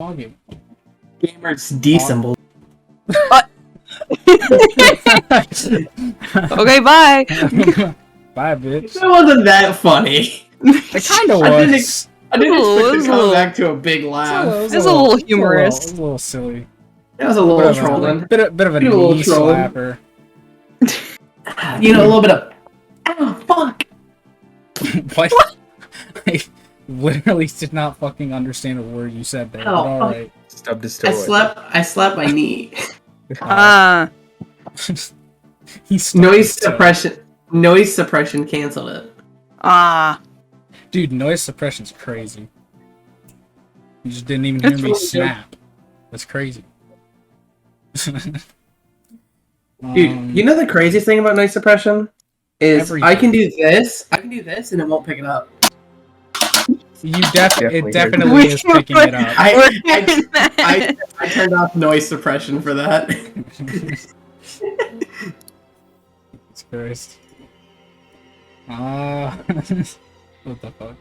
Pogging. Gamer's D symbol. Okay, bye. Bye, bitch. That wasn't that funny. It kind of was. I didn't expect to come little- back to a big laugh. It's a little humorous. It was a little silly. That was a little trolling. Bit of a Bit of a little knee trolling. slapper. You know, a little bit of. Oh fuck! What? I literally did not fucking understand a word you said there. Oh, But all fuck. right. Stubbed his toe. I slapped my knee. He stubbed Noise his toe. suppression. Noise suppression canceled it. Dude, noise suppression's crazy. You just didn't even hear That's me really snap. That's crazy. Dude, you know the craziest thing about noise suppression is Everything. I can do this, and it won't pick it up. It Definitely definitely is picking it up. I turned off noise suppression for that. Jesus Christ. What the fuck?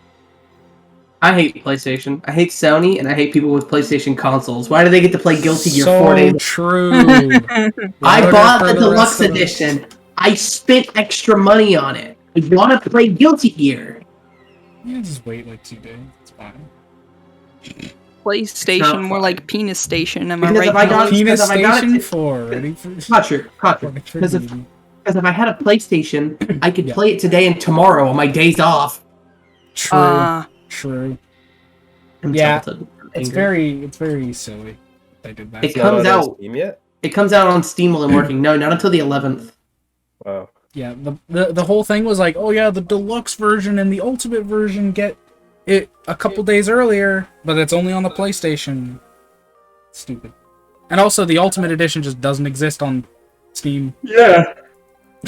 I hate PlayStation. I hate Sony, and I hate people with PlayStation consoles. Why do they get to play Guilty Gear So 4 days? true. I bought for the the deluxe rest of us. edition. I spent extra money on it. I want to play Guilty Gear. Yeah, just wait like 2 days. It's fine. PlayStation, not more fine. like penis station. Am I Because right? if I got- Penis because if I got Station it- 4. Ready for Cutcher. Because if I had a PlayStation, I could play it today and tomorrow on my days off. True. True. I'm Yeah, tilted. It's Angry. very silly. They did that. It comes not on out. Steam yet? It comes out on Steam while I'm working. No, not until the 11th. Wow. Yeah, the whole thing was like, oh yeah, the deluxe version and the ultimate version get it a couple days earlier, but it's only on the PlayStation. Stupid. And also, the ultimate edition just doesn't exist on Steam. Yeah.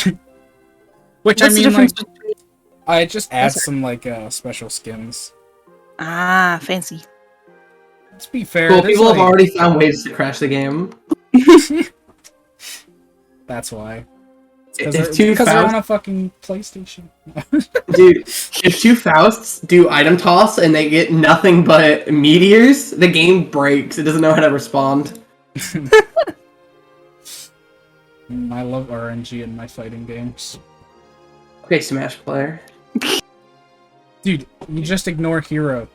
Which What's I the mean, difference like, I just add some like special skins. fancy. Let's be fair. Cool. there's, People have like- already found ways to crash the game. That's why. If two Because they're on Fausts, a fucking PlayStation. dude, if two Fausts do item toss and they get nothing but meteors, the game breaks. It doesn't know how to respond. I love RNG in my fighting games. Okay, Smash player. Dude, you just ignore Hero.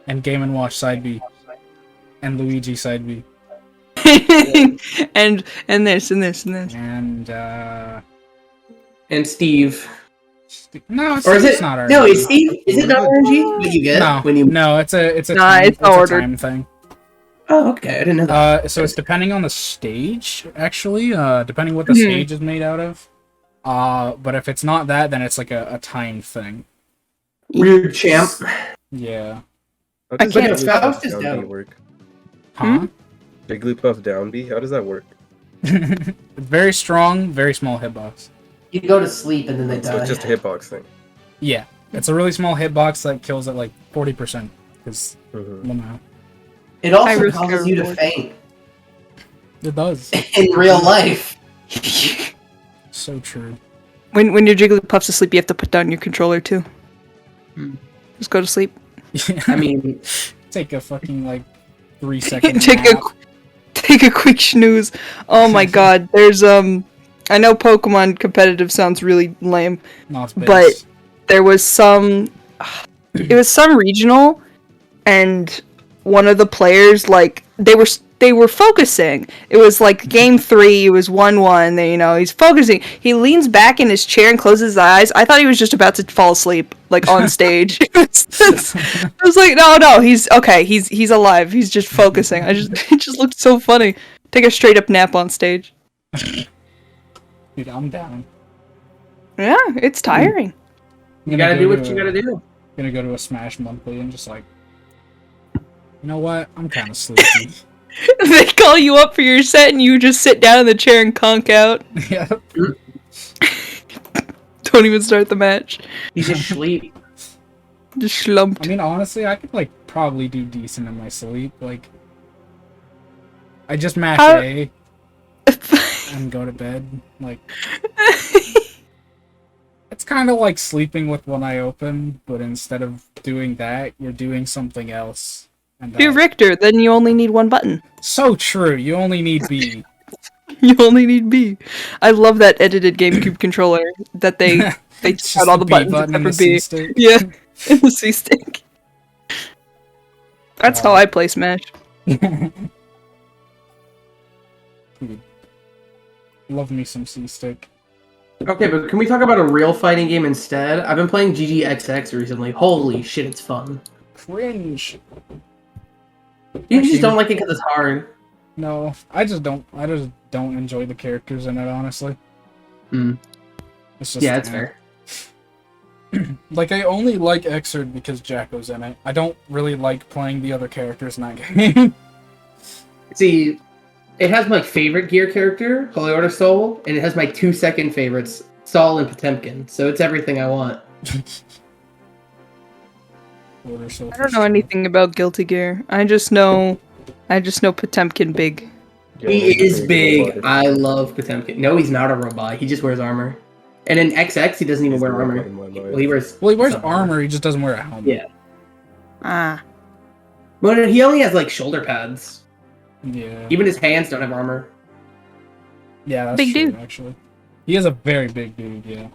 And Game & Watch side B. And Luigi side B. and this. And, And Steve. No, it's, Or is it's it? not RNG. No, is Steve? Is it not RNG? What you get No, when you? no, it's a Nah, time, it's it's a ordered. time thing. Oh, okay. I didn't know that. So it's depending on the stage, actually. Depending what the Mhm. stage is made out of. But if it's not that, then it's like a timed thing. Weird champ. Yeah. How I does can't- Jigglypuff Faust is down down. B work? Huh? Jigglypuff down B? How does that work? Very strong, very small hitbox. You go to sleep and then they So die. it's just a hitbox thing. Yeah. It's a really small hitbox that kills at like 40%. Because, Mm-hmm. well, no. It I also risk causes a you to reward. faint It does. in real life. So true. when your Jigglypuff's asleep, you have to put down your controller too. Just go to sleep. I mean, Take a fucking like 3 second Take a quick snooze. Oh my god, there's I know Pokemon competitive sounds really lame. But there was some it was some regional, and one of the players, like, they were focusing. It was like game 3, it was 1-1, you know, he's focusing. He leans back in his chair and closes his eyes. I thought he was just about to fall asleep, like, on stage. I was like, no, he's okay, he's alive, he's just focusing. It just looked so funny. Take a straight up nap on stage. Dude, I'm down. Yeah, it's tiring. you gotta do what you gotta do. Gonna go to a Smash Monthly and just like, you know what? I'm kind of sleepy. They call you up for your set and you just sit down in the chair and conk out. Yeah. Don't even start the match. You just sleep. Just slumped. I mean, honestly, I could like probably do decent in my sleep. Like, I just mash How- A and go to bed. Like, it's kind of like sleeping with one eye open, but instead of doing that, you're doing something else. And, Do Richter, then you only need one button. so true. You only need B. You only need B. I love that edited GameCube controller that they It's took out all the B buttons button except and for the B. C-stick. Yeah, and the C stick. That's how I play Smash. Love me some C-stick. Okay, but can we talk about a real fighting game instead? I've been playing GGXX recently. Holy shit, it's fun. Cringe. You just don't like it because it's hard. No, I just don't enjoy the characters in it, honestly. Hmm. It's just, Yeah, it's fair. Like, I only like Xrd because Jacko's in it. I don't really like playing the other characters in that game. See, it has my favorite gear character, Holy Order Soul, and it has my 2-second favorites, Saul and Potemkin. So it's everything I want. Order Soul I don't know anything about Guilty Gear. I just know Potemkin big. He is big. I love Potemkin. No, he's not a robot. He just wears armor. And in XX, he doesn't even wear armor. Well, he wears some armor, he just doesn't wear a helmet. Yeah. Ah. Well, he only has, like, shoulder pads. Yeah. Even his hands don't have armor. Yeah, that's Big true, dude. actually. He is a very big dude, yeah.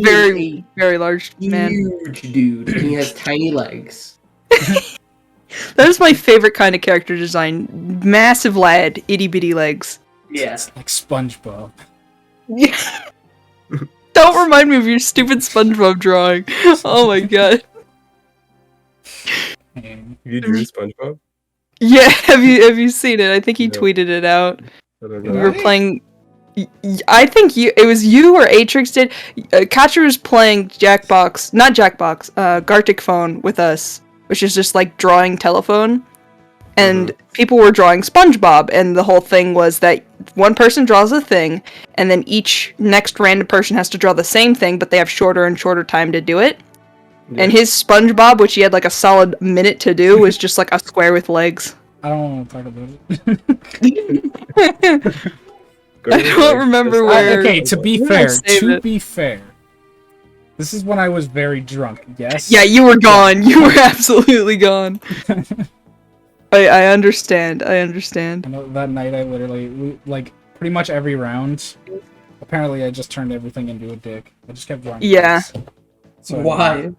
Very, very large man. Huge dude. And he has tiny legs. That is my favorite kind of character design. Massive lad, itty bitty legs. Yeah. It's like SpongeBob. Yeah. Don't remind me of your stupid SpongeBob drawing. Oh my god. And You drew SpongeBob? Yeah, have you seen it? I think he No. tweeted it out. I don't We know. were playing. I think it was you or Atrix did. Katcher was playing Gartic Phone with us, which is just like drawing telephone. And people were drawing SpongeBob, and the whole thing was that one person draws a thing, and then each next random person has to draw the same thing, but they have shorter and shorter time to do it. Yeah. And his SpongeBob, which he had like a solid minute to do, was just like a square with legs. I don't want to talk about it. I don't remember where. Okay, to be Where fair, did I save it? this is when I was very drunk, yes? Yeah, you were gone. You were absolutely gone. I understand. I understand. I know that night I literally, like, pretty much every round, apparently I just turned everything into a dick. I just kept drawing Yeah. dicks. So Why?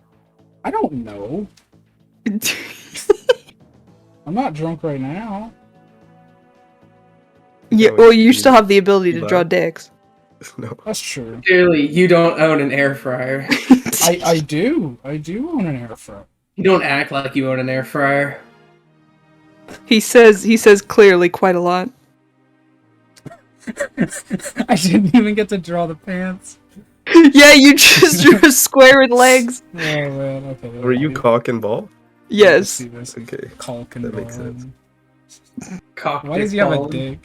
I don't know. I'm not drunk right now. Yeah, well, you still have the ability to draw dicks. No. That's true. Clearly, you don't own an air fryer. I do. I do own an air fryer. You don't act like you own an air fryer. He says clearly quite a lot. I didn't even get to draw the pants. Yeah, you just drew a square with legs. Oh man, okay. Were you cock and ball? Yes. See this Okay. Culkin That makes ball. sense. Cock Why does he have a dick?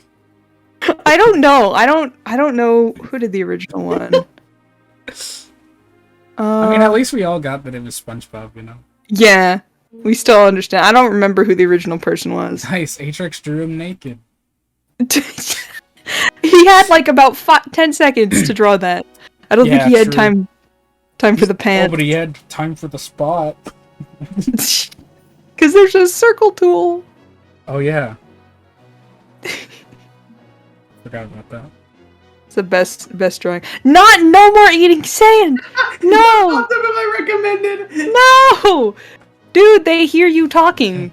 I don't know. I don't know who did the original one. I mean, at least we all got that it was SpongeBob, you know. Yeah, we still understand. I don't remember who the original person was. Nice. Atrix drew him naked. He had like about 10 seconds to draw that. I don't think Yeah, he had true. time for the Oh, pants. but he had time for the spot. Because there's a circle tool. Oh yeah. Forgot about that. It's the best drawing. No more eating sand. No, That's what I recommended. no, dude. They hear you talking.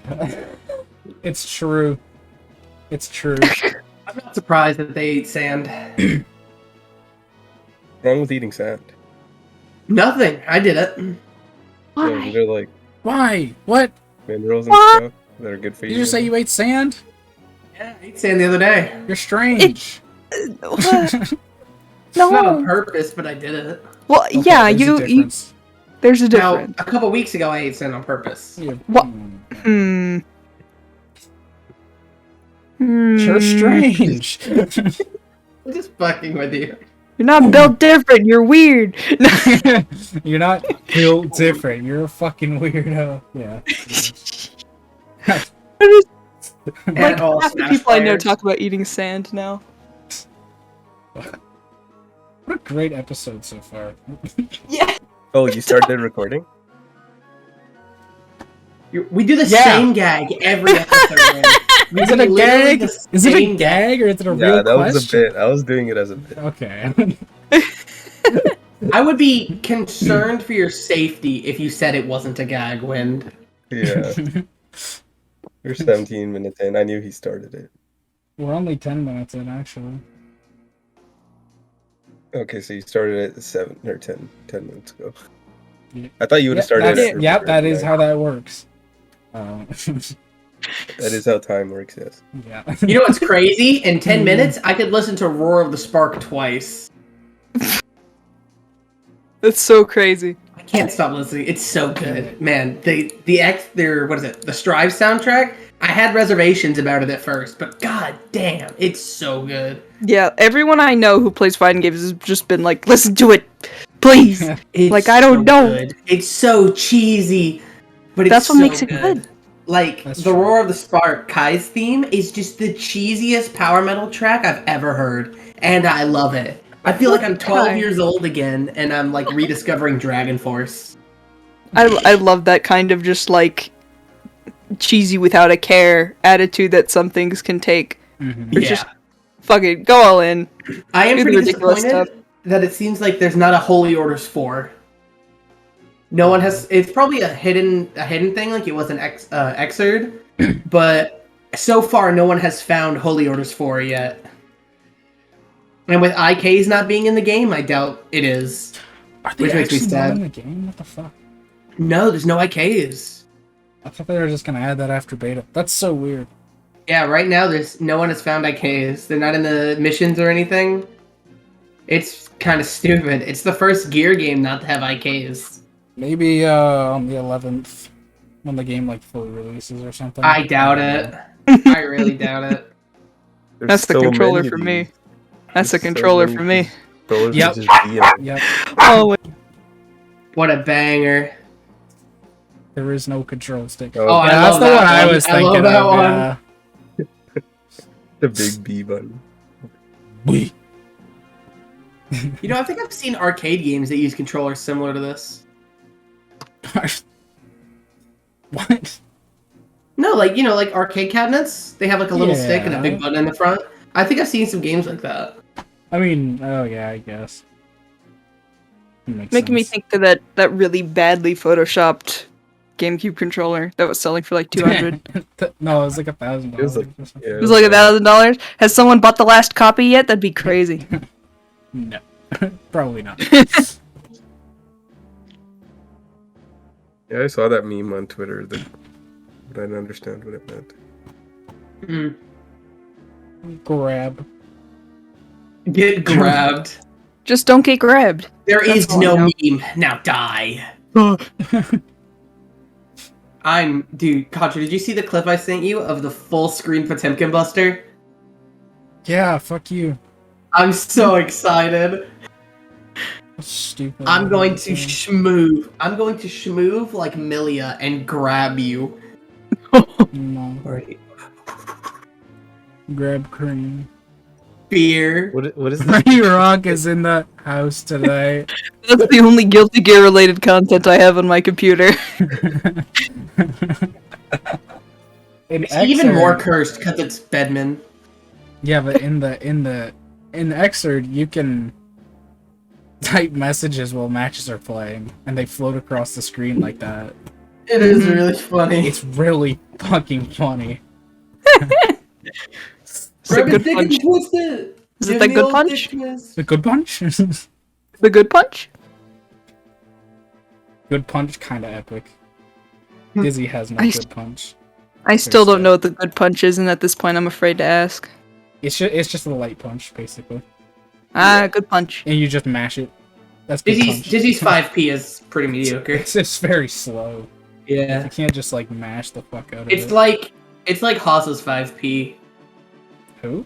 It's true. It's true. I'm not surprised that they ate sand. Wrong with eating sand. Nothing. I did it. Yeah, they're like Why? What? minerals and What? stuff that are good for Did you. you just say you ate sand? Yeah, I ate sand the other day. You're strange. What? Not on No. purpose, but I did it. Well, Okay, yeah, there's a you. difference. There's a Now, difference. a couple weeks ago, I ate sand on purpose. Yeah. What? Hmm. Hmm. You're strange. I'm just fucking with you. You're not built different. You're weird. You're not built different. You're a fucking weirdo. Yeah. And Like all half the Smash people I know players. talk about eating sand now. What a great episode so far. Yeah. Oh, you started recording? We do the Yeah. same gag every episode. Man. We Is do it a literally gag? the Is it a same gag or is it a Yeah, real that was a question? bit. I was doing it as a bit. Okay. I would be concerned for your safety if you said it wasn't a gag, Wind. Yeah. We're 17 minutes in. I knew he started it. We're only 10 minutes in, actually. Okay, so you started it 7 or 10 minutes ago. Yeah. I thought you would have started That's, it after yep, we that read is the how that works. That is how time works, yes. Yeah. You know what's crazy? In 10 minutes, I could listen to Roar of the Spark twice. That's so crazy. I can't stop listening. It's so good, man. What is it? The Strive soundtrack. I had reservations about it at first, but god damn, it's so good. Yeah, everyone I know who plays fighting games has just been like, listen to it, please. It's Like, I don't know. good. It's so cheesy, but it's That's what so makes it good. Like, That's the true. Roar of the Spark, Kai's theme, is just the cheesiest power metal track I've ever heard, and I love it. I feel like I'm 12 Kai. years old again, and I'm like rediscovering Dragon Force. I love that kind of just like cheesy without a care attitude that some things can take. Mhm. It's just fucking go all in. I am do the pretty ridiculous disappointed that it seems like there's not a Holy Orders 4. No one has. It's probably a hidden thing, like it was an Xrd, but so far no one has found Holy Orders 4 yet. And with IKs not being in the game, I doubt it is. Are they Which makes me actually not sad. in the game? What the fuck? No, there's no IKs. I thought they were just gonna add that after beta. That's so weird. Yeah, right now there's no one has found IKs. They're not in the missions or anything. It's kind of stupid. It's the first Gear game not to have IKs. Maybe on the 11th, when the game like fully releases or something. I doubt don't it. know. I really doubt it. There's That's the so controller many for of me. these. That's the There's so controller many for me. controllers Yep. that just be in. Yep. Oh, What a banger. There is no control stick. Oh, I yeah, that's love the that one I one. was I love thinking that of. one. Yeah. the big B button. Wee. You know, I think I've seen arcade games that use controllers similar to this. What? No, like, you know, like arcade cabinets. They have like a little stick and a Yeah. big button in the front. I think I've seen some games like that. I mean, oh yeah, I guess. Makes making me sense. think to that really badly photoshopped GameCube controller that was selling for like $200. No, it was like $1,000. It was like, or something. yeah, It was like $1,000. Has someone bought the last copy yet? That'd be crazy. No, probably not. Yeah, I saw that meme on Twitter, but I didn't understand what it meant. Mm. Grab. Get grabbed. Just don't get grabbed. There That's is all I no know. meme. Now die. Dude, Contra, did you see the clip I sent you of the full screen Potemkin Buster? Yeah, fuck you. I'm so excited. Stupid. I'm going to schmoove. I'm going to schmoove like Milia and grab you. No. Alright. Grab cream. Beer. What is this? Pretty Rock is in the house today. That's the only Guilty Gear related content I have on my computer. It's even more cursed because it's Bedman. Yeah, but in the Xrd, you can type messages while matches are playing, and they float across the screen like that. It is really funny. It's really fucking funny. Is it good punch? twist it. Is it that good punch? The good punch? The good punch? Good punch, kind of epic. Dizzy has no I good punch. I still don't know what the good punch is, and at this point I'm afraid to ask. It's just a light punch, basically, Good punch. and you just mash it. That's good punch. Dizzy's 5P is pretty mediocre. It's just very slow. Yeah. You can't just like mash the fuck out of It's it. like Haas's 5P. Who?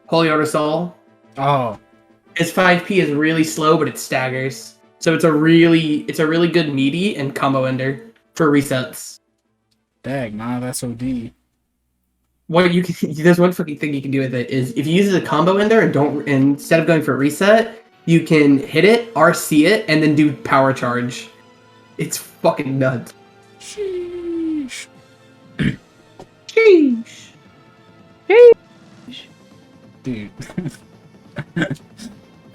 Holy Order Soul. Oh, His 5P is really slow, but it staggers. So it's a really good meaty and combo ender for resets. dag, nah, that's OD. What you can there's one fucking thing you can do with it is if you use it as a combo ender and instead of going for a reset, you can hit it, RC it, and then do power charge. It's fucking nuts. Sheesh. Sheesh. Dude.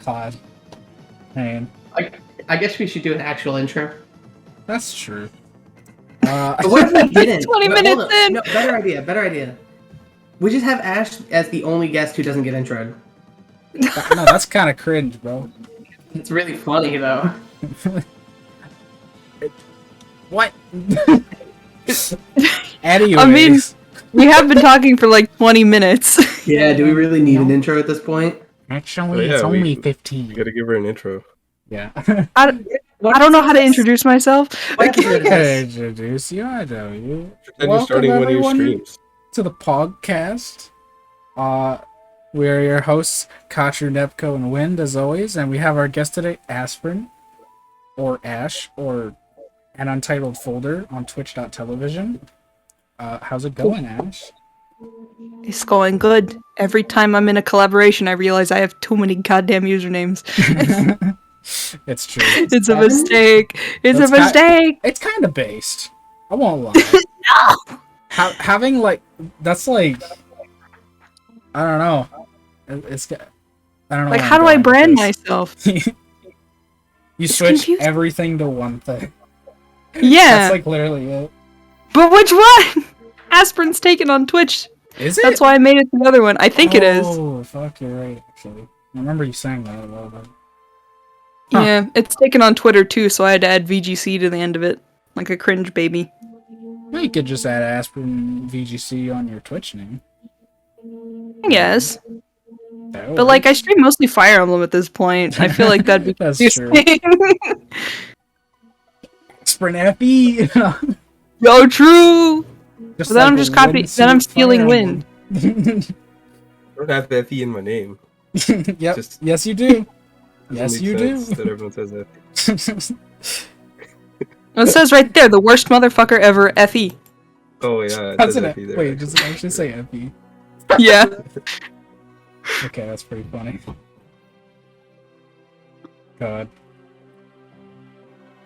God. Man. I guess we should do an actual intro. That's true. But what if we didn't? 20 Hold minutes up. in. No, better idea. We just have Ash as the only guest who doesn't get introed. No, that's kind of cringe, bro. It's really funny though. What? Anyways. I mean, we have been talking for like 20 minutes. Yeah, do we really need an intro at this point? Actually, Oh, it's yeah, only we 15. gotta give her an intro. Yeah. I don't know how to introduce myself. What I episode is gotta this? introduce you. I know you. And you're Welcome, starting one of your everyone, streams. to the PogCast. We're your hosts, Katru, Nepco, and Wind, as always, and we have our guest today, Assprin, or Ash, or AnUntitledFolder on twitch.tv. How's it going, Ash? It's going good. Every time I'm in a collaboration, I realize I have too many goddamn usernames. It's true. It's a mistake. It's That's a mistake. It's kind of based. I won't lie. No. Having, like, that's like, I don't know. It's, I don't know. Like, where how I'm do I going with brand this. myself? You switch confusing. everything to one thing. Yeah. That's like literally it. But which one? Asprin's taken on Twitch. Is it? That's why I made it the other one. I think it is. Oh, fuck, you're right, actually. I remember you saying that a little bit. Huh. Yeah, it's taken on Twitter too, so I had to add VGC to the end of it. Like a cringe baby. Well, you could just add Assprin VGC on your Twitch name. Yes. That But like, I stream mostly Fire Emblem at this point. I feel like that'd be That's true. confusing. Assprin FE! Yo, true! Just But then I'm like just copying. Wind Then I'm Suit stealing Fire Wind. Emblem. I don't have FE in my name. Yep. Just- Yes, you do. Doesn't Yes, make you sense do. That everyone says that. It says right there, the worst motherfucker ever, FE. Oh yeah, it Doesn't says it? FE there. Wait, does it actually say FE? Yeah. Okay, that's pretty funny. God.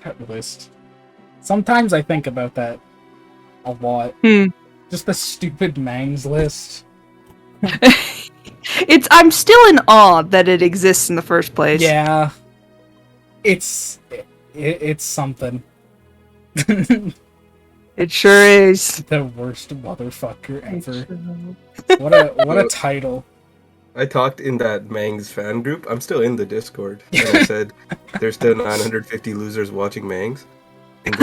That list. Sometimes I think about that a lot. Hmm. Just the stupid Mangs list. I'm still in awe that it exists in the first place. Yeah. It's something. It sure is. The worst motherfucker ever. What a title. I talked in that Mangs fan group. I'm still in the Discord, and I said there's still 950 losers watching Mangs. And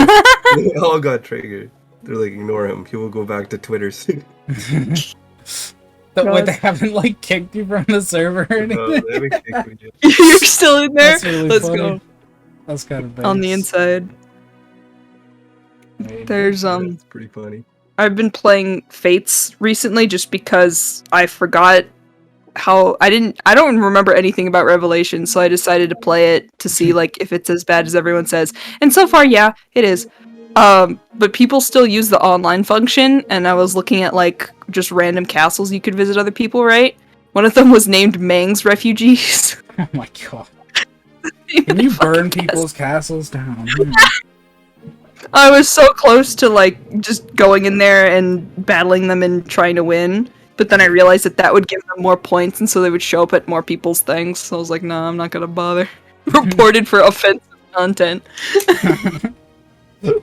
they all got triggered. They're like, ignore him. He will go back to Twitter soon. What, they haven't like kicked you from the server or No, anything? they haven't kicked me yet. You're still in there? That's really Let's funny. go. That's kind of bad. On the inside. There's That's pretty funny. I've been playing Fates recently just because I forgot how I don't remember anything about Revelation, so I decided to play it to see like if it's as bad as everyone says. And so far, yeah, it is. But people still use the online function, and I was looking at like just random castles you could visit other people, right? One of them was named Mang's Refugees. Oh my god. Can you burn people's castles down? I was so close to like just going in there and battling them and trying to win, but then I realized that would give them more points, and so they would show up at more people's things. So I was like, nah, I'm not gonna bother. Reported for offensive content. Oh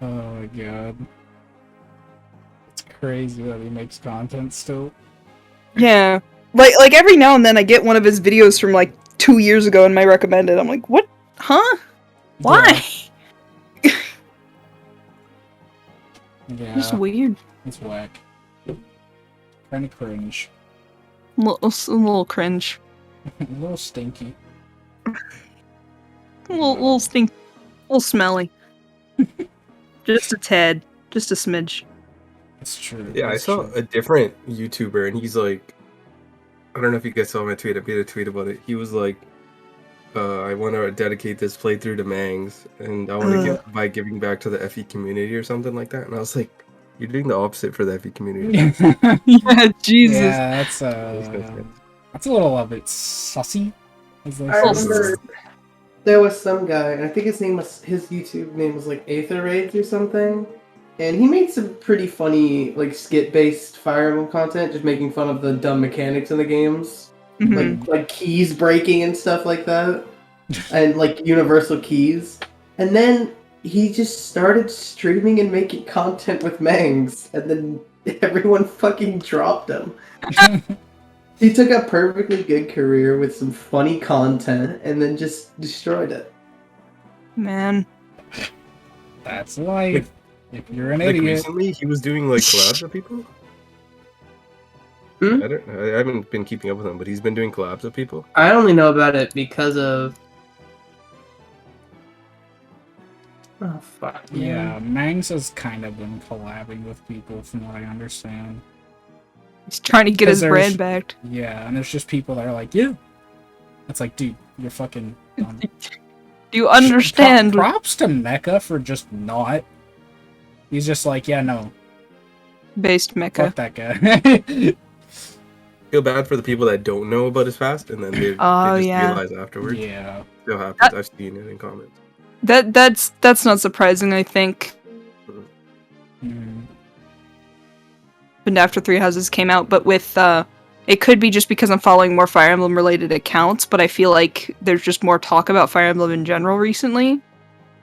my god. It's crazy that he makes content still. Yeah, like every now and then I get one of his videos from like 2 years ago in my recommended. I'm like, what? Huh? Why? Yeah, Just weird. it's whack. Kinda cringe. A little cringe. A little stinky. A little stink. A little smelly. Just a tad. Just a smidge. It's true. Yeah, I it's saw true. a different YouTuber, and he's like, I don't know if you guys saw my tweet. I made a tweet about it. He was like, I want to dedicate this playthrough to Mangs, and I want to give by giving back to the FE community or something like that. And I was like, you're doing the opposite for the FE community. Yeah, Jesus. Yeah, that's a little of it sussy. As they I say. remember there was some guy, and I think his YouTube name was like Aether Raids or something. and he made some pretty funny, like, skit-based Fire Emblem content, just making fun of the dumb mechanics in the games. Mhm. Like keys breaking and stuff like that. And, like, universal keys. And then he just started streaming and making content with Mangs, and then everyone fucking dropped him. He took a perfectly good career with some funny content, and then just destroyed it. Man. That's life. If you're an Like idiot. recently, he was doing like collabs with people. Hmm? I haven't been keeping up with him, but he's been doing collabs with people. I only know about it because of... Oh, fuck, man. Yeah, Mangs has kind of been collabing with people from what I understand. He's trying to get his 'Cause brand back. Yeah, and there's just people that are like, yeah. It's like, dude, you're fucking dumb. Do you understand? Props to Mecha for just not. He's just like, yeah, no, Based mecha. fuck that guy. Feel bad for the people that don't know about his past, and then they Oh, just yeah. realize afterwards. Yeah. Still happens. I've seen it in comments. That's not surprising, I think. Mm. And after Three Houses came out, but with it could be just because I'm following more Fire Emblem related accounts, but I feel like there's just more talk about Fire Emblem in general recently.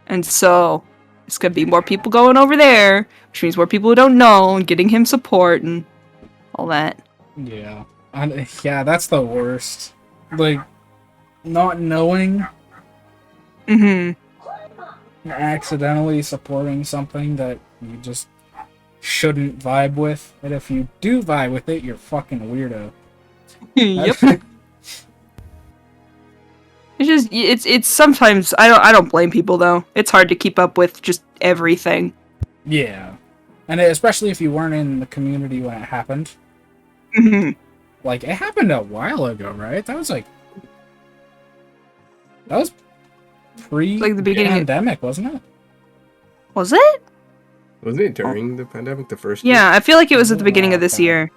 And so it's gonna be more people going over there, which means more people who don't know and getting him support and all that. Yeah. Yeah, that's the worst. Like, not knowing, Mm-hmm. accidentally supporting something that you just shouldn't vibe with, and if you do vibe with it, you're fucking weirdo. Yep. It's sometimes I don't blame people though. It's hard to keep up with just everything. Yeah. And especially if you weren't in the community when it happened. Mhm. Like, it happened a while ago, right? That was Like the beginning of- pre-pandemic, wasn't it? Was it? Wasn't it during the pandemic, the first year? Yeah, I feel like it was at the beginning of this year.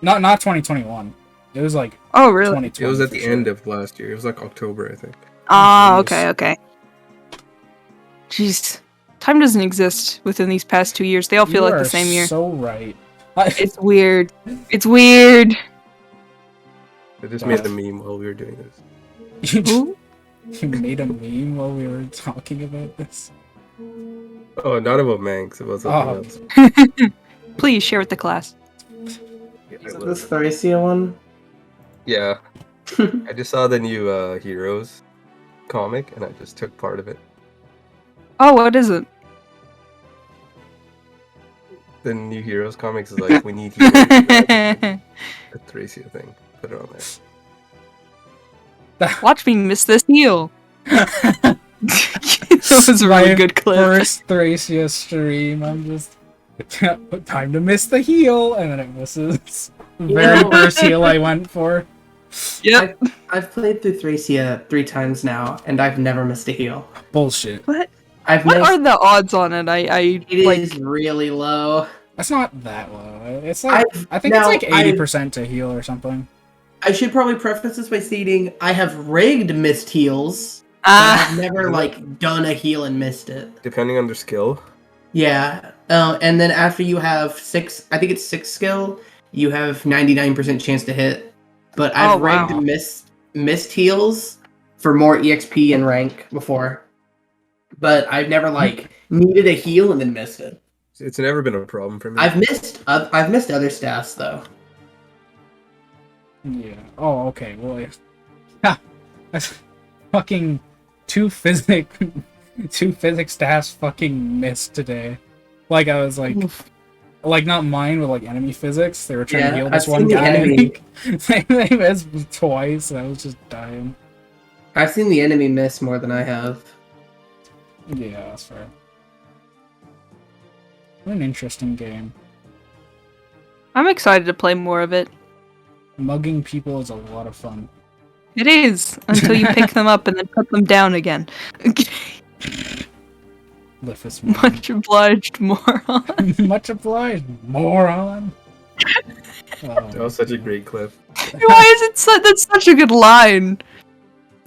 Not 2021. It was like Oh, really? 2020. It was at for the sure. end of last year. It was like October, I think. Ah, Jeez. okay. Jeez. Time doesn't exist within these past 2 years. They all feel You like are the same year. so right. It's weird. It's weird. I just made a meme while we were doing this. Ooh. You made a meme while we were talking about this. Oh, not about Manx. It was something Oh. else. Please share with the class. Yeah, I Is will. this Thracia one? Yeah. I just saw the new Heroes comic, and I just took part of it. Oh, what is it? The new Heroes comics is like, we need heroes. The Thracia thing. Put it on there. Watch me miss this heal. That was a really My good clip. First Thracia stream, I'm just time to miss the heal, and then it misses. Very first heal I went for. Yep. I've played through Thracia 3 times now, and I've never missed a heal. Bullshit. What? I've What missed... are the odds on it? It is like. really low. That's not that low. It's like I think now, it's like 80% to heal or something. I should probably preface this by stating I have rigged missed heals, but Ah. I've never like done a heal and missed it. Depending on their skill. Yeah, and then after you have 6, I think it's 6 skill, you have 99% chance to hit. But I've rigged wow. missed heals for more EXP and rank before. But I've never like needed a heal and then missed it. It's never been a problem for me. I've missed other stats though. Yeah. Oh, okay. Well, yeah. That's fucking two physics stats fucking missed today. Like I was like not mine, but like enemy physics. They were trying to heal this I've one seen the guy. enemy. They missed twice, and I was just dying. I've seen the enemy miss more than I have. Yeah, that's fair. What an interesting game. I'm excited to play more of it. Mugging people is a lot of fun. It is, until you pick them up and then put them down again. Liffus Much obliged, moron. Much obliged, moron. That was such a great clip. Why is it that's such a good line?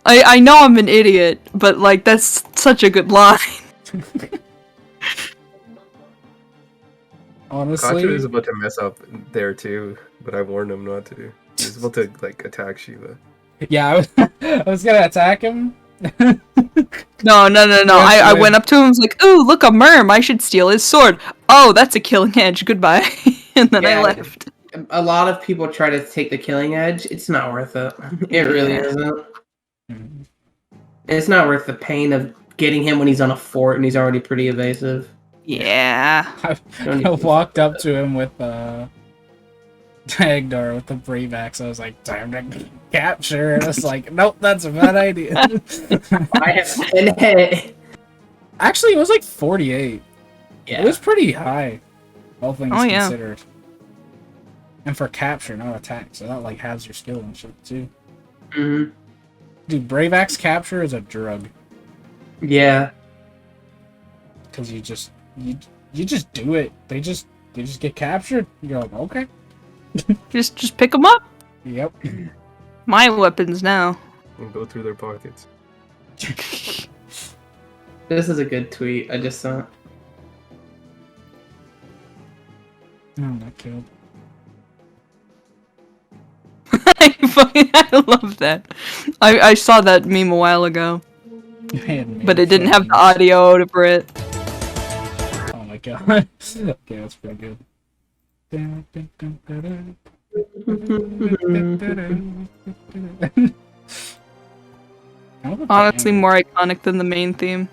I know I'm an idiot, but like that's such a good line. Honestly, Kachu is about to mess up there too, but I warned him not to. He's about to like attack Shiva. yeah, I was gonna attack him. No. I Wait. went up to him and was like, ooh, look, a merm. I should steal his sword. Oh, that's a killing edge. Goodbye. And then I left. A lot of people try to take the killing edge. It's not worth it. It really isn't. It's not worth the pain of getting him when he's on a fort and he's already pretty evasive. Yeah. I walked up to him with Dagdar with the brave axe. I was like, time to capture. And I was like, nope, that's a bad idea. I have 10 hit. Actually, it was like 48. Yeah. It was pretty high, all things Oh, yeah. considered. And for capture, not attack, so that like halves your skill and shit too. Mm-hmm. Dude, brave axe capture is a drug. Yeah. Because you just do it. They just get captured. You're like, okay. Just pick them up. Yep. My weapons now. And go through their pockets. This is a good tweet. I just saw. Oh, that killed. I love that. I saw that meme a while ago, but it didn't have the audio for it. Oh my god. Okay, that's pretty good. Honestly, more iconic than the main theme.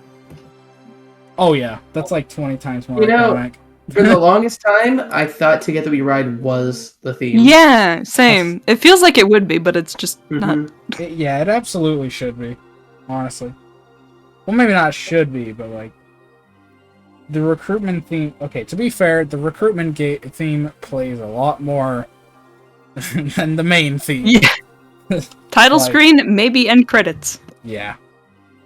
Oh yeah, that's like 20 times more You know, iconic. For the longest time, I thought Together We Ride was the theme. Yeah, same. It feels like it would be, but it's just not. Yeah, it absolutely should be. Honestly. Well, maybe not should be, but like the recruitment theme. Okay, to be fair, the recruitment theme plays a lot more than the main theme. Yeah. Title Like- screen, maybe end credits. Yeah.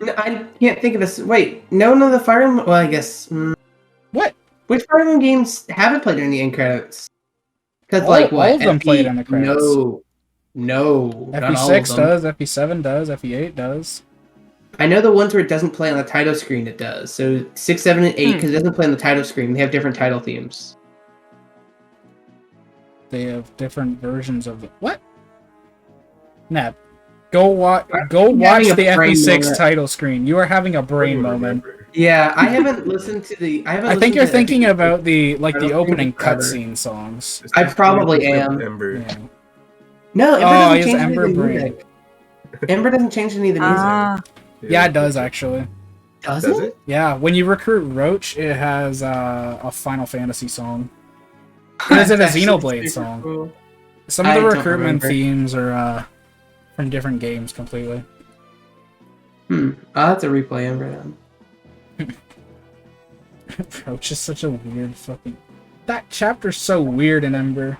No, I can't think of this. Wait, none of the Fire Emblem. Well, I guess. What? Which Fire Emblem games haven't played in the end credits? Because All- like what? all of them played in the credits. No. Not all of FE6 them. does, FE7 does, FE8 does. I know the ones where it doesn't play on the title screen. It does. So 6, 7, and 8 because it doesn't play on the title screen. They have different title themes. They have different versions of the what? Nah. Go watch having a the brain FE6 moment. title screen. You are having a brain moment. Yeah, I haven't listened to the. I think you're thinking about the I don't opening think forever. cutscene songs. I probably am. Ember. Yeah. No, Ember Oh, doesn't he has change any Ember of the brain. music. Ember doesn't change any of the music. Ah, Yeah, it does actually. Does Does it? it? Yeah, when you recruit Roach, it has a Final Fantasy song. It has a That's actually Xenoblade super song. cool. Some of I the don't recruitment remember. themes are from different games completely. I'll have to replay Ember then. Roach is such a weird fucking. That chapter's so weird in Ember.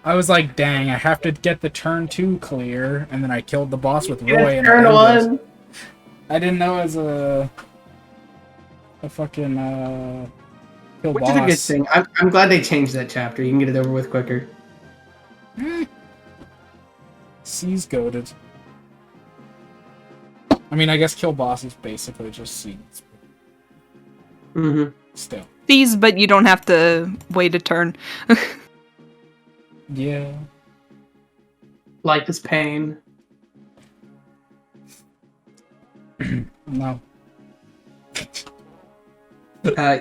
I was like, dang, I have to get the turn 2 clear, and then I killed the boss with Roy. And Turn it ended. 1. I didn't know it was a fucking kill Which boss. is a good thing. I'm glad they changed that chapter. You can get it over with quicker. C's goaded. I mean, I guess kill boss is basically just C's. Mm-hmm. Still. these, but you don't have to wait a turn. Yeah. Life is pain. No.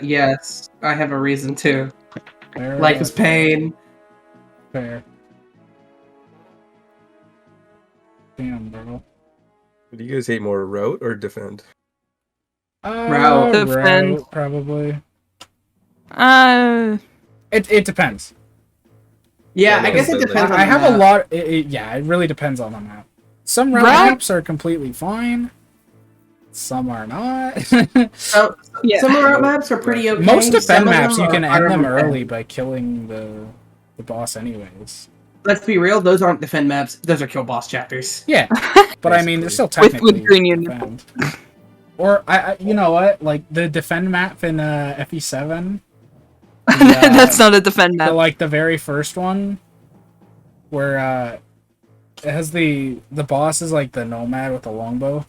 Yes, I have a reason to. Fair Life enough. is pain. Fair. Damn, bro. Do you guys hate more route or defend? Route. Defend. Route, probably. Uh, It depends. Yeah, Yeah, I guess it but, like, depends on I the have a map. lot. Yeah, it really depends on the map. Some route Route- maps are completely fine. Some are not. So, yeah. some of our maps are pretty okay. Most defend some of maps, them you can are end them unfair. early by killing the boss anyways. Let's be real, those aren't defend maps. Those are kill boss chapters. Yeah, but I mean, they're still With technically green unit. defend. Or I, you know what? Like the defend map in FE7. That's not a defend map. The very first one, where it has the boss is like the nomad with the longbow.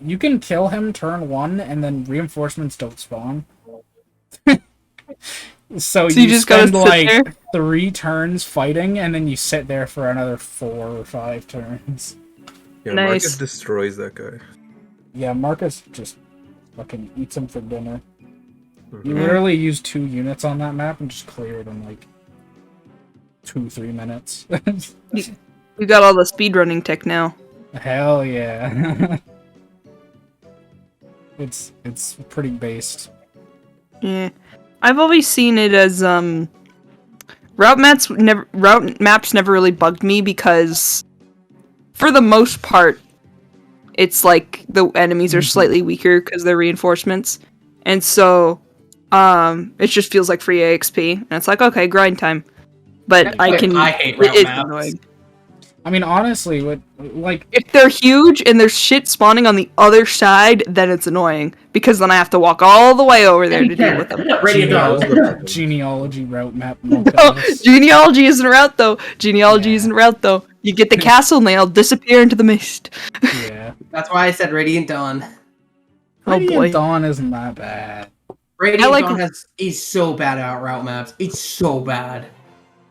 You can kill him turn 1 and then reinforcements don't spawn. So you you just gotta spend sit like there? 3 turns fighting, and then you sit there for another 4 or 5 turns. Yeah, Nice. Marcus destroys that guy. Yeah, Marcus just fucking eats him for dinner. You Mhm. literally use 2 units on that map and just clear it in like 2-3 minutes. You got all the speedrunning tech now. Hell yeah. It's pretty based. Yeah. I've always seen it as route maps never really bugged me because for the most part it's like the enemies are slightly weaker because they're reinforcements. And so it just feels like free AXP and it's like okay, grind time. But I hate route it's maps. annoying. I mean, honestly, what like If they're huge and there's shit spawning on the other side, then it's annoying because then I have to walk all the way over there to deal with them. Radiant Dawn. genealogy route map. No, nonetheless. genealogy isn't route though. Genealogy Yeah. isn't route though. You get the castle and they all disappear into the mist. Yeah. That's why I said Radiant Dawn. Oh Radiant boy. Dawn isn't that bad. Radiant like- Dawn is so bad at route maps. It's so bad.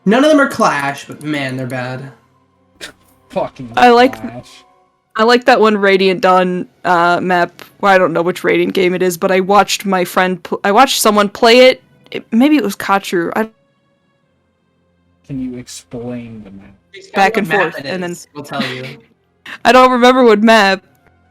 None of them are Clash, but man, they're bad. Fucking I like- Flash. I like that one Radiant Dawn map. Well, I don't know which Radiant game it is, but I watched my friend. I watched someone play it. Maybe it was Katru. Can you explain the map? Back and What map forth, it and then- is, we'll tell you. I don't remember what map.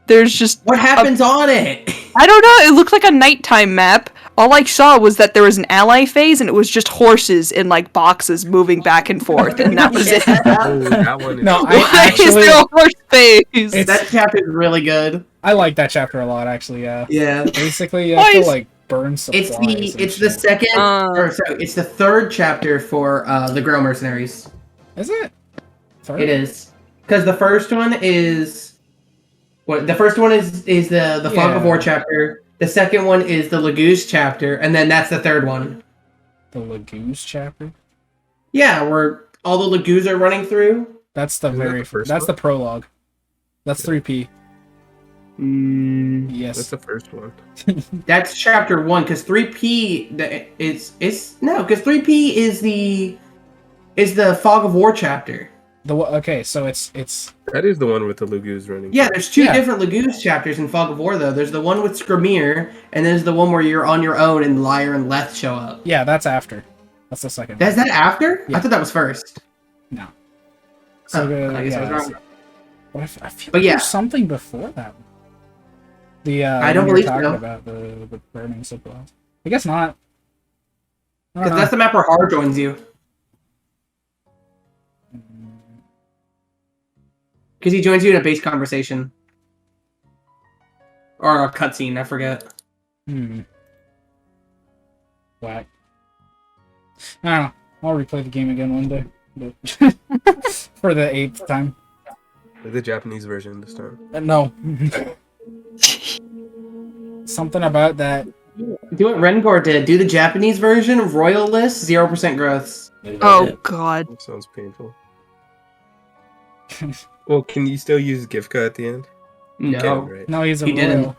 There's just What happens on it? I don't know. It looked like a nighttime map. All I saw was that there was an ally phase, and it was just horses in like boxes moving back and forth, and that was it. Oh, that one is No, Why is there a horse phase? That chapter is really good. I like that chapter a lot, actually. Yeah. Yeah. Basically, you Why have to is- like burn supplies. It's and the shit. second, Uh. it's the third chapter for the Grow Mercenaries. Is it? Sorry? It is because the first one is what the first one is the Fog of Yeah. War chapter. The second one is the Lagoose chapter, and then that's the third one. The Lagoose chapter. Yeah, where all the Lagoos are running through. That's the Isn't that very the first That's one? the prologue. That's 3P. Mm, Yes. That's the first one. that's chapter 1 because 3P it's no because 3P is the Fog of War chapter. Okay, so it's That is the one with the Lagoos running. Yeah, there's two Yeah. different Lagoons chapters in Fog of War though. There's the one with Skrimir, and there's the one where you're on your own and Lyre and Leth show up. yeah, that's after. That's the second. Is that after? Yeah. I thought that was first. No. So I guess I was yeah, wrong. What if, I feel But like yeah. there's something before that one. The I don't when you're believe talking so. about the burning supplies. I guess not. I don't Because know. that's the map where Har joins you. Because he joins you in a base conversation. Or a cutscene, I forget. Whack. I don't know. I'll replay the game again one day. But for the 8th time. The Japanese version this time. No. Something about that. Do what Rengor did. Do the Japanese version, Royal List, 0% growths. Oh god. That sounds painful. Well, can you still use Gifka at the end? You can, No. right? No, he's a He didn't. royal.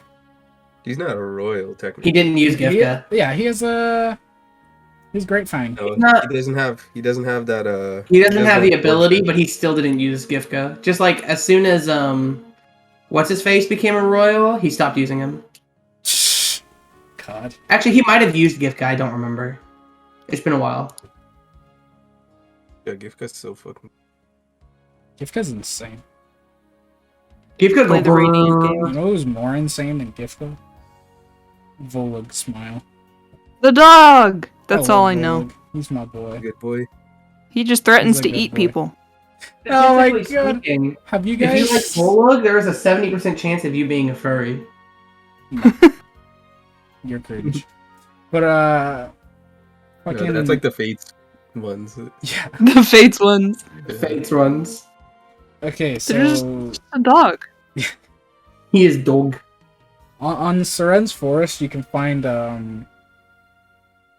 He's not a royal, technically. He didn't use Gifka. Yeah, he has a. He's great fang. No, not- he doesn't have that. He doesn't have the ability, force. but he still didn't use Gifka. Just like as soon as what's his face became a royal, he stopped using him. God. Actually, he might have used Gifka. I don't remember. It's been a while. Yeah, Gifka's so fucking. Gifka's insane. Gifka Play go the Radiant brrrr. game. You know who's more insane than Gifka? Volug Smile. The dog! That's love all I know. Volug. He's my boy. Good boy. He just threatens He's a to good eat boy. people. Oh my Statistically God. speaking, Have you If you like guys? Volug, there is a 70% chance of you being a furry. You're cringe. But No, fucking. that's like the Fates ones. Yeah. The Fates ones. Fates runs. Okay, They're just- so A dog. He is dog. on Seren's Forest, you can find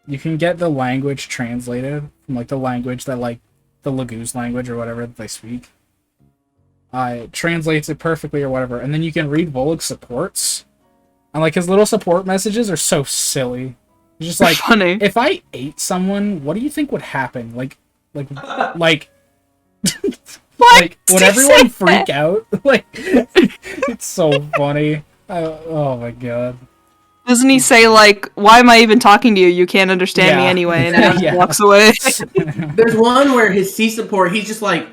you can get the language translated from like the language that like the Lagoose language or whatever that they speak. It translates it perfectly or whatever, and then you can read Volug's supports, and like his little support messages are so silly. Just like, funny. if I ate someone, what do you think would happen? Like, like, would everyone freak out? Like, it's so funny. Oh my god. Doesn't he say, like, why am I even talking to you? You can't understand me anyway, and then Yeah. walks away. There's one where his C support, he's just like,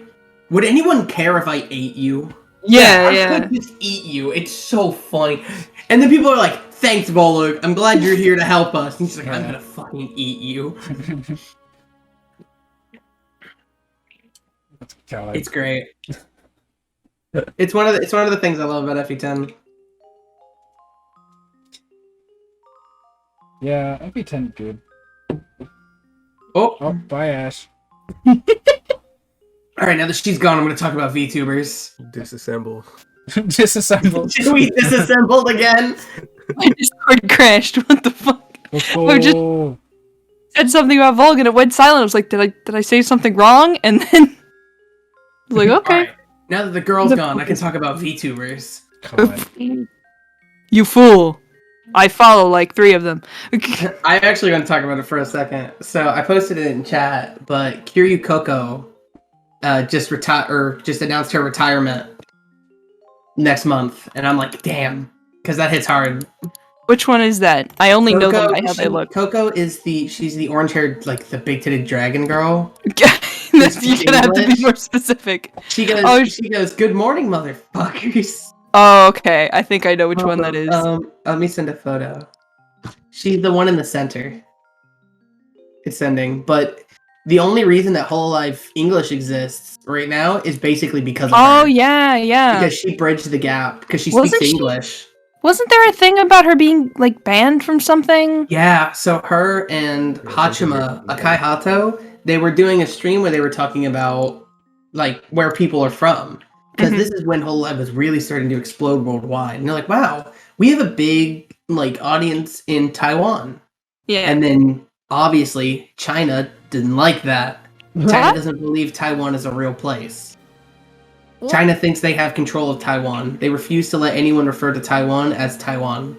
would anyone care if I ate you? Yeah. I could just eat you. It's so funny. And then people are like, thanks, Volug. I'm glad you're here to help us. And he's like, I'm gonna fucking eat you. God. It's great. It's one of the things I love about FE10. Yeah, FE10 good. Oh, Bye, Ash. Alright, now that she's gone, I'm gonna talk about VTubers. Disassemble. Disassemble. Should we disassembled again? My Discord crashed. What the fuck? I just said something about Volg and it went silent. I was like, did I say something wrong? And then I was like, okay. Alright, now that the girl's gone, I can talk about VTubers. You fool. I follow like 3 of them. I'm actually going to talk about it for a second. So I posted it in chat, but Kiryu Coco just announced her retirement next month, and I'm like, damn, because that hits hard. Which one is that? I only know them by how they look. Coco is she's the orange-haired, like the big-titted dragon girl. You're gonna have to be more specific. She goes, good morning, motherfuckers. Oh, okay. I think I know which one that is. Let me send a photo. She's the one in the center. It's sending, but the only reason that Hololive English exists right now is basically because of her. Oh, yeah. Because she bridged the gap, because she Wasn't speaks she- English. Wasn't there a thing about her being, like, banned from something? Yeah, so her and Hachima, Akai Hato, they were doing a stream where they were talking about, like, where people are from. Because this is when Hololive was really starting to explode worldwide. And they're like, wow, we have a big, like, audience in Taiwan. Yeah. And then, obviously, China didn't like that. China doesn't believe Taiwan is a real place. What? China thinks they have control of Taiwan. They refuse to let anyone refer to Taiwan as Taiwan.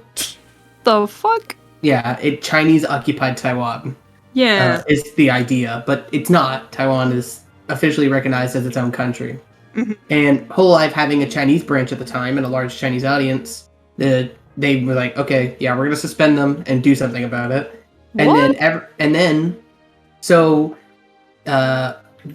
The fuck? Yeah, Chinese-occupied Taiwan. Yeah. Is the idea, but it's not. Taiwan is officially recognized as its own country. Mm-hmm. And Hololive having a Chinese branch at the time and a large Chinese audience, they were like, okay, yeah, we're gonna suspend them and do something about it.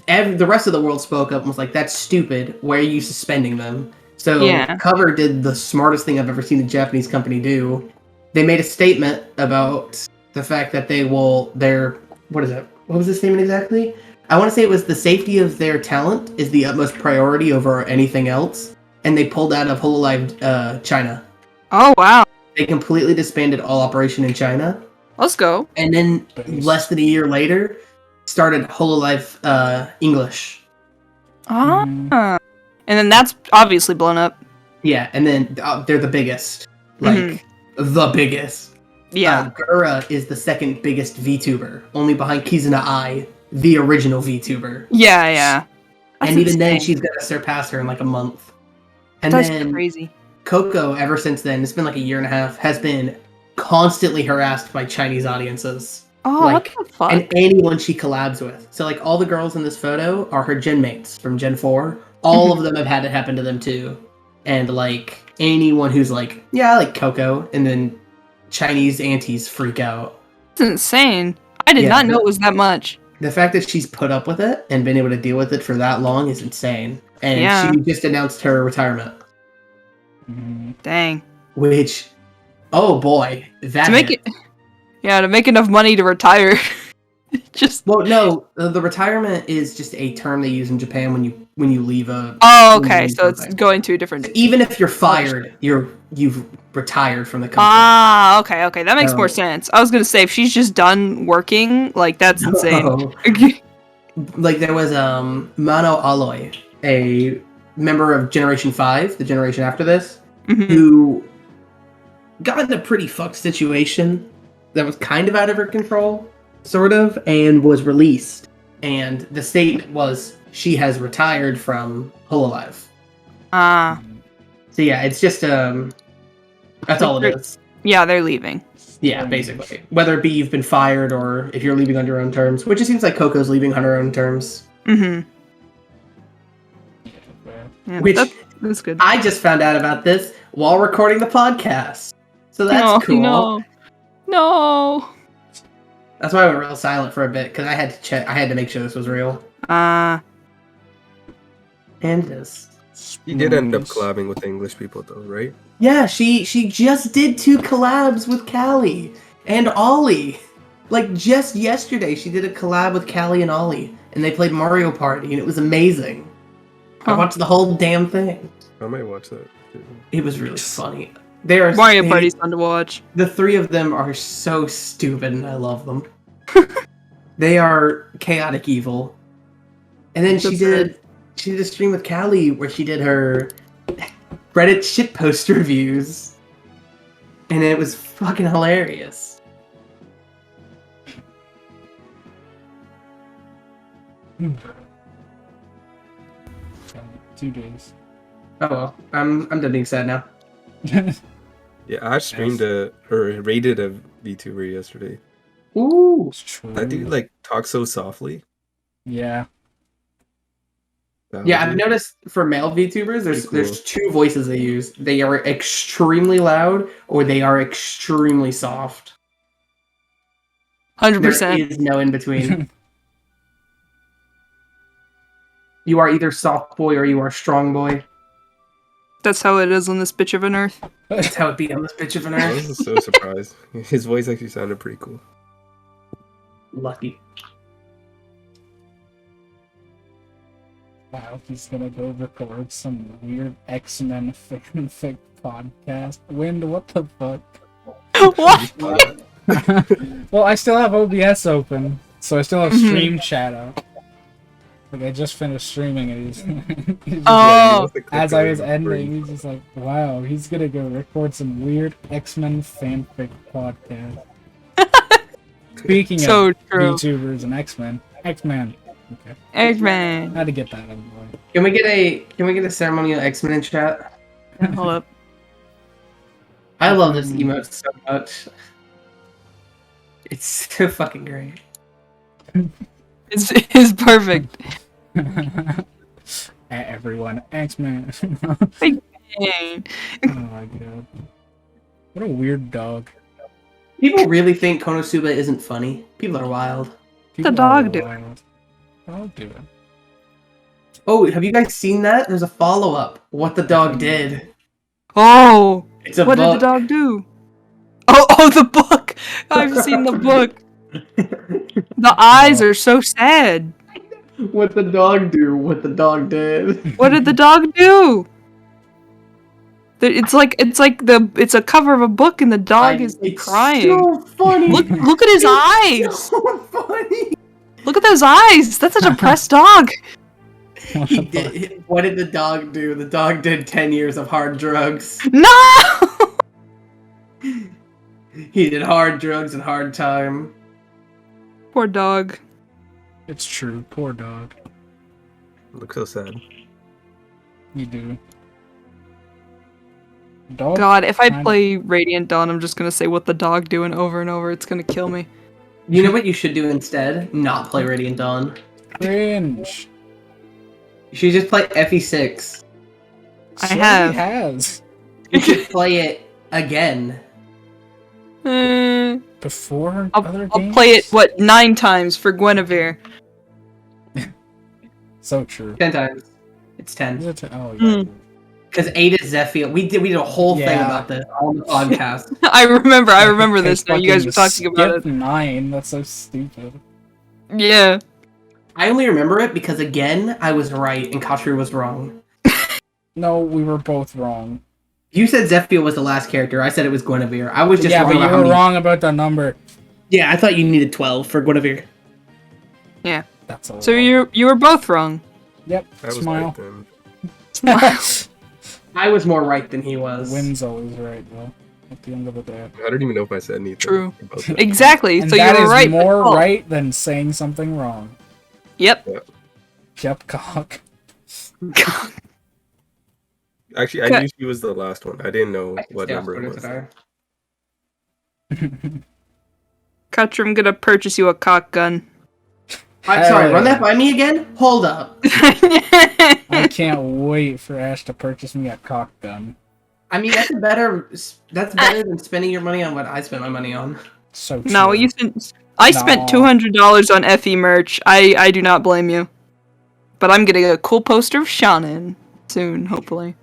And the rest of the world spoke up and was like, that's stupid. Why are you suspending them? So Cover did the smartest thing I've ever seen a Japanese company do. They made a statement about the fact that what is it? What was the statement exactly? I want to say it was the safety of their talent is the utmost priority over anything else. And they pulled out of Hololive China. Oh, wow. They completely disbanded all operation in China. Let's go. And then less than a year later, started Hololive English. Ah. And then that's obviously blown up. Yeah, and then they're the biggest. Like, the biggest. Yeah. Gura is the second biggest VTuber, only behind Kizuna Ai, the original VTuber. Yeah. That's And even insane. then, she's gonna surpass her in like a month. And That's then crazy. Coco, ever since then, it's been like a year and a half, has been constantly harassed by Chinese audiences. Oh, like, what the fuck? And anyone she collabs with. So, like, all the girls in this photo are her gen mates from Gen 4. All of them have had it happen to them, too. And, like, anyone who's like, yeah, I like Coco, and then Chinese aunties freak out. That's insane. I did not know it was that much. The fact that she's put up with it and been able to deal with it for that long is insane. And she just announced her retirement. Dang. Which, oh boy, that to make enough money to retire. Well, no, the retirement is just a term they use in Japan when you leave a. Oh, okay, so it's going to a different. Even if you're fired, you've retired from the company. Ah, okay, that makes more sense. I was gonna say if she's just done working, like that's insane. Like there was Mano Aloy, a member of Generation 5, the generation after this, who got in a pretty fucked situation that was kind of out of her control, sort of, and was released. And the statement was she has retired from Hololive. Ah. So yeah, it's just that's all it is. Yeah, they're leaving. Yeah, basically. Whether it be you've been fired or if you're leaving on your own terms, which it seems like Coco's leaving on her own terms. Mm-hmm. Yeah, Which that's good. I just found out about this while recording the podcast. So that's cool. No. That's why I went real silent for a bit, because I had to check. I had to make sure this was real. And it is. He did end up collabing with the English people, though, right? Yeah, she just did 2 collabs with Callie and Ollie. Like, just yesterday, she did a collab with Callie and Ollie, and they played Mario Party, and it was amazing. I watched the whole damn thing. I might watch that. It was really funny. Mario Party's fun to watch. The 3 of them are so stupid, and I love them. They are chaotic evil. And then she did a stream with Callie where she did her Reddit shitpost reviews, and it was fucking hilarious. Hmm. 2 days. Oh well, I'm done being sad now. Yeah, I streamed rated a VTuber yesterday. Ooh, It's true. That dude like talks so softly. Yeah. yeah. I've noticed for male VTubers, there's 2 voices they use. They are extremely loud or they are extremely soft. 100%. There is no in between. You are either soft boy or you are strong boy. That's how it is on this bitch of an earth. That's how it be on this bitch of an I earth. was so surprised. His voice actually sounded pretty cool. Lucky. Wow, he's gonna go record some weird X-Men fanfic podcast. Wind, what the fuck? What? Well, I still have OBS open, so I still have stream chat up. Like, I just finished streaming and he's Oh. as I was ending, he's just like, wow, he's gonna go record some weird X-Men fanfic podcast. Speaking So of true. VTubers and X-Men. X-Men. Okay. Eggman. Had to get that out of the way. Can we get a ceremonial X-Men in chat? Hold up. I love this emote so much. It's so fucking great. It's perfect. Everyone, X-Men. Dang. Oh my god. What a weird dog. People really think Konosuba isn't funny. People are wild. People dog are do? wild. Dog do it. Oh, have you guys seen that? There's a follow-up. What the dog did. Oh. It's a What book. did the dog do? Oh, the book. I've seen the book. The eyes are so sad. What the dog do? What the dog did. What did the dog do? It's a cover of a book and the dog is It's crying. so funny. Look at his eyes. So funny. Look at those eyes. That's a depressed dog. What He the fuck? did. What did the dog do? The dog did 10 years of hard drugs. No. He did hard drugs and hard time. Poor dog. It's true. Poor dog. Looks so sad. You do. Dog? God, if I Kinda- play Radiant Dawn, I'm just gonna say what the dog doing over and over. It's gonna kill me. You know what you should do instead? Not play Radiant Dawn. Cringe. You should just play FE6. I So have. He has. You should play it again. Before I'll other play games? it 9 times for Guinevere. So true. 10 times. It's 10. Is it oh yeah. Because 8 is Zephyr. We did a whole thing Yeah. about this on the podcast. I remember Okay, this now. You guys were talking about skip 9. That's so stupid. it. Yeah. I only remember it because, again, I was right and Katru was wrong. No, we were both wrong. You said Zephyr was the last character. I said it was Guinevere. I was just Yeah, wrong but you about how were many- wrong about the number. Yeah, I thought you needed 12 for Guinevere. Yeah. That's a So lot. you were both wrong. Yep. I was Smile. right then. I was more right than he was. Win's always right though. At the end of the day. I don't even know if I said anything. True. About that. Exactly. And So you that were is right. but more wrong. right than saying something wrong. Yep. Yep, cock. Actually, I Okay. knew she was the last one. I didn't know I can what stay off number it Twitter was. today. Katra, I'm gonna purchase you a cock gun. Sorry, run that by me again? Hold up. I can't wait for Ash to purchase me a cock gun. I mean, that's better than spending your money on what I spent my money on. So true. No, I spent $200 on FE merch. I do not blame you. But I'm getting a cool poster of Shannon soon, hopefully.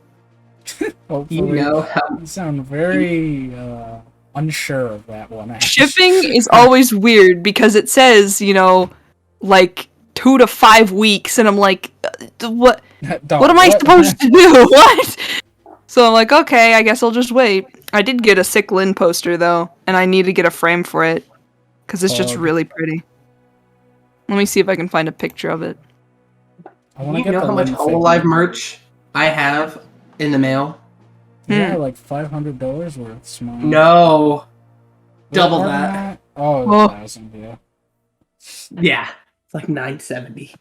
Hopefully. You know how... You sound very unsure of that one, Ash. Shipping is always weird because it says, like 2 to 5 weeks, and I'm like, what? What am I supposed to do? What? So I'm like, okay, I guess I'll just wait. I did get a sick Lynn poster though, and I need to get a frame for it because it's just really pretty. Let me see if I can find a picture of it. You know how much Hololive merch I have in the mail? Yeah, like $500 worth. Small. No, double that. Oh, 1,000. Yeah. Yeah, it's like $970.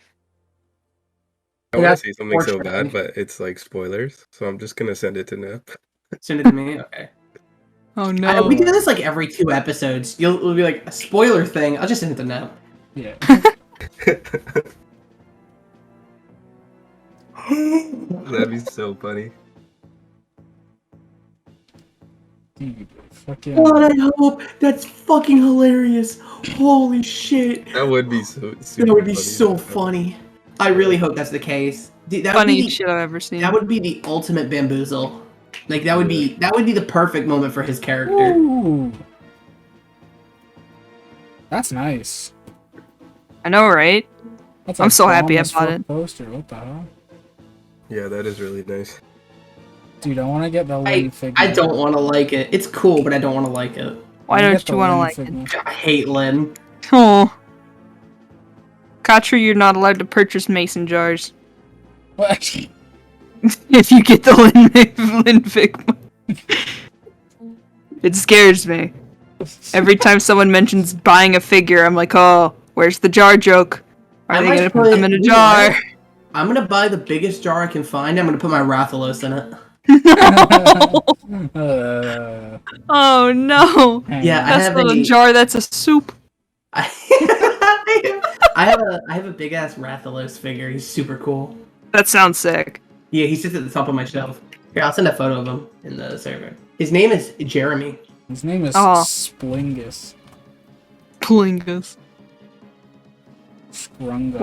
I want to say something so bad, but it's like spoilers, so I'm just gonna send it to Nip. Send it to me, okay. Oh no. We do this like every 2 episodes. You'll be like, a spoiler thing. I'll just send it to Nip. Yeah. That'd be so funny. Dude, fucking... God, I hope that's fucking hilarious. Holy shit. That would be so. That would be so funny. I really hope that's the case. Dude, that Funny would be shit I've ever seen. That would be the ultimate bamboozle. Like that would be the perfect moment for his character. Ooh. That's nice. I know, right? That's I'm so happy I bought it. Poster. What the hell? Yeah, that is really nice. Dude, I want to get the Lynn figure. I don't want to like it. It's cool, but I don't want to like it. Why don't you want to like it? I hate Lynn. Oh. Katra, you're not allowed to purchase mason jars. What? If you get the Lynn Figma. It scares me. Every time someone mentions buying a figure, I'm like, oh, where's the jar joke? Are they going to put them in a jar? I'm going to buy the biggest jar I can find. I'm going to put my Rathalos in it. Oh no. Yeah, that's not a jar, that's a soup. I have a big ass Rathalos figure. He's super cool. That sounds sick. Yeah, he sits at the top of my shelf. Here, I'll send a photo of him in the server. His name is Jeremy. His name is Splingus. Splingus. Sprunga.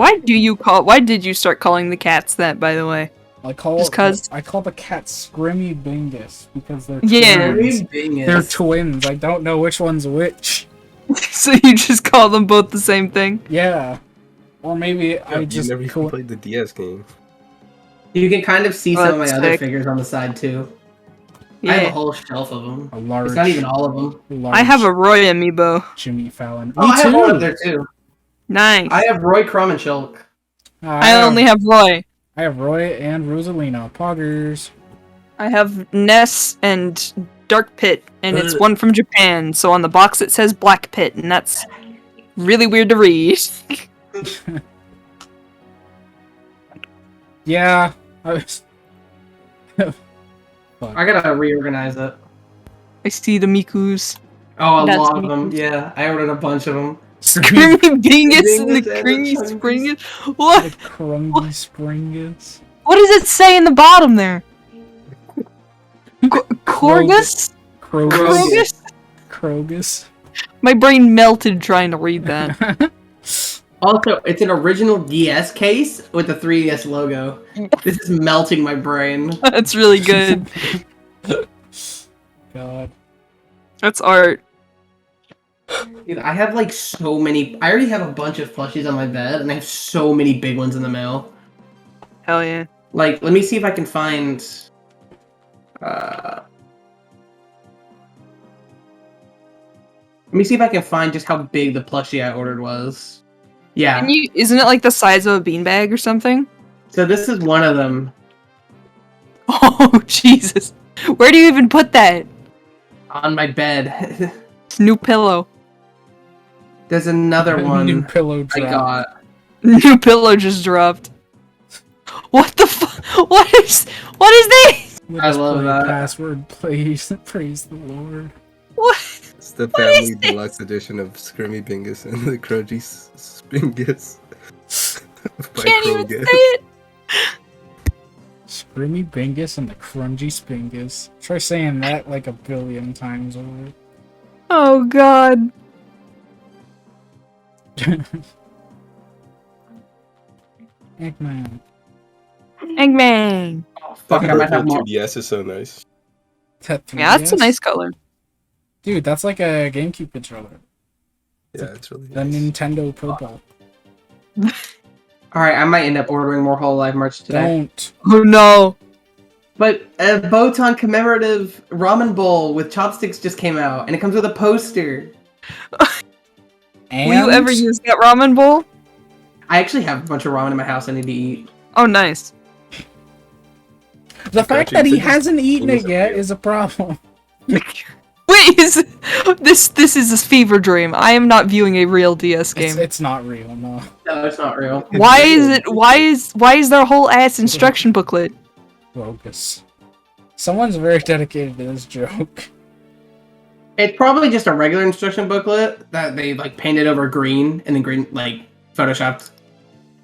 Why did you start calling the cats that, by the way? I call the cat Scrimmy Bingus because they're twins. They're twins. I don't know which one's which. So you just call them both the same thing? Yeah. Or maybe I just never played the DS game. You can kind of see some of my other figures on the side too. Yeah. I have a whole shelf of them. It's not even all of them. I have a Roy amiibo. Jimmy Fallon. Oh, I have one up there too. Nice. I have Roy, Crumb, and Shulk. I only have Roy. I have Roy and Rosalina. Poggers. I have Ness and Dark Pit, and it's one from Japan, so on the box it says Black Pit, and that's really weird to read. Yeah. I gotta reorganize it. I see the Mikus. Oh, a lot of them. Yeah, I ordered a bunch of them. Screamy Bingus and the Cringy Springus? What? The Crungy Springus. What does it say in the bottom there? Korgus? Krogus. My brain melted trying to read that. Also, it's an original DS case with the 3DS logo. This is melting my brain. That's really good. God. That's art. Dude, I have like so many. I already have a bunch of plushies on my bed, and I have so many big ones in the mail. Hell yeah. Like, let me see if I can find. Let me see if I can find just how big the plushie I ordered was. Yeah. Isn't it like the size of a beanbag or something? So this is one of them. Oh, Jesus. Where do you even put that? On my bed. New pillow. There's another one. New pillow I got. New pillow just dropped. What the fuck? What is this? I love that. Password, please. Praise the Lord. What? the family deluxe edition of Scrimmy Bingus and the Crunchy Spingus. Can't even say it. Scrimmy Bingus and the Crunchy Spingus. Try saying that like a billion times over. Oh god. Eggman. Eggman. Oh, fuck it, I might have more. 2DS is so nice. That Yeah, that's a 3DS? nice color. Dude, that's like a GameCube controller. Yeah, it's really The nice. Nintendo Pro Ball. Alright, I might end up ordering more Whole Life merch today. Don't. Oh no. But a Botan commemorative ramen bowl with chopsticks just came out, and it comes with a poster. And Will you ever use that ramen bowl? I actually have a bunch of ramen in my house I need to eat. Oh, nice. the fact that he hasn't eaten it Things are yet real. is a problem. Wait, this is a fever dream. I am not viewing a real DS game. It's not real, no. No, it's not real. Why is there a whole ass instruction booklet? Bogus. Someone's very dedicated to this joke. It's probably just a regular instruction booklet that they like painted over green and then green like photoshopped.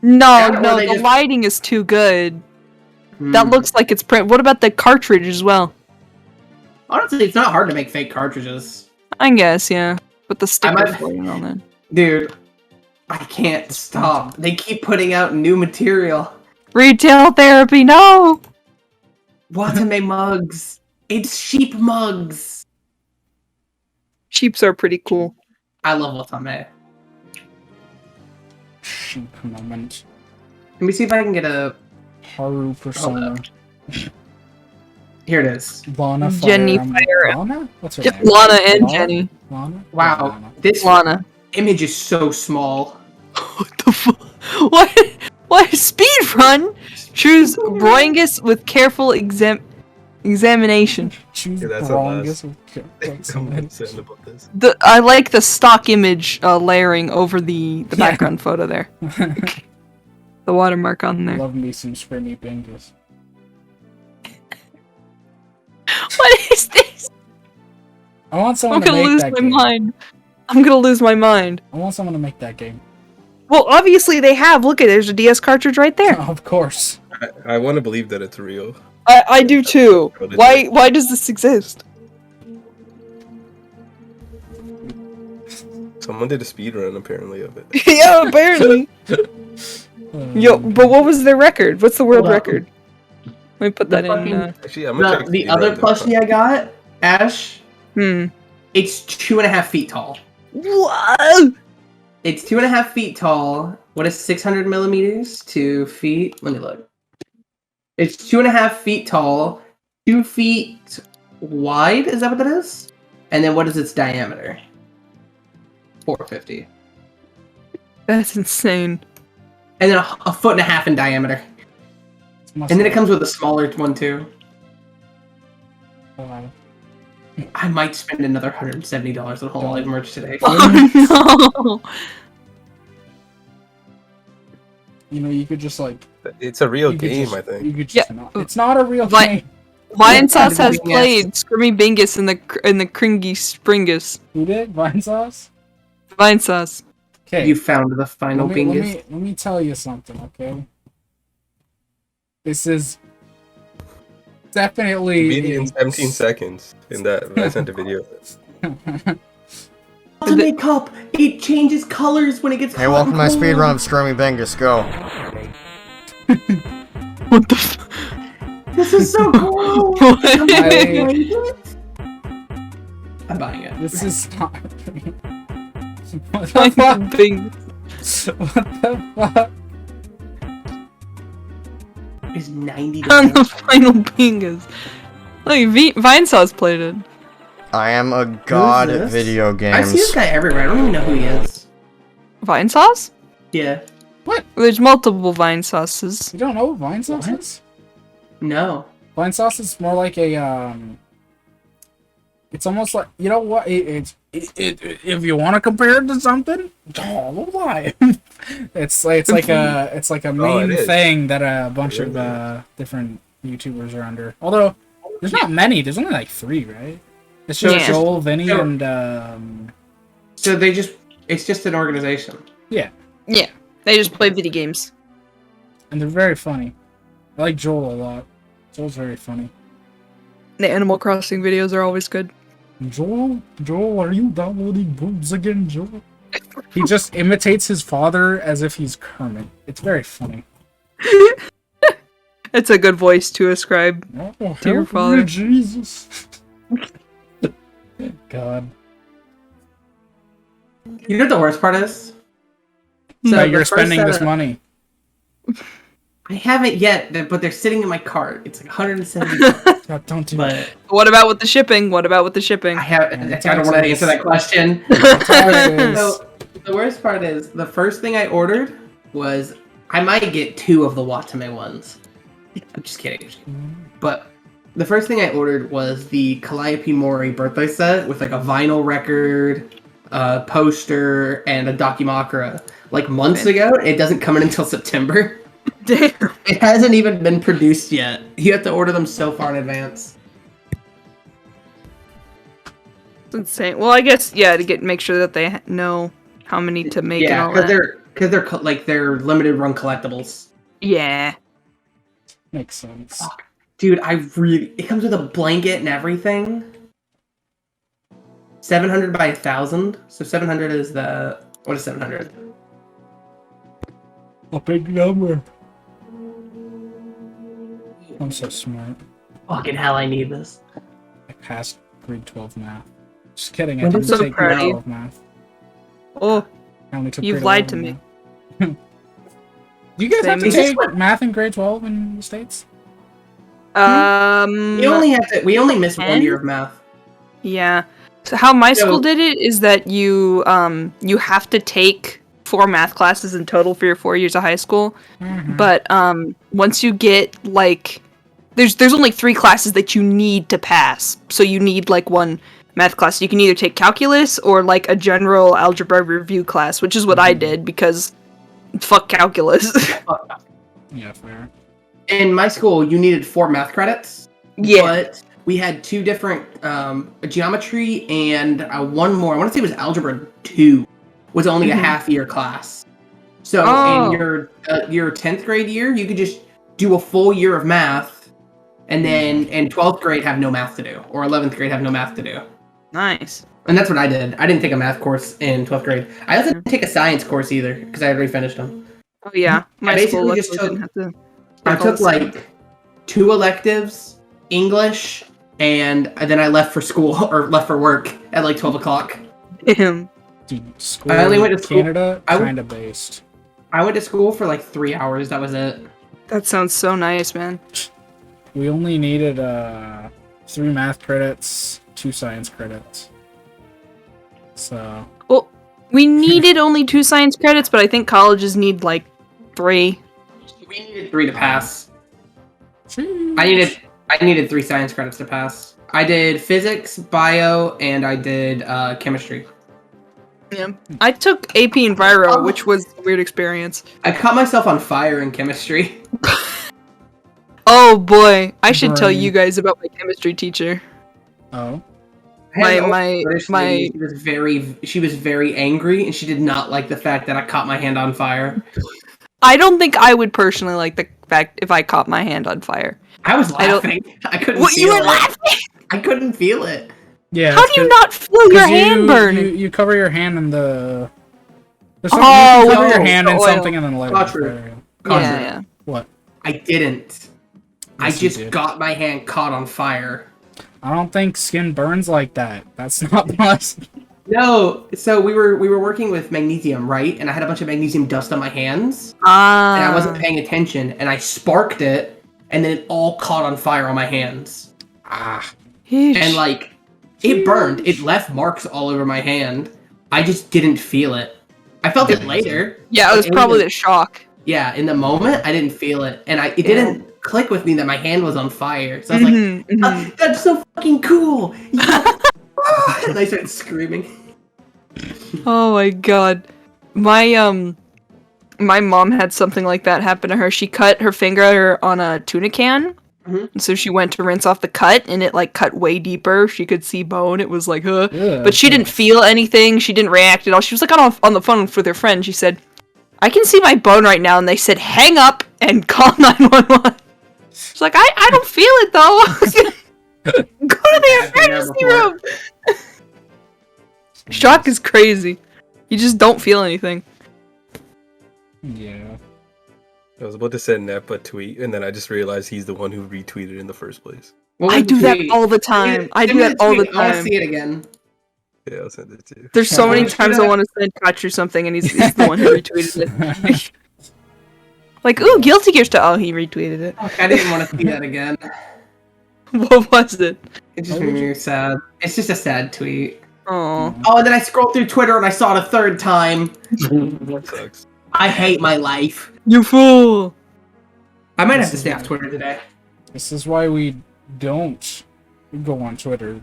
No, Yeah, or no, they the just- lighting is too good. Hmm. That looks like it's print. What about the cartridge as well? Honestly, it's not hard to make fake cartridges. I guess, yeah. With the sticker might- floating on it. Dude, I can't stop. They keep putting out new material. Retail therapy, no! Watame mugs. It's sheep mugs. Sheeps are pretty cool. I love Watame. Sheep moment. Let me see if I can get a... Haru persona. Here it is. Lana Fire Jenny Emblem. Fire Lana? What's her Just name? Lana and Lana? Jenny. Lana? Wow, Lana. this Lana. image is so small. What the fuck? What? Speed run? Choose Broingus with careful examination. Choose Yeah, that's Brongus a with Someone said about this. I like the stock image layering over the background photo there. The watermark on there. Love me some Scrimmy Bingus. What is this? I want I'm someone to gonna make lose that my game. mind. I'm gonna lose my mind. I want someone to make that game. Well, obviously they have. Look at there's a DS cartridge right there. Of course. I want to believe that it's real. I do too. Why does this exist? Someone did a speed run apparently of it. Yeah, apparently. Yo, but what was their record? What's the world Hold up. record? Let me put The that in. fucking- Actually, I'm gonna check The speed other runs. plushie I got, Ash, Hmm. it's 2.5 feet tall. Whoa! It's 2.5 feet tall. What is 600 millimeters? 2 feet. Let me look. It's 2.5 feet tall, 2 feet wide. Is that what that is? And then what is its diameter? 450. That's insane. And then a foot and a half in diameter. And then it comes with a smaller one too. I might spend another $170 on Whole Life merch today. Oh no! You know, you could just like. It's a real you could game, just- I think. You could just Yeah. not. It's not a real Like- game. Lion Sauce has Yes. played Scrimmy Bingus and the Kringy Springus. Who did? Vine Sauce? Vine Sauce. Okay. You found the final bingus. Let me tell you something, okay? This is definitely Video in 17 seconds in that I sent a video. Ultimate Cup! It changes colors when it gets Hey, hot welcome to my and speed cold. run of Scrimmy Bingus. Go. What the f- This is so cool! What? I'm buying it. I'm buying it. This is not. What the Vine fuck? Bingus. What the fuck? It's 90 On the final Bingus. Look, Vine Sauce played it. I am a god at this? video I see this games. guy everywhere. I don't even know who he is. Vine Sauce? Yeah. There's multiple Vine Sauces. You don't know what Vine Sauce What? is? No. Vine Sauce is more like a It's almost like, you know what? If you want to compare it to something, oh, why? it's like a main it is. thing that a bunch It of really different YouTubers are under. Although there's not many. There's only like 3, right? It's just Yeah. Joel, Vinny, So- and So it's just an organization. Yeah, they just play video games. they're very funny. I like Joel a lot. Joel's very funny. The Animal Crossing videos are always good. Joel, are you downloading boobs again, Joel? He just imitates his father as if he's Kermit. It's very funny. It's a good voice to ascribe. Oh, Dear help Father. me, Jesus. God. You know what the worst part is? So the you're first spending set this of- money. I haven't yet, but they're sitting in my cart. It's like $170. God, don't do But What about with the shipping? I don't want to answer that question. that. So the worst part is the first thing I ordered was I might get 2 of the Watame ones. I'm just kidding. But the first thing I ordered was the Calliope Mori birthday set with like a vinyl record, a poster, and a Dakimakura. Like months ago, it doesn't come in until September. Damn. It hasn't even been produced yet. You have to order them so far in advance. It's insane. Well, I guess to make sure that they know how many to make and Yeah, all that. they're limited run collectibles. Yeah. Makes sense. Dude, it comes with a blanket and everything. 700 by 1,000. So 700 is what is 700? A big number. I'm so smart. Fucking hell, I need this. I passed grade 12 math. Just kidding, I When didn't did- So take proud grade of you. 12 math. Oh, I only took You've grade lied to 11 me. math. Do you guys have to Same. Is this take what- math in grade 12 in the States? We only miss 1 10? year of math. Yeah. So how my So- school did it is that you have to take 4 math classes in total for your 4 years of high school. Mhm. But once you get like there's only 3 classes that you need to pass. So you need like one math class. You can either take calculus or like a general algebra review class, which is what I did because fuck calculus. Yeah, fair. In my school, you needed 4 math credits. Yeah. But we had 2 different geometry and one more. I want to say it was algebra 2. Was only a Mhm. half-year class. So Oh. in your 10th grade year, you could just do a full year of math, and then in 12th grade have no math to do, or 11th grade have no math to do. Nice. And that's what I did. I didn't take a math course in 12th grade. I also didn't take a science course either, because I already finished them. Oh yeah. My basically school just luckily took- didn't have to. I take all took the like 2 electives, English, and then I left for school, or left for work at like 12 o'clock. Damn. Dude, school I only went in to school- Canada, I w- kind of based. I went to school for like 3 hours, that was it. That sounds so nice, man. We only needed 3 math credits, 2 science credits. So, Well, we needed only 2 science credits, but I think colleges need like 3. We needed 3 to pass. sheesh. I needed 3 science credits to pass. I did physics, bio, and I did chemistry. Yeah. I took AP Enviro, which was a weird experience. I caught myself on fire in chemistry. Oh boy, I should tell Brain. you guys about my chemistry teacher. Oh, I had an old My British my lady. She was very angry, and she did not like the fact that I caught my hand on fire. I don't think I would personally like the fact if I caught my hand on fire. I was I don't- laughing. I couldn't. What, you feel were it. laughing? I couldn't feel it. yeah. How do you not feel your 'cause hand burning? You cover your hand in the. There's Oh, something, you cover your no, hand the in oil. something and then light it on Not true. fire. Yeah, yeah. What? I didn't. I Yes, you just did. got my hand caught on fire. I don't think skin burns like that. That's not possible. No, so we were working with magnesium, right? And I had a bunch of magnesium dust on my hands, and I wasn't paying attention, and I sparked it, and then it all caught on fire on my hands. Ah, And like, it burned. It left marks all over my hand. I just didn't feel it. I felt it later. Yeah, it was It probably was- the shock. Yeah, in the moment, I didn't feel it, and it didn't click with me that my hand was on fire. So I was like, Mhm, mhm. "Ah, "That's so fucking cool!" And I started screaming. Oh my god. My mom had something like that happen to her. She cut her finger on a tuna can And so she went to rinse off the cut, and it like cut way deeper. She could see bone. It was like, huh. Yeah, But she didn't feel anything. She didn't react at all. She was like on the phone with her friend. She said, "I can see my bone right now," and they said, "Hang up and call 911." She's like, I don't feel it though. Go to the emergency room. Shock is crazy. You just don't feel anything. Yeah. I was about to send Nep a tweet, and then I just realized he's the one who retweeted in the first place. What I was do the that tweet? all the time. I do that all the I want to time. see it again. Yeah, I'll send it to you. There's so many Yeah. times I want to send Kach or something, and he's the one who retweeted it. Like, ooh, Guilty Gear stuff. Oh, he retweeted it. Fuck, I didn't want to see that again. What was it? It just made me sad. It's just a sad tweet. Oh, Oh, and then I scrolled through Twitter and I saw it a third time. That sucks. I hate my life. you fool! I might have to stay off Twitter today. This is why we don't go on Twitter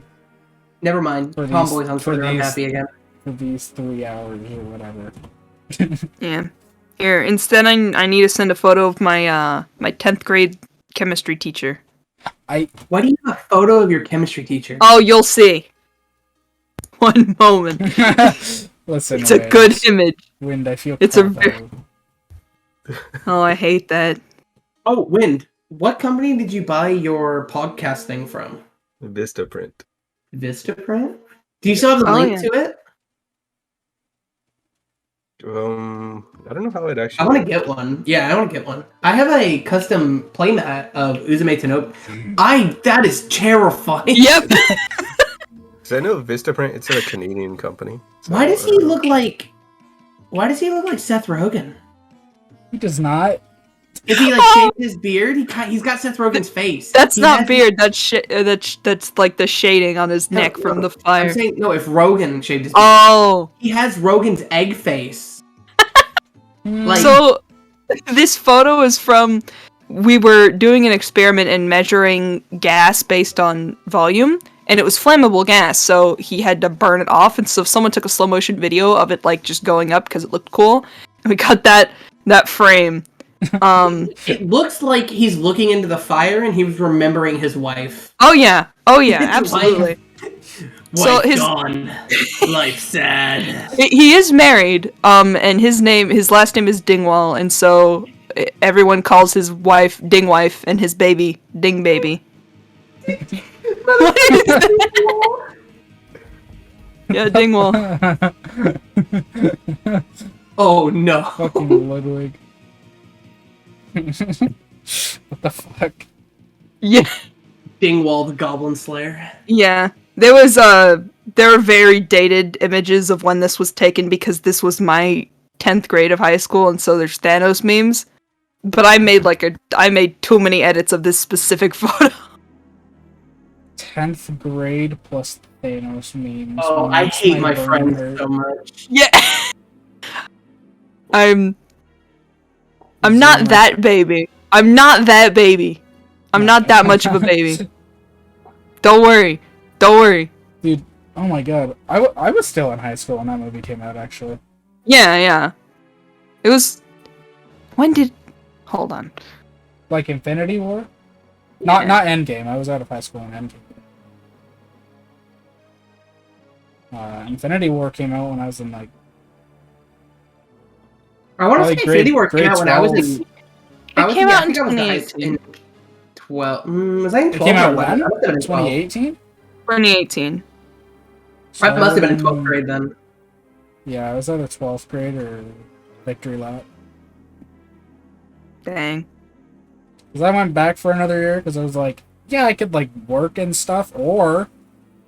Never mind. For these- Tomboys on for Twitter, I'm these- happy again. for these 3 hours or whatever. Yeah. Here, instead, I need to send a photo of my my 10th grade chemistry teacher. Why do you have a photo of your chemistry teacher? Oh, you'll see. One moment. Listen, It's a good image. Wind, I feel It's a called very- out. Oh, I hate that. Oh, Wind. What company did you buy your podcast thing from? Vistaprint. Vistaprint? Do you still have the Oh, link yeah. to it? I don't know how it actually. I want to get one. Yeah, I want to get one. I have a custom playmat of Uzume Tanope. That is terrifying. Yep. So I know Vistaprint. It's a Canadian company. So, Why does he look like? Why does he look like Seth Rogen? He does not. If he like shaved his beard, he's got Seth Rogen's face. That's He not has- beard. That's like the shading on his neck from the I'm fire. saying no. If Rogen shaved his, Oh, he has Rogen's egg face. Like, so this photo is from. We were doing an experiment and measuring gas based on volume, and it was flammable gas, so he had to burn it off. And so someone took a slow motion video of it like just going up because it looked cool, and we got that frame. it looks like he's looking into the fire and he was remembering his wife. Oh yeah, His absolutely. So Wife his- gone, life sad. He is married, and his last name is Dingwall, and so everyone calls his wife Dingwife and his baby Ding Baby. Yeah, Dingwall. Oh no! Fucking Ludwig. What the fuck? Yeah, Dingwall the Goblin Slayer. yeah. There were very dated images of when this was taken because this was my 10th grade of high school, and so there's Thanos memes. But I made too many edits of this specific photo. 10th grade plus Thanos memes. Oh, I Makes hate my brain friends hurt. so much. Yeah. I'm not that baby. I'm not that baby. I'm not that much of a baby. Don't worry. Don't worry. Dude, oh my god. I was still in high school when that movie came out, actually. Yeah, yeah. It was. When did? Hold on. Like Infinity War? Yeah. Not Endgame. I was out of high school in Endgame. Infinity War came out when I was in like. I want to Probably say Infinity War came grade out when I was 12. in. It came out in I think I was in high- 2018. in 12. Was I in 12 It came out or 11? when? I must have been in 12. 2018? 2018. I must have been in So, 12th grade then. Yeah, I was either 12th grade or Victory Lap. Dang. Because I went back for another year because I was like, yeah, I could like work and stuff, or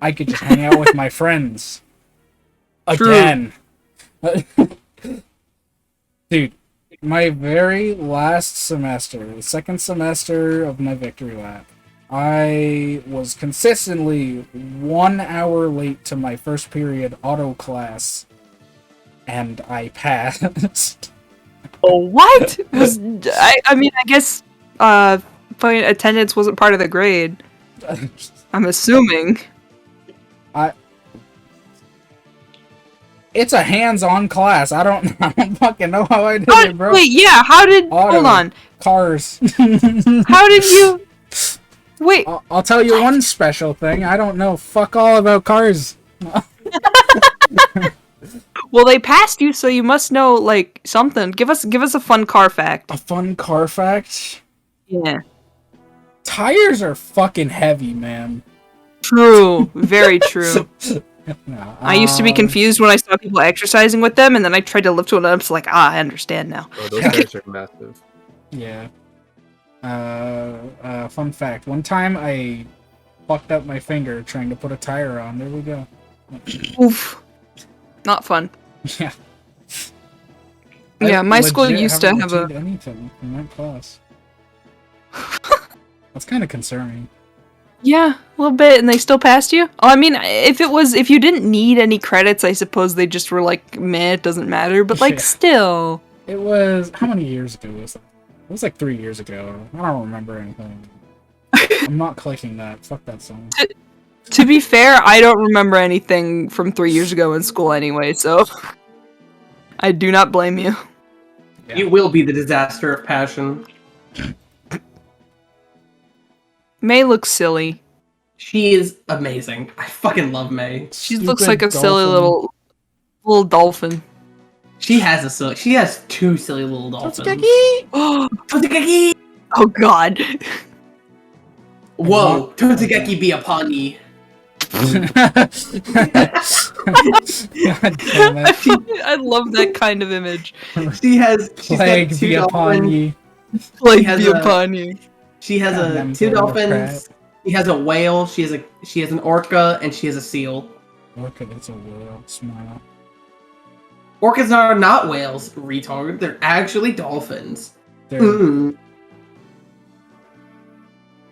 I could just hang out with my friends. True. Again. Dude, my very last semester, the second semester of my Victory Lap, I was consistently 1 hour late to my first period auto class, and I passed. Oh, what? I mean, I guess fucking attendance wasn't part of the grade. I'm assuming. It's a hands-on class. I don't fucking know how I did it, bro. Wait, yeah. How did? Auto. Hold on. Cars. How did you? Wait. I'll tell you one special thing. I don't know fuck all about cars. Well, they passed you, so you must know like something. Give us a fun car fact. A fun car fact? Yeah. Tires are fucking heavy, man. True. Very true. No, I used to be confused when I saw people exercising with them, and then I tried to lift one up. It's like, I understand now. Oh, those tires are massive. Yeah. Fun fact. One time I fucked up my finger trying to put a tire on. There we go. Oof. Not fun. Yeah. Yeah, my school legit used to haven't have a... retained anything in that class. That's kind of concerning. Yeah, a little bit, and they still passed you? Oh, I mean, if you didn't need any credits, I suppose they just were like, meh, it doesn't matter, but like, Yeah. still. It was... How many years ago was that? It was like 3 years ago. I don't remember anything. I'm not clicking that. Fuck that song. To be fair, I don't remember anything from 3 years ago in school anyway, so... I do not blame you. Yeah. You will be the disaster of passion. May looks silly. She is amazing. I fucking love May. She looks Stupid like a silly dolphin. little dolphin. She has two silly little dolphins. Oh Totsugeki! god. Whoa, Totsugeki be upon ye. God damn it. I love that kind of image. She's got Plague two be upon dolphins. ye. Like has be a- upon you. She has Goddamn two Democrat. dolphins. She has a whale. She has an orca, and she has a seal. Look at it's a whale. Smile. Orcas are not whales, retard. They're actually dolphins. There. Mm.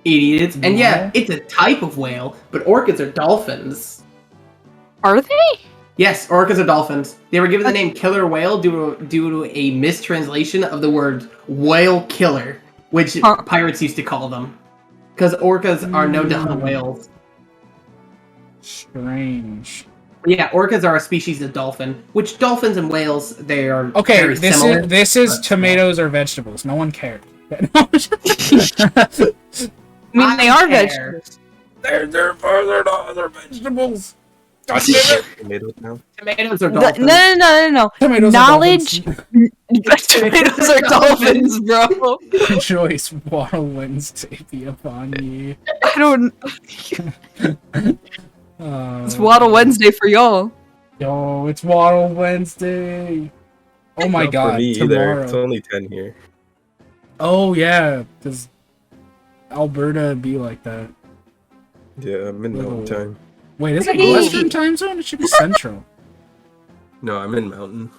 Idiots. And yeah, No. it's a type of whale, but orcas are dolphins. Are they? Yes, orcas are dolphins. They were given the name killer whale due to a mistranslation of the word whale killer, which pirates used to call them. Because orcas are no different than whales. Strange. But yeah, orcas are a species of dolphin, which dolphins and whales, they are Okay, very similar. this is but- tomatoes or vegetables. No one cared. I mean, they are care. vegetables. they're not. They're vegetables. God damn it. Tomatoes now. Tomatoes are No, dolphins. no. Tomatoes Knowledge. Are Tomatoes are dolphins, bro. dolphins. Rejoice, Waddle Wednesday be upon ye. I don't. It's Waddle Wednesday. Wednesday for y'all. Yo, it's Waddle Wednesday. Oh my Not god, for me tomorrow. either. It's only 10 here. Oh yeah, because Alberta be like that. Yeah, I'm in mountain time. Wait, is it Hey. Western time zone? It should be Central. No, I'm in mountain.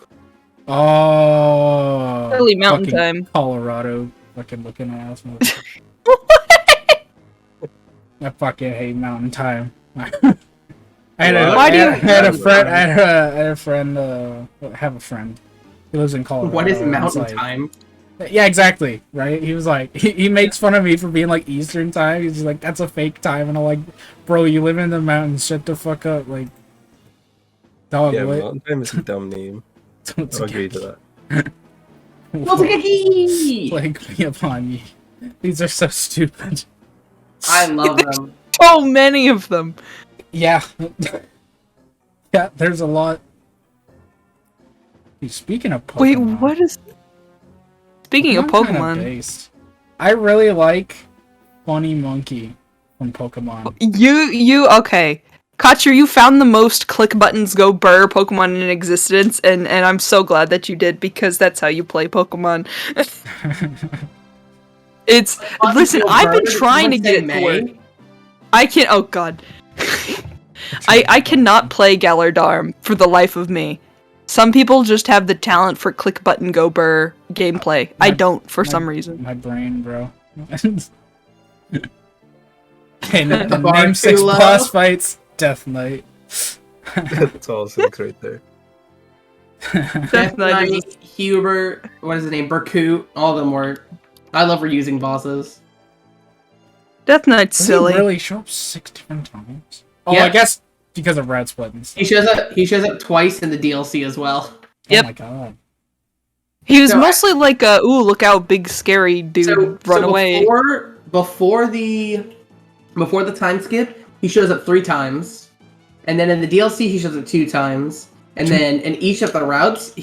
Oh, Early mountain fucking time. Colorado, fucking looking ass. I fucking hate mountain time. I had a, Why do you I had a hate friend. mountain I had a friend. Have a friend. He lives in Colorado. What is and it's mountain like- time? Yeah, exactly. Right? He was like, he makes fun of me for being like Eastern time. He's just like, that's a fake time, and I'm like, bro, you live in the mountains. Shut the fuck up, like, dog. Yeah, what? mountain time is a dumb name. Don't I'll agree to that. Totsugeki! Plague be upon ye. These are so stupid. I love them. So many of them. Yeah. Yeah, there's a lot. Dude, speaking of Pokemon. Wait, what is? Speaking of kinda Pokemon, based. I really like Funny Monkey from Pokemon. you okay? Kotcher, you found the most click buttons go burr Pokemon in existence, and I'm so glad that you did because that's how you play Pokemon. It's listen, I've been trying to get it to work. I can't. Oh god, I cannot play Galardarm for the life of me. Some people just have the talent for click button go burr gameplay. I don't for some reason. My brain, bro. Okay, the Bartula. name 6 boss fights, Death Knight. That's all 6 right there. Death Knight Knight, Hubert, what is his name? Berkut, all of them were. I love reusing bosses. Death Knight's Does silly. he really show up 6 different times? Oh, Yeah. I guess because of Red Split and stuff. He shows up twice in the DLC as well. Yep. Oh my god. He was So mostly like a ooh, look out, big scary dude, run away. Before the Before the time skip, he shows up 3 times. And then in the DLC, he shows up 2 times. And then in each of the routes,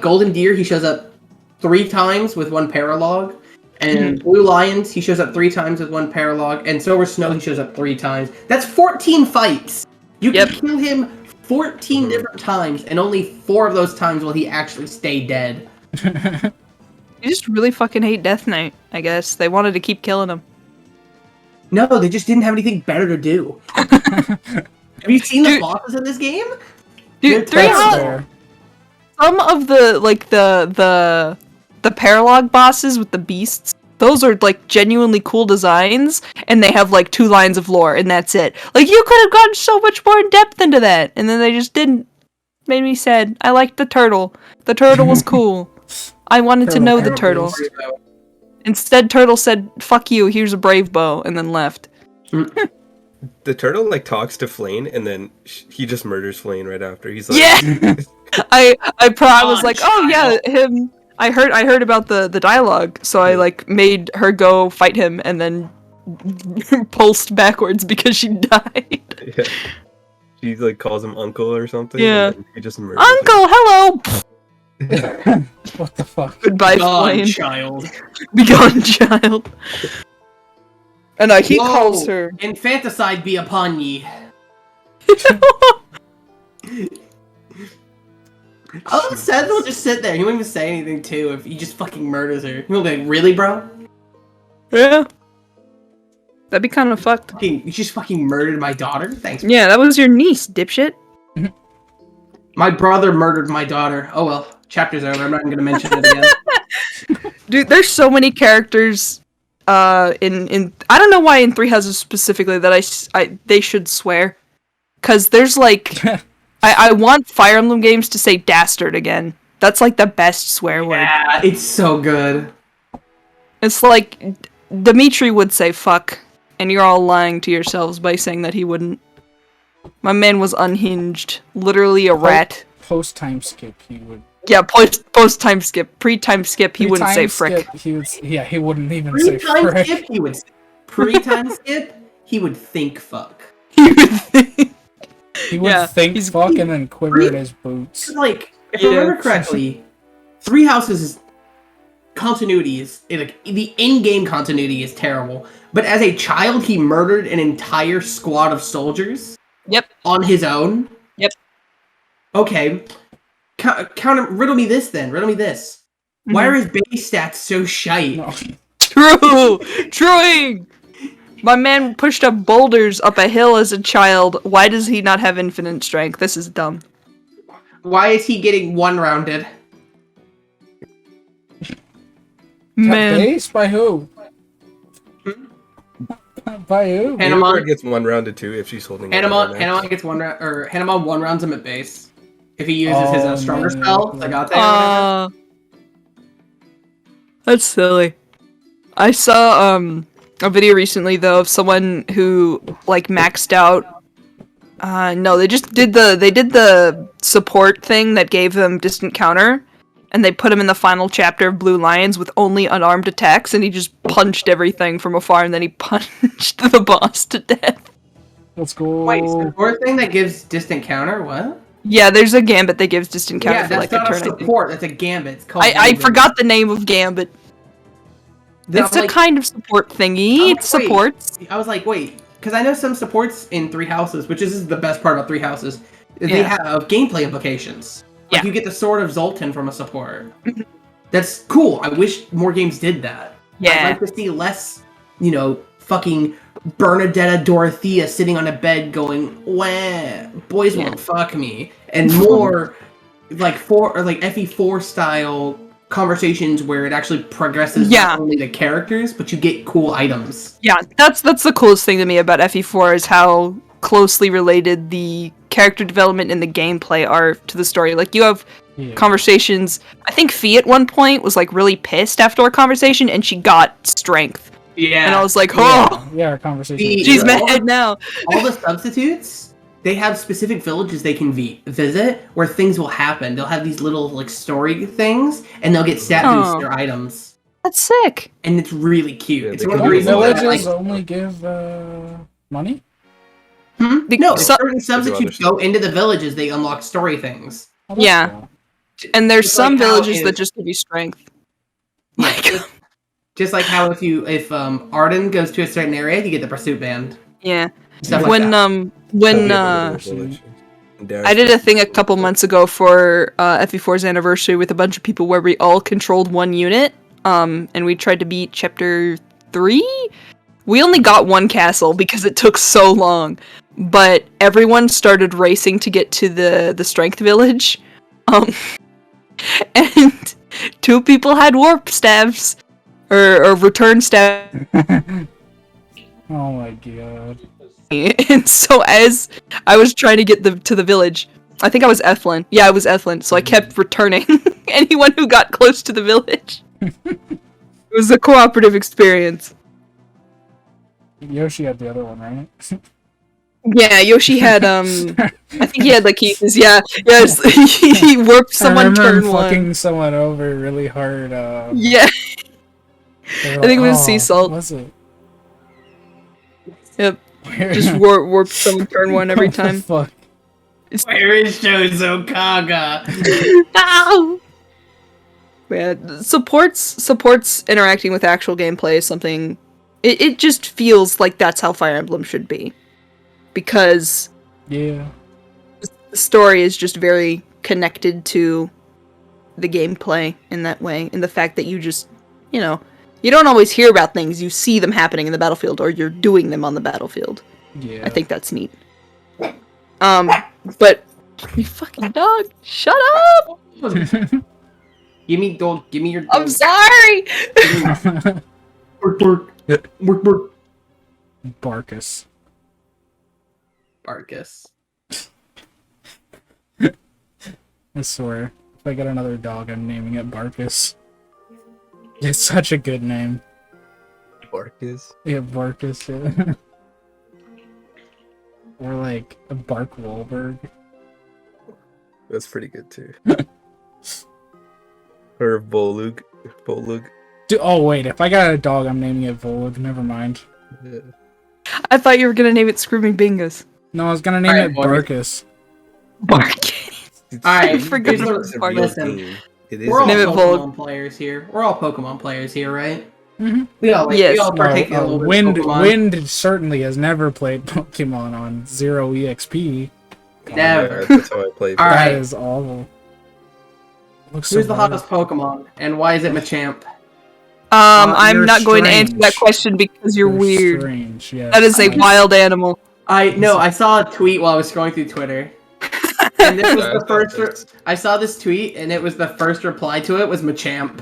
Golden Deer, he shows up 3 times with 1 paralogue. And Blue Lions, he shows up 3 times with 1 paralogue. And Silver Snow, he shows up 3 times. That's 14 fights! You can kill him 14 different times, and only 4 of those times will he actually stay dead. You just really fucking hate Death Knight, I guess. They wanted to keep killing him. No, they just didn't have anything better to do. Have you seen the bosses in this game? Dude, some of the paralogue bosses with the beasts, those are like genuinely cool designs, and they have like 2 lines of lore, and that's it. Like, you could have gotten so much more in depth into that, and then they just didn't. Made me sad. I liked the turtle. The turtle was cool. I wanted to know the turtle. Instead, Turtle said, "Fuck you, here's a brave bow," and then left. The turtle like talks to Flane, and then he just murders Flane right after. He's like, yeah. I was like, oh yeah, him. I heard about the dialogue, so I like made her go fight him, and then pulsed backwards because she died. Yeah. She like calls him uncle or something. Yeah. And he just murders Uncle, hello. What the fuck? Goodbye, Flane. child. Begone, child. And he calls her. Infanticide be upon ye. Oh, Seth will just sit there. He won't even say anything, too, if he just fucking murders her. He'll be like, really, bro? Yeah. That'd be kind of fucked. You just fucking murdered my daughter? Thanks. Yeah, that was your niece, dipshit. My brother murdered my daughter. Oh well, chapter's over. I'm not even gonna mention it again. Dude, there's so many characters in I don't know why in Three Houses specifically that they should swear. Cause there's like I want Fire Emblem games to say dastard again. That's like the best swear word. Yeah, it's so good. It's like Dimitri would say fuck, and you're all lying to yourselves by saying that he wouldn't. My man was unhinged. Literally a rat. Post time skip, he would. Yeah, post time skip. Pre-time skip, he wouldn't say frick. He wouldn't even say frick. Pre-time skip, he would. Pre-time skip, he would think fuck. He would think fuck and then quiver in his boots. Like, if I remember correctly, Three Houses' continuity is like the in-game continuity is terrible. But as a child, he murdered an entire squad of soldiers. Yep. On his own. Yep. Okay. Riddle me this then. Riddle me this. Mm-hmm. Why are his base stats so shite? No. Truing. My man pushed up boulders up a hill as a child. Why does he not have infinite strength? This is dumb. Why is he getting one-rounded? Man. Base? By who? By who? Hanamon gets one rounded too if she's holding. Hanamon gets one round, or Hanamon one rounds him at base if he uses his stronger spell, Zagate. That's silly. I saw a video recently though of someone who like maxed out. No, they did the support thing that gave them distant counter. And they put him in the final chapter of Blue Lions with only unarmed attacks, and he just punched everything from afar, and then he punched the boss to death. Let's go. Wait, support thing that gives distant counter? What? Yeah, there's a gambit that gives distant counter for like a turn. Yeah, that's not a support, that's a gambit. It's called I forgot the name of gambit. It's a kind of support thingy. It supports. I was like, wait, because I know some supports in Three Houses, which is the best part about Three Houses, they have gameplay implications. Like, you get the Sword of Zoltan from a support. That's cool. I wish more games did that. Yeah. I'd like to see less, fucking Bernadetta Dorothea sitting on a bed going, wah, boys won't fuck me. And more, like, FE4 style conversations where it actually progresses not only the characters, but you get cool items. Yeah, that's the coolest thing to me about FE4 is how closely related the character development and the gameplay are to the story. Like, you have conversations. I think Fee at one point was like really pissed after our conversation, and she got strength. Yeah. And I was like, oh! Yeah, our conversation. She's mad now. All the substitutes, they have specific villages they can visit where things will happen. They'll have these little, like, story things, and they'll get stat boosts their items. That's sick. And it's really cute. Yeah, it's one of the reasons villages only give Money? No, So- certain subs that you go into the villages, they unlock story things. Oh, that's Yeah. cool. And there's Just some like how villages that if- just give you strength. Yeah, just like how if Arden goes to a certain area, you get the pursuit band. Yeah. Stuff like When that. I did a thing a couple months ago for FE4's anniversary with a bunch of people where we all controlled one unit, and we tried to beat chapter 3. We only got one castle because it took so long, but everyone started racing to get to the strength village, and 2 people had warp staves, or return staves. Oh my god. And so as I was trying to get to the village, I think I was Ethlin. Yeah, I was Ethlin. So I kept returning anyone who got close to the village. It was a cooperative experience. Yoshi had the other one, right? Yeah, Yoshi had I think he had like keys. Yeah, yes, he warped someone I remember turn fucking 1. someone over really hard. Yeah, I I think it was sea salt. Was it? Yep, Where? just warped someone turn 1 every What the time. fuck? Where is Shozo Kaga? Ow! Yeah, supports interacting with actual gameplay is something. It just feels like that's how Fire Emblem should be, because Yeah. the story is just very connected to the gameplay in that way, and the fact that you just, you don't always hear about things, you see them happening in the battlefield, or you're doing them on the battlefield. Yeah. I think that's neat. But you fucking dog, shut up! Give me your dog. I'm sorry. Bark, bark. Bark, bark. Barkus. Barkus. I swear, if I get another dog, I'm naming it Barkus. It's such a good name. Barkus. Yeah, Barkus. Yeah. Or like a Bark Wahlberg. That's pretty good too. Or Bolug. Oh wait, if I got a dog, I'm naming it Volug. Never mind. Yeah. I thought you were gonna name it Screaming Bingus. No, I was gonna name Alright, it boys. Barkus. Bark. Alright, Forget here's the the- It's a Barkus. real Listen, game. It is we're all Name it Pokemon players here. We're all Pokemon players here, right? Mhm. We all Yes. we all partake in a little bit Wind, of Pokemon. Wind certainly has never played Pokemon on Zero EXP. Never. Yeah, that's how I play. All right. That is awful. Looks so Who's the hard. hottest Pokemon, and why is it Machamp? I'm You're not going to answer that strange. question because you're weird. Strange, yes. That is a wild animal. I saw a tweet while I was scrolling through Twitter. And this was Yeah, the first. that's- I saw this tweet, and it was the first reply to it was Machamp.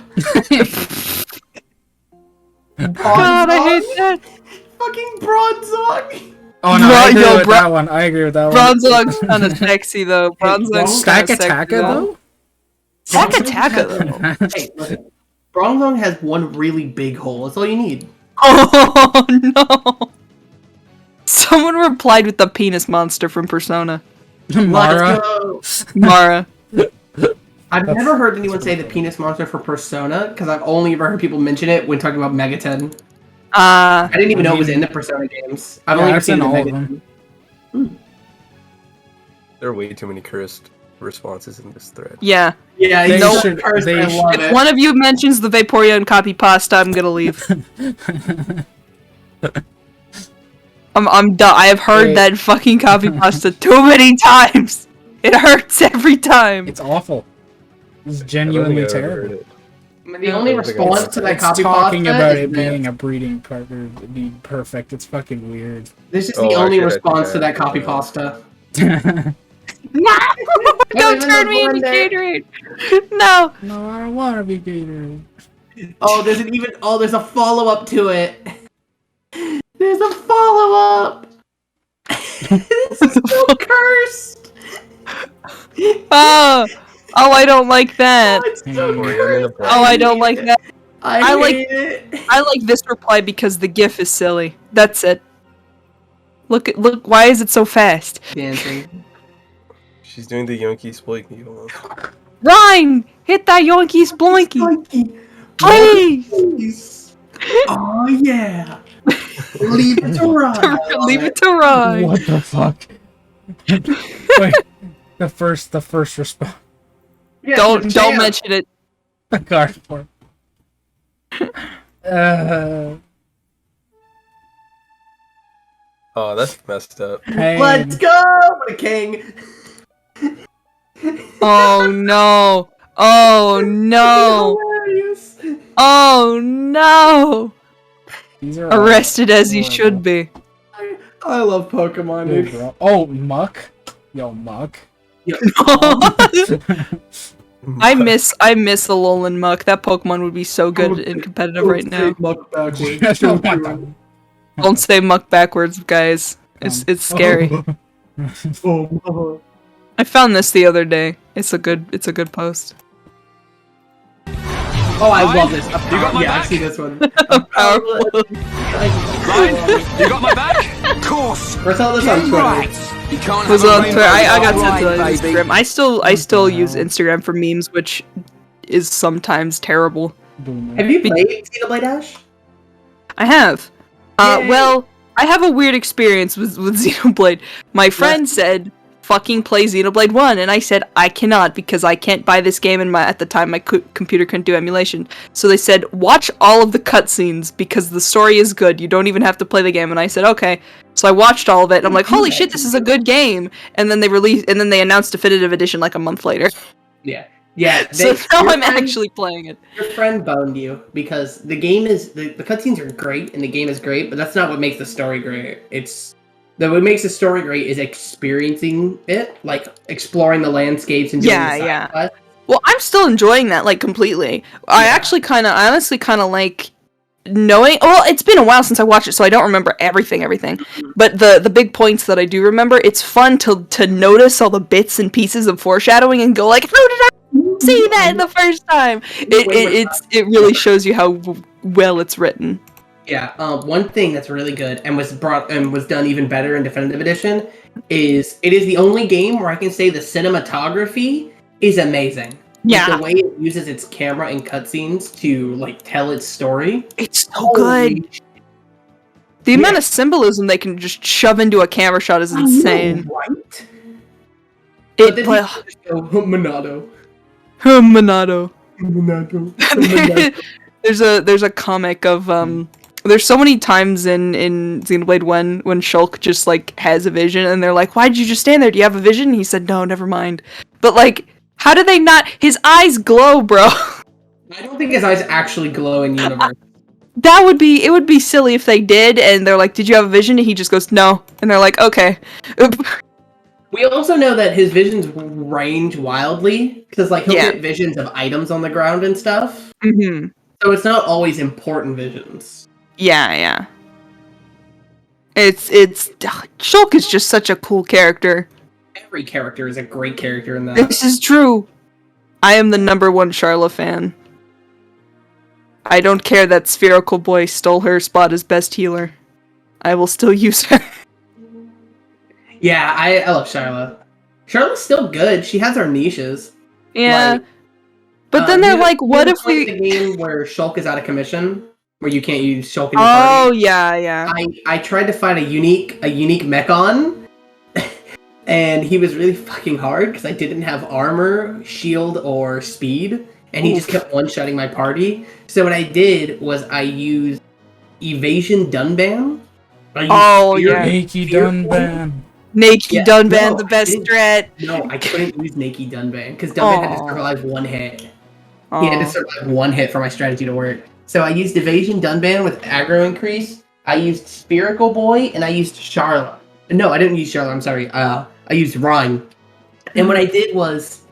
God, I hate that. Fucking Bronzong. Oh no, I agree Yo, with that one. I agree with that one. Bronzong's kind of sexy though. Bronzong's Stack kinda sexy, Attacker though? Stack Attacker though. Hey, listen. Bronzong has one really big hole. That's all you need. Oh no! Someone replied with the penis monster from Persona. Mara. Let's go. Mara. I've never heard anyone say the penis monster for Persona because I've only ever heard people mention it when talking about Megaten. I didn't even know it was in the Persona games. I've only ever it's seen in it in all of Megaten. them. There are way too many cursed responses in this thread. Yeah. Yeah, They he's should- so cursed, they I should- love If it. one of you mentions the Vaporeon copy pasta, I'm gonna leave. I'm done. I have heard Wait. that fucking copy pasta too many times. It hurts every time. It's awful. It's I don't genuinely think I've ever heard terrible. it. The only I don't think response I've to that It's copy talking pasta about is it that- being a breeding partner, being perfect. It's fucking weird. This is Oh, the only actually, I think response I to that have copy that. pasta. No! Don't even turn the me into blender. Gatorade! No! No, I don't want to be Gatorade. Oh, there's a follow-up to it. There's a follow-up. This is so cursed. Oh! Oh, I don't like that. Oh, it's so Hey. cursed. Oh, I don't like that. I like- hate it. I like this reply because the GIF is silly. That's it. Look! Why is it so fast? Dancing. She's doing the Yankee Splikey almost. Rhyme! Hit that Yonkey Sploinky! Monkey. Please! Please. Oh yeah. Leave it to Rye. Leave it to Rye. What the fuck? Wait, the first response. Yeah, Don't mention it. The cardboard. Oh, that's messed up. Hey, Let's go! What a king! Oh no. Oh no. Hilarious. Oh no. these are all Arrested as he horrible. should be. I love Pokemon, Dude, dude. bro. Oh, Muck. Yo, Muck. I miss Alolan Muck. That Pokemon would be so good in competitive right now. Muck backwards. Don't say Muck backwards, guys. It's scary. Oh, I found this the other day. It's a good post. oh, I love this. I see this one. Powerful. You got my back? Of course. Or tell this on Twitter. You can't Was have a on rainbow Twitter. I got without sent to light, baby. Instagram. I still use Instagram for memes, which is sometimes terrible. Have you played Xenoblade Ash? I have. Yay. Well, I have a weird experience with Xenoblade. My friend said, fucking play Xenoblade 1, and I said, I cannot, because I can't buy this game, and at the time my computer couldn't do emulation. So they said, watch all of the cutscenes, because the story is good, you don't even have to play the game, and I said, okay. So I watched all of it, and I'm like, holy shit, this is a good game! And then they announced Definitive Edition like a month later. Yeah. Yeah. So now I'm actually playing it. Your friend boned you because the game is the cutscenes are great and the game is great, but that's not what makes the story great. What makes the story great is experiencing it, like exploring the landscapes and doing the side quests. Well, I'm still enjoying that like completely. I honestly kind of like knowing. Well, it's been a while since I watched it, so I don't remember everything. But the big points that I do remember, it's fun to notice all the bits and pieces of foreshadowing and go like, how did I see that in the first time? It really shows you how well it's written. Yeah, one thing that's really good and was done even better in Definitive Edition is it is the only game where I can say the cinematography is amazing. Yeah, Like, the way it uses its camera and cutscenes to like tell its story. it's so good. The amount of symbolism they can just shove into a camera shot is insane. Right? But then just go, Monado. Monado. Monado. There's a comic of there's so many times in Xenoblade when Shulk just like has a vision and they're like, why did you just stand there? Do you have a vision? And he said, no, never mind. But like, how do they not? His eyes glow, bro. I don't think his eyes actually glow in universe. It would be silly if they did and they're like, did you have a vision? And he just goes, no. And they're like, okay. We also know that his visions range wildly because like he'll get visions of items on the ground and stuff. Mm-hmm. So it's not always important visions. Yeah. It's Shulk is just such a cool character. Every character is a great character in that. This is true. I am the #1 Charla fan. I don't care that Spherical Boy stole her spot as best healer. I will still use her. Yeah, I love Charla. Charla's still good. She has her niches. Yeah. Like, but then they're like, what if we... the game where Shulk is out of commission, where you can't use Shulk in your Oh, party? yeah. I tried to find a unique Mechon, and he was really fucking hard because I didn't have armor, shield, or speed, and he just kept one-shotting my party. So what I did was I used Evasion Dunban. Nakey Dunban. Nakey Dunban, the best strat. No, I couldn't use Nakey Dunban because Dunban had to survive one hit. He had to survive one hit for my strategy to work. So I used Evasion Dunban with aggro increase. I used Spherical Boy and I used Charla. No, I didn't use Charla. I'm sorry. I used Rhyme. And what I did was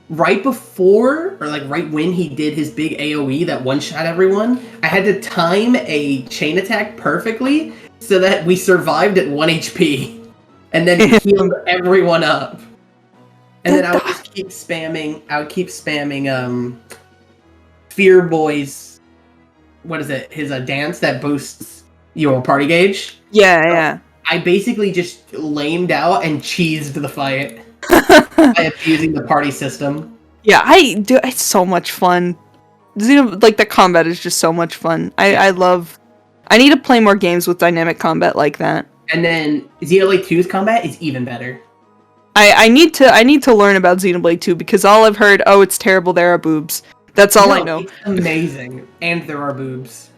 right before or like right when he did his big AoE that one shot everyone, I had to time a chain attack perfectly so that we survived at 1 HP. And then healed everyone up. And then I would just keep spamming. Fear Boy's. What is it? His dance that boosts your party gauge. Yeah. I basically just lamed out and cheesed the fight by abusing the party system. Yeah, I do. It's so much fun. Like the combat is just so much fun. I love I need to play more games with dynamic combat like that. And then Xenoblade 2's combat is even better. I need to learn about Xenoblade 2 because all I've heard, oh, it's terrible, there are boobs. That's all I know. It's amazing, and there are boobs.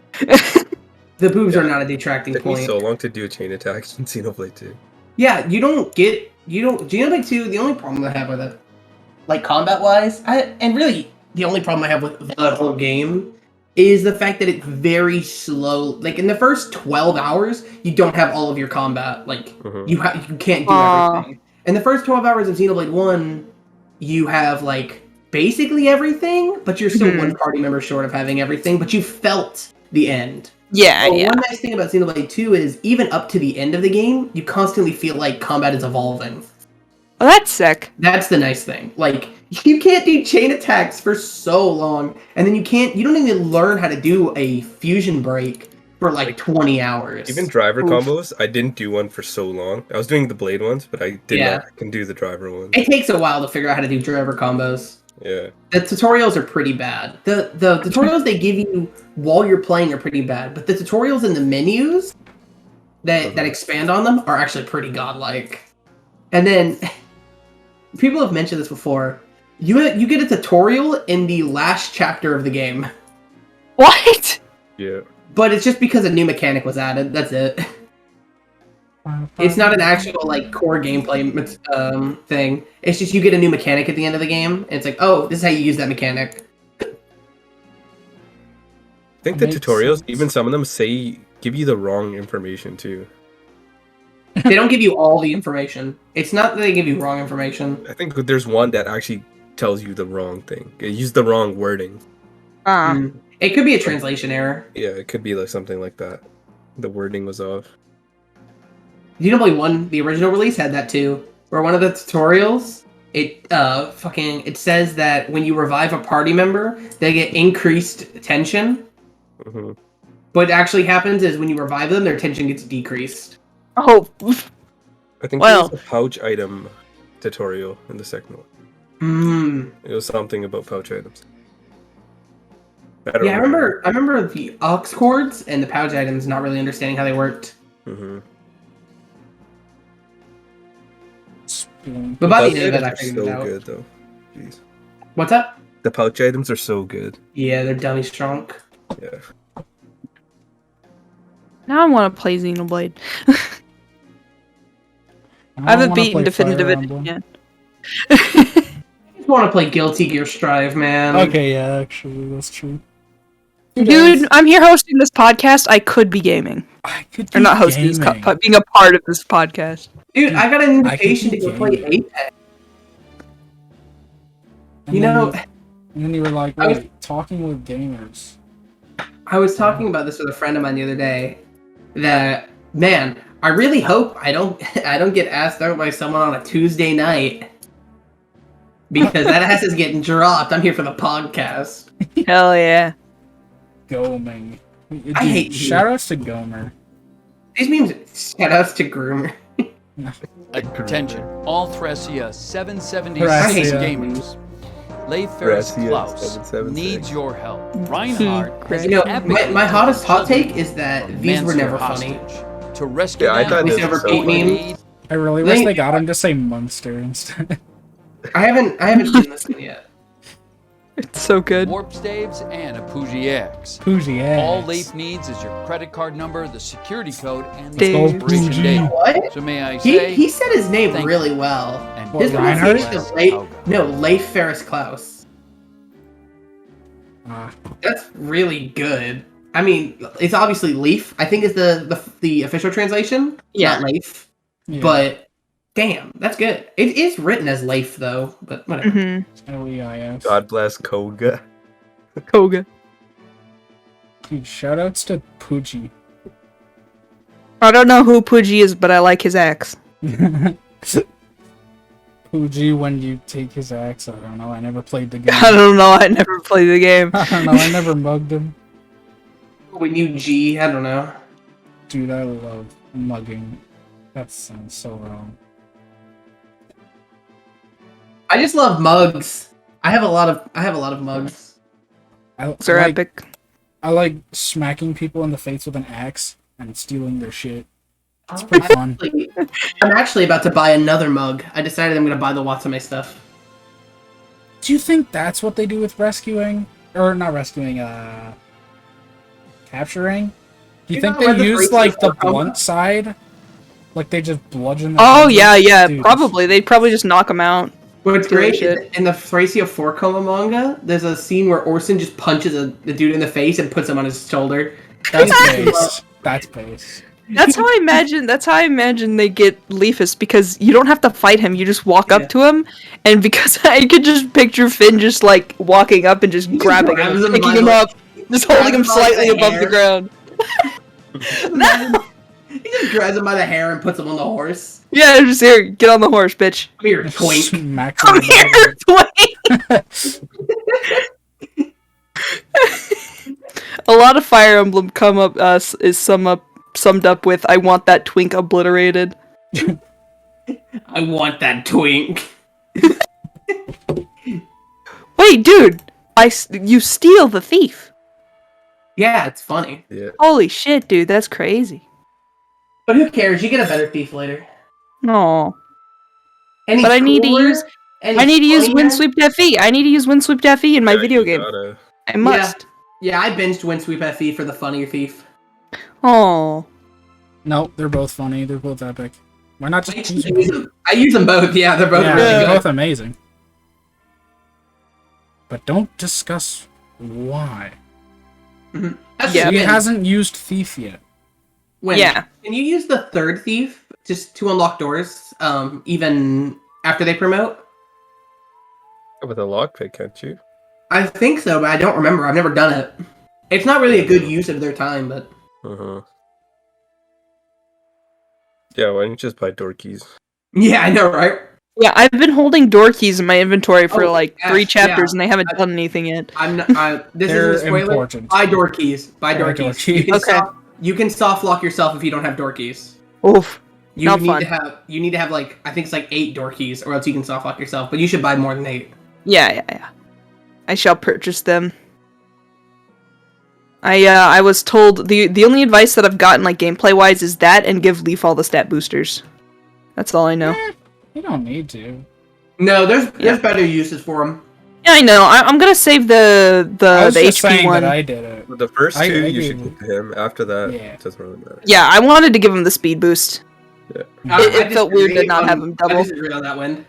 The boobs are not a detracting It took me point. so long to do a chain attack in Xenoblade 2. Yeah, Xenoblade 2, the only problem I have with it, like combat-wise, and really the only problem I have with the whole game is the fact that it's very slow. Like, in the first 12 hours, you don't have all of your combat. Like, you can't do everything. In the first 12 hours of Xenoblade 1, you have, like, basically everything, but you're still one party member short of having everything, but you felt the end. Yeah, One nice thing about Xenoblade 2 is, even up to the end of the game, you constantly feel like combat is evolving. Well, that's sick. That's the nice thing. Like, you can't do chain attacks for so long, and then you don't even learn how to do a fusion break for like 20 hours. Even driver combos, I didn't do one for so long. I was doing the blade ones, but I can do the driver ones. It takes a while to figure out how to do driver combos. Yeah. The tutorials are pretty bad. The tutorials they give you while you're playing are pretty bad, but the tutorials in the menus that expand on them are actually pretty godlike. And then, people have mentioned this before, you get a tutorial in the last chapter of the game. What? Yeah. But it's just because a new mechanic was added. That's it. It's not an actual like core gameplay thing. It's just you get a new mechanic at the end of the game, and it's like, oh, this is how you use that mechanic. I think the tutorials, even some of them give you the wrong information too. They don't give you all the information. It's not that they give you wrong information. I think there's one that actually tells you the wrong thing. It used the wrong wording. It could be a translation error. Yeah, it could be like something like that. The wording was off. Xenoblade 1, the original release, had that too. Where one of the tutorials, it says that when you revive a party member, they get increased tension. What actually happens is when you revive them, their tension gets decreased. Oh. I think there was a pouch item tutorial in the second one. It was something about pouch items. I remember the aux cords and the pouch items not really understanding how they worked. But by the end of it, I figured it out. Good though. Jeez. What's up? The pouch items are so good. Yeah, they're dummy strong. Yeah. Now I want to play Xenoblade. I haven't beaten Definitive Edition yet. I just want to play Guilty Gear Strive, man. Okay, yeah, actually, that's true. Dude, I'm here hosting this podcast. I could be gaming. Or not hosting this, being a part of this podcast. Dude, I got an invitation to go play Apex. And then you were like, wait, talking with gamers. I was talking about this with a friend of mine the other day. That, man, I really hope I don't get asked out by someone on a Tuesday night. Because that ass is getting dropped. I'm here for the podcast. Hell yeah. Goming. I hate you. Shoutouts to Gomer. These memes, shoutouts to Groomer. Attention, all Thresia 776 gamers. Leif Ferris Klaus needs your help. Reinhardt has my hottest hot take is that these were never funny. To rescue I thought this was so funny. I really wish they got him to say Munster instead. I haven't seen this one yet. It's so good. Warp staves and a Poogie X. Poogie X. All Leif needs is your credit card number, the security code, and the Dave. expiration date. What? So may I say? He said his name really well. And His Reinhardt? name is Leif Ferris Klaus. That's really good. I mean, it's obviously Leaf. I think is the official translation. Yeah. Not Leif. Yeah. But damn, that's good. It is written as Leif though, but whatever. L-E-I-S. God bless Koga. Koga. Dude, shoutouts to Poogie. I don't know who Poogie is, but I like his axe. Poogie, when you take his axe, I don't know. I never played the game. I don't know. I never played the game. I don't know. I never mugged him. When you G, I don't know. Dude, I love mugging. That sounds so wrong. I just love mugs. I have a lot of mugs. They're epic. I like smacking people in the face with an axe and stealing their shit. It's pretty fun. I'm actually about to buy another mug. I decided I'm going to buy the Watsume stuff. Do you think that's what they do with rescuing? Or not rescuing, capturing? Do you think they use, like, the blunt side? Like, they just bludgeon them? Oh, yeah, dude. Probably. They'd probably just knock them out. What's great, in the Thracia 4 Coma manga, there's a scene where Orson just punches the dude in the face and puts him on his shoulder. That's base. That's base. That's how I imagine they get Leafus, because you don't have to fight him, you just walk up to him, and because I could just picture Finn just like walking up and just grabbing him, picking him up, just holding him slightly above the ground. No! He just grabs him by the hair and puts him on the horse. Yeah, just here, get on the horse, bitch. Come here, twink. Come here, twink! A lot of Fire Emblem is summed up with, I want that twink obliterated. I want that twink. Wait, dude! You steal the thief! Yeah, it's funny. Yeah. Holy shit, dude, that's crazy. But who cares? You get a better thief later. No. But I need to use Windsweep FE. I need to use Windsweep FE in my video game. I must. Yeah, I binged Windsweep FE for the funnier thief. Oh. No, they're both funny. They're both epic. Why not just use them? I use them both. Yeah, they're both really good. They're both amazing. But don't discuss why. Mm-hmm. He hasn't used Thief yet. Yeah. Can you use the third thief just to unlock doors, even after they promote? With a lockpick, can't you? I think so, but I don't remember. I've never done it. It's not really a good use of their time, but... Yeah, why don't you just buy door keys? Yeah, I know, right? Yeah, I've been holding door keys in my inventory for 3 chapters, and they haven't done anything yet. I'm not, this is a spoiler. Important. Buy door keys. Buy door keys. You can soft lock yourself if you don't have door keys. Oof. You need to have like, I think it's like 8 door keys, or else you can soft lock yourself. But you should buy more than 8. Yeah. I shall purchase them. I was told the only advice that I've gotten like gameplay wise is that, and give Leaf all the stat boosters. That's all I know. You don't need to. No, there's better uses for them. Yeah, I know. I'm gonna save the HP one. That I did it. The first two you should give to him. After that, it doesn't really matter. Yeah, I wanted to give him the speed boost. Yeah. It felt weird to not have him double. I disagree on that one.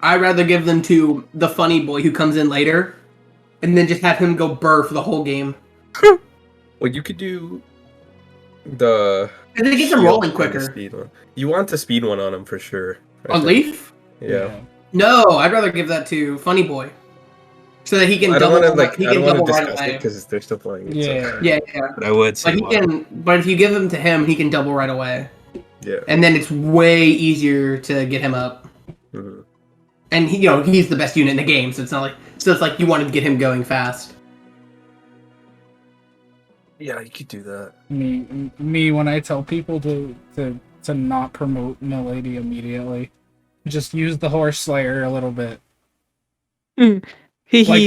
I'd rather give them to the funny boy who comes in later, and then just have him go burr for the whole game. Well, you could do the... And then get them rolling quicker. Speed one. You want the speed one on him for sure. On Leaf? Yeah. No, I'd rather give that to Funny Boy. So that he can double right away. Because they're still playing it. Yeah. But I would say but if you give them to him, he can double right away. Yeah. And then it's way easier to get him up. Mm-hmm. And he's the best unit in the game, so it's not like it's like you wanted to get him going fast. Yeah, you could do that. Me when I tell people to not promote Milady immediately, just use the Horse Slayer a little bit.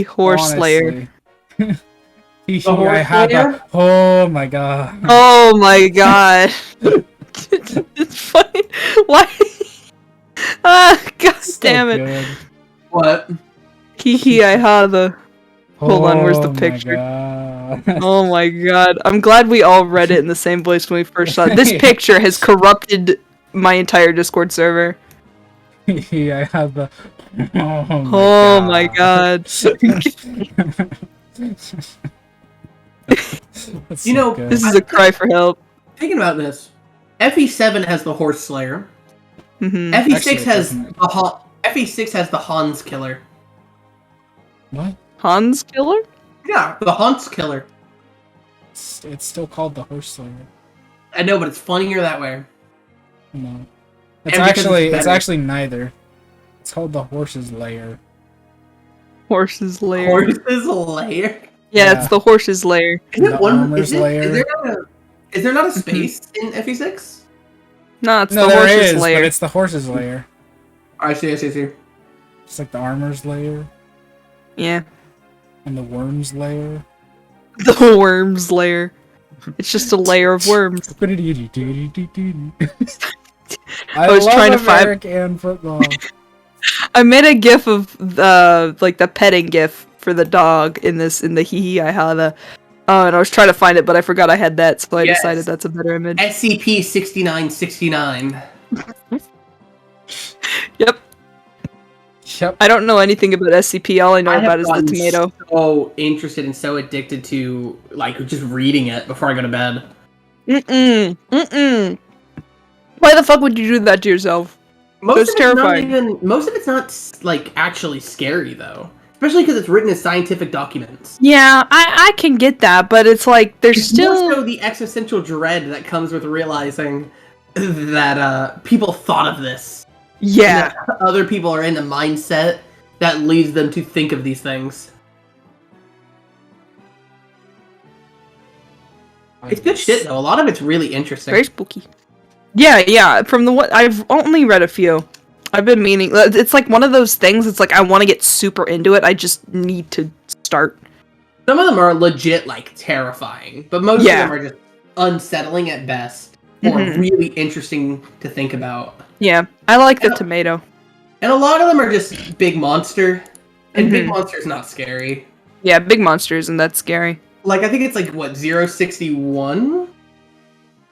Horse Slayer. I had that. Oh my god. Oh my god. It's funny. Why? God damn it. Good. What? I had the. Hold on, where's the picture? Oh my god. I'm glad we all read it in the same voice when we first saw it. This picture has corrupted my entire Discord server. I have the... Oh my god. This is a cry for help. Thinking about this, FE7 has the Horse Slayer. Mm-hmm. FE6 has the Hans Killer. What? Hans Killer? Yeah, the Hans Killer. It's still called the Horse Slayer. I know, but it's funnier that way. No. It's actually neither. It's called the Horse's Lair. Horse's Lair. Horse's Lair? Yeah, it's the Horse's Lair. Is there not a space in FE6? No, it's the Horse's Lair. But it's the Horse's Lair. I see. It's like the Armor's Lair. Yeah. And the Worm's Lair. The worms layer. It's just a layer of worms. I was love trying to find- American football. I made a gif of the petting gif for the dog in the hee hee I had and I was trying to find it, but I forgot I had that, so I decided that's a better image. SCP-6969. Yep. Yep. I don't know anything about SCP. All I know about is the tomato. So interested and so addicted to just reading it before I go to bed. Why the fuck would you do that to yourself? Most of terrifying. Most of it's not actually scary though, especially because it's written as scientific documents. Yeah, I can get that, but it's like there's It's still more so the existential dread that comes with realizing that people thought of this. yeah. And that other people are in a mindset that leads them to think of these things. It's good shit though. A lot of it's really interesting. Very spooky. Yeah. From the what I've only read a few. I've been meaning. It's like one of those things. It's like I want to get super into it. I just need to start. Some of them are legit terrifying, but most of them are just unsettling at best, or really interesting to think about. Yeah, I like the tomato. And a lot of them are just big monster, and big monster's not scary. Yeah, big monsters, and that's scary. I think it's 061?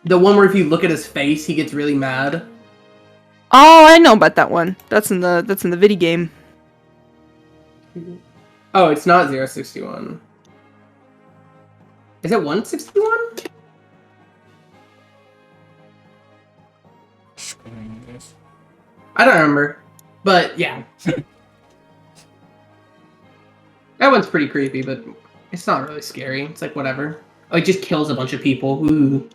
The one where if you look at his face, he gets really mad. Oh, I know about that one. That's in the video game. Oh, it's not 061. Is it 161? I don't remember. But yeah. That one's pretty creepy, but it's not really scary. It's whatever. Oh, it just kills a bunch of people. Ooh.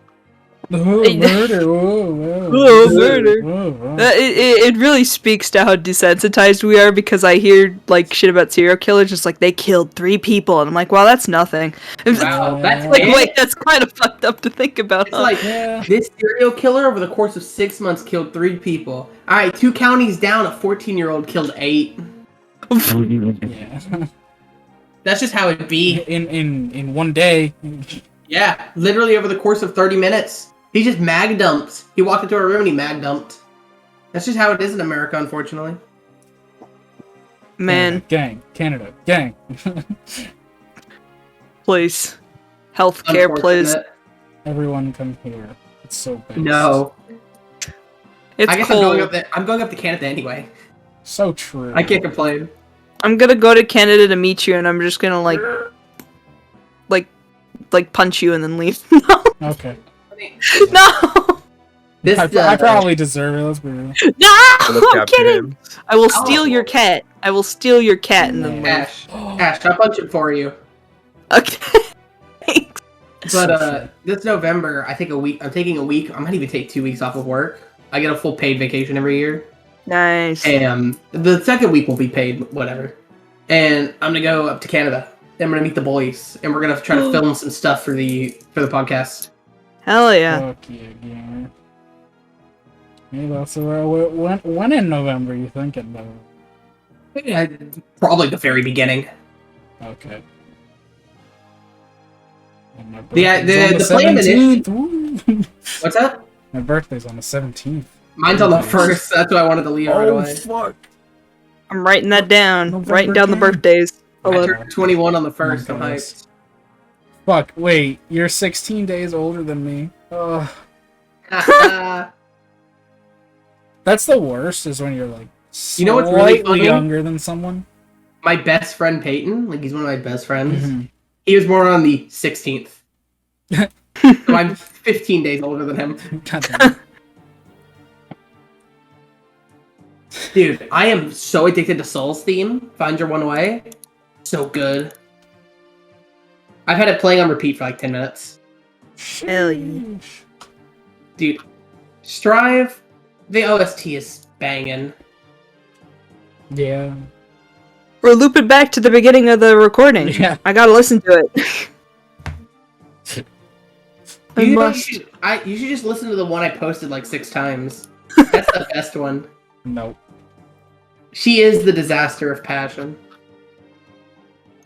Oh, murder! Whoa. Oh, murder! Whoa. It really speaks to how desensitized we are because I hear shit about serial killers, just they killed 3 people, and I'm like, wow, that's nothing. Wow, that's wait, that's kind of fucked up to think about. It's this serial killer over the course of 6 months killed 3 people. All right, 2 counties down, a 14-year-old killed 8. Yeah. That's just how it be. In one day. Yeah, literally over the course of 30 minutes. He just mag dumped. He walked into a room and he mag dumped. That's just how it is in America, unfortunately. Man. Canada, gang. Please. Healthcare, please. Everyone come here. It's so bad. No. It's I guess cold. I'm going up to Canada anyway. So true. I can't complain. I'm gonna go to Canada to meet you, and I'm just gonna punch you and then leave. No. Okay. No. I probably deserve it. Let's be real. No. I'm kidding. I will steal your cat. I will steal your cat and then leave. Ash, I'll punch it for you. Okay. Thanks. But this November, I'm taking a week. I might even take 2 weeks off of work. I get a full paid vacation every year. Nice. And the second week will be paid, whatever. And I'm gonna go up to Canada. And I'm gonna meet the boys, and we're gonna try to film some stuff for the podcast. Hell yeah. Fuck yeah. Maybe so when in November you thinking though? Yeah, probably the very beginning. Okay. The plan initially. What's that? My birthday's on the 17th. Mine's on the 1st. That's why I wanted to leave right away. Fuck. I'm writing that down. November Writing down the 10th. birthdays. I turned 21 on the 1st. I'm hyped. Fuck, wait, you're 16 days older than me. Ugh. That's the worst, is when you're You know what's really slightly funny? younger than someone. My best friend Peyton, he's one of my best friends. Mhm. He was born on the 16th. So I'm 15 days older than him. God damn it. Dude, I am so addicted to Soul's theme. Find Your One Way. So good. I've had it playing on repeat for 10 minutes. Hell yeah. Dude, Strive, the OST is banging. Yeah. We're looping back to the beginning of the recording. Yeah. I gotta listen to it. I must. You should just listen to the one I posted 6 times. That's the best one. Nope. She is the disaster of passion.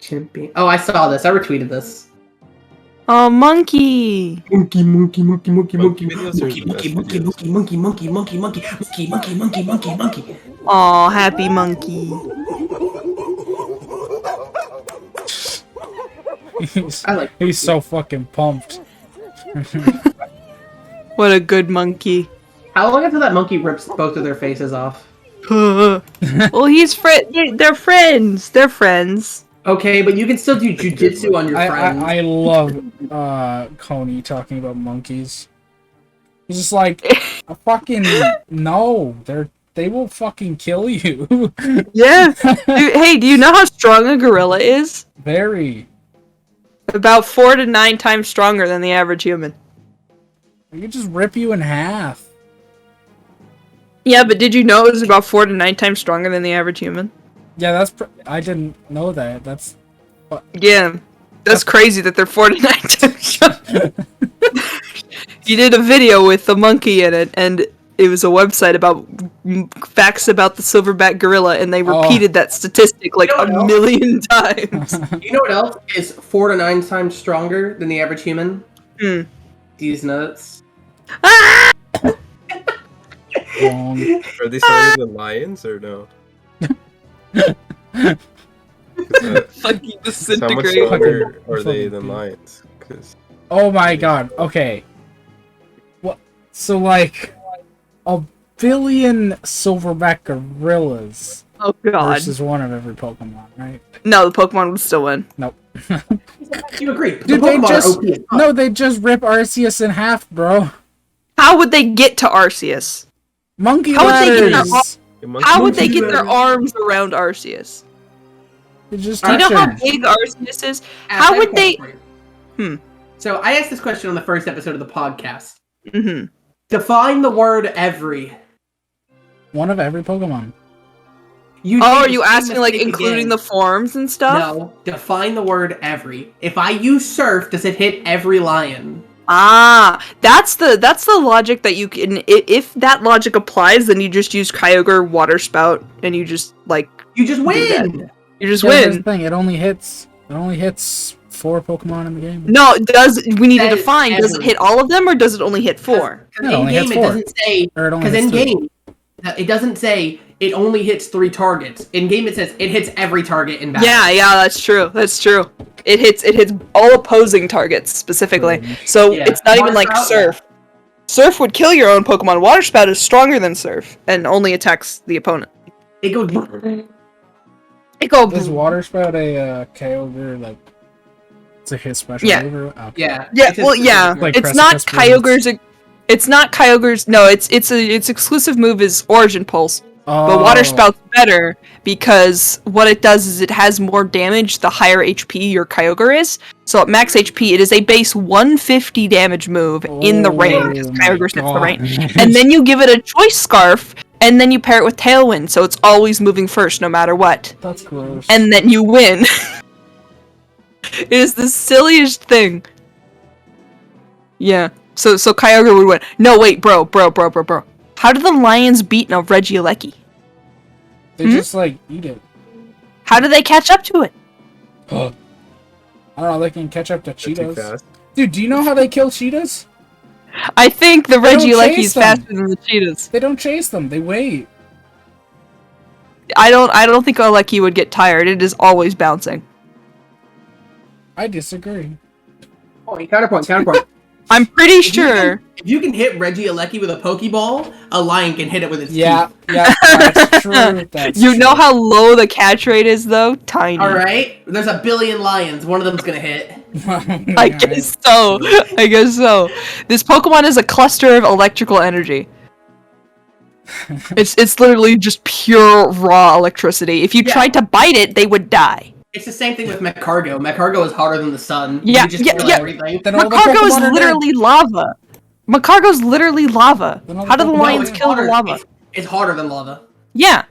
Chimpy. Oh, I saw this. I retweeted this. Oh, monkey. Monkey, monkey, monkey, monkey, monkey, Videos are monkey, the best monkey, videos. monkey, monkey, monkey, monkey, monkey, monkey, monkey, monkey, monkey, monkey. Oh, happy monkey. He's so fucking pumped. What a good monkey. How long until that monkey rips both of their faces off? Well, they're friends. They're friends. Okay, but you can still do jujitsu on your friends. I love Coney talking about monkeys. He's just like, fucking no, they will fucking kill you. Yeah. Hey, do you know how strong a gorilla is? Very. About 4 to 9 times stronger than the average human. They could just rip you in half. Yeah, but did you know it was about 4 to 9 times stronger than the average human? Yeah, I didn't know that. That's Yeah, that's crazy that they're 4 to 9 times stronger. You did a video with the monkey in it, and it was a website about facts about the silverback gorilla, and they repeated that statistic like a million times. You know what else is 4 to 9 times stronger than the average human? These nuts. wrong. Are they stronger than lions or no? Fucking How much disintegrate. stronger are they than lions? 'Cause Oh my god. Okay. What? So like, 1 billion silverback gorillas Oh god. versus one of every Pokemon, right? No, the Pokemon would still win. Nope. You agree? Dude, the Pokemon are OP as fuck. they just rip Arceus in half, bro. How would they get to Arceus? Monkey How would they get ladders. How would they get their arms around Arceus? They just Do you know how touch big Arceus is? I How have would a they? question for you. So I asked this question on the first episode of the podcast. Mm-hmm. Define the word every. one of every Pokemon. You Oh, made are the you same asking like mistake including again. the forms and stuff? No, define the word every. If I use surf, does it hit every lion? Ah, that's the logic that you can. If that logic applies, then you just use Kyogre, Water Spout, and you just like You just that. win! you just Yeah, here's the win. thing. It only hits 4 Pokemon in the game. No, we need to Says define. Does it every. hit all of them or does it only hit 4? No, it In only game, hits it 4. doesn't say. Or it only Because hits in 3. game, it doesn't say it only hits 3 targets. In game, it says it hits every target in battle. Yeah, that's true. That's true. It hits all opposing targets specifically. So Yeah. it's not even Water like Spout, Surf. Surf would kill your own Pokemon. Water Spout is stronger than Surf and only attacks the opponent. It goes. It go. Is Water Spout a Kyogre, like, it's a his special Yeah. move? Or- okay. Yeah. Yeah, It's just- well, yeah. Like It's not Precipice Blades. Kyogre's. It's not Kyogre's. No, its exclusive move is Origin Pulse. But Water Oh. Spout's better because what it does is it has more damage the higher HP your Kyogre is. So at max HP, it is a base 150 damage move in the rain because Oh my Kyogre sets the rain. God. And then you give it a Choice Scarf, and then you pair it with Tailwind, so it's always moving first no matter what. That's gross. And then you win. It is the silliest thing. Yeah. So Kyogre would win. No, wait, bro. How do the lions beat a Regieleki? They just, like, eat it. How do they catch up to it? I don't know, they can catch up to they're too cheetahs. fast. Dude, do you know how they kill cheetahs? I think the They don't Regieleki chase is them. faster than the cheetahs. They don't chase them, they wait. I don't think Aleki would get tired. It is always bouncing. I disagree. Counterpoint. I'm pretty sure. If you can hit Regieleki with a Pokeball, a lion can hit it with its Yeah, teeth. yeah, that's true. That's You know true. how low the catch rate is, though? Tiny. Alright? There's 1 billion lions. One of them's gonna hit. I guess so. This Pokemon is a cluster of electrical energy. It's literally just pure raw electricity. If you Yeah. tried to bite it, they would die. It's the same thing with Magcargo. Magcargo is hotter than the sun. Yeah, You just yeah, kill yeah. everything. Then all the Macargo is Pokemon are dead. literally lava. Macargo's literally lava. Then all the How do the Pokemon- lions it's kill the hotter. lava? It's hotter than lava. Yeah.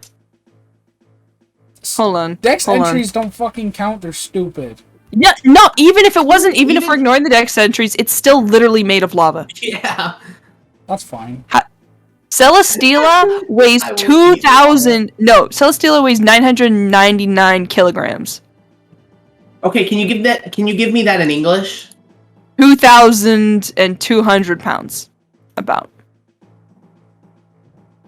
Hold on. Dex Hold on. entries don't fucking count, they're stupid. Yeah, no, even if it wasn't, even if Even- we're ignoring the dex entries, it's still literally made of lava. Yeah. That's fine. Celesteela weighs I will 2,000. No, Celesteela weighs 999 kilograms. Okay, can you give me that in English? 2,200 pounds, about,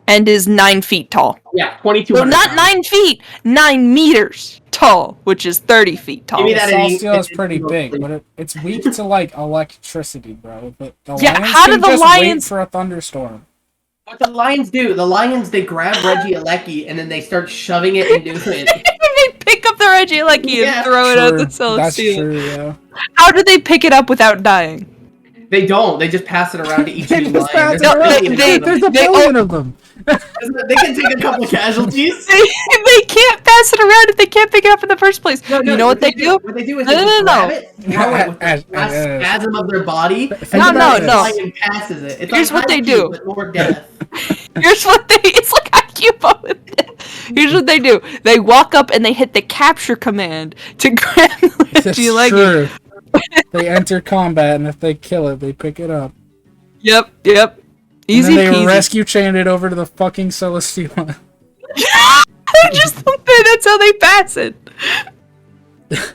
and is 9 feet tall. Yeah, 22. So not 9 feet, 9 meters tall, which is 30 feet tall. Give me that Celestial is in- pretty in- big, but it's weak to like electricity, bro. But the Yeah, lions how can do the just wait lions- for a thunderstorm? What the lions do? The lions, they grab Regieleki and then they start shoving it into it. They pick up the Regieleki Yeah. and throw it at True. the That's Celestial. true, yeah. How do they pick it up without dying? They don't. They just pass it around to each They new just lion. pass There's it a around. billion of They- them. There's a They- billion of them. They can take a couple casualties. They can't pass it around if they can't pick it up in the first place. No, You know what they do? What they do is No, they no, just no. grab it, throw it with the As- last as- spasm of their body. Think No, about no, this. no. Lion passes it. It's Here's like what they IQ, do. but more death. Here's what they. It's like IQ but with death. Here's what they do. They walk up and they hit the capture command to grab the That's Regieleki. true. They enter combat, and if they kill it, they pick it up. Yep. Easy And then they peasy. rescue chain it over to the fucking Celestial. They're just that's how they pass it.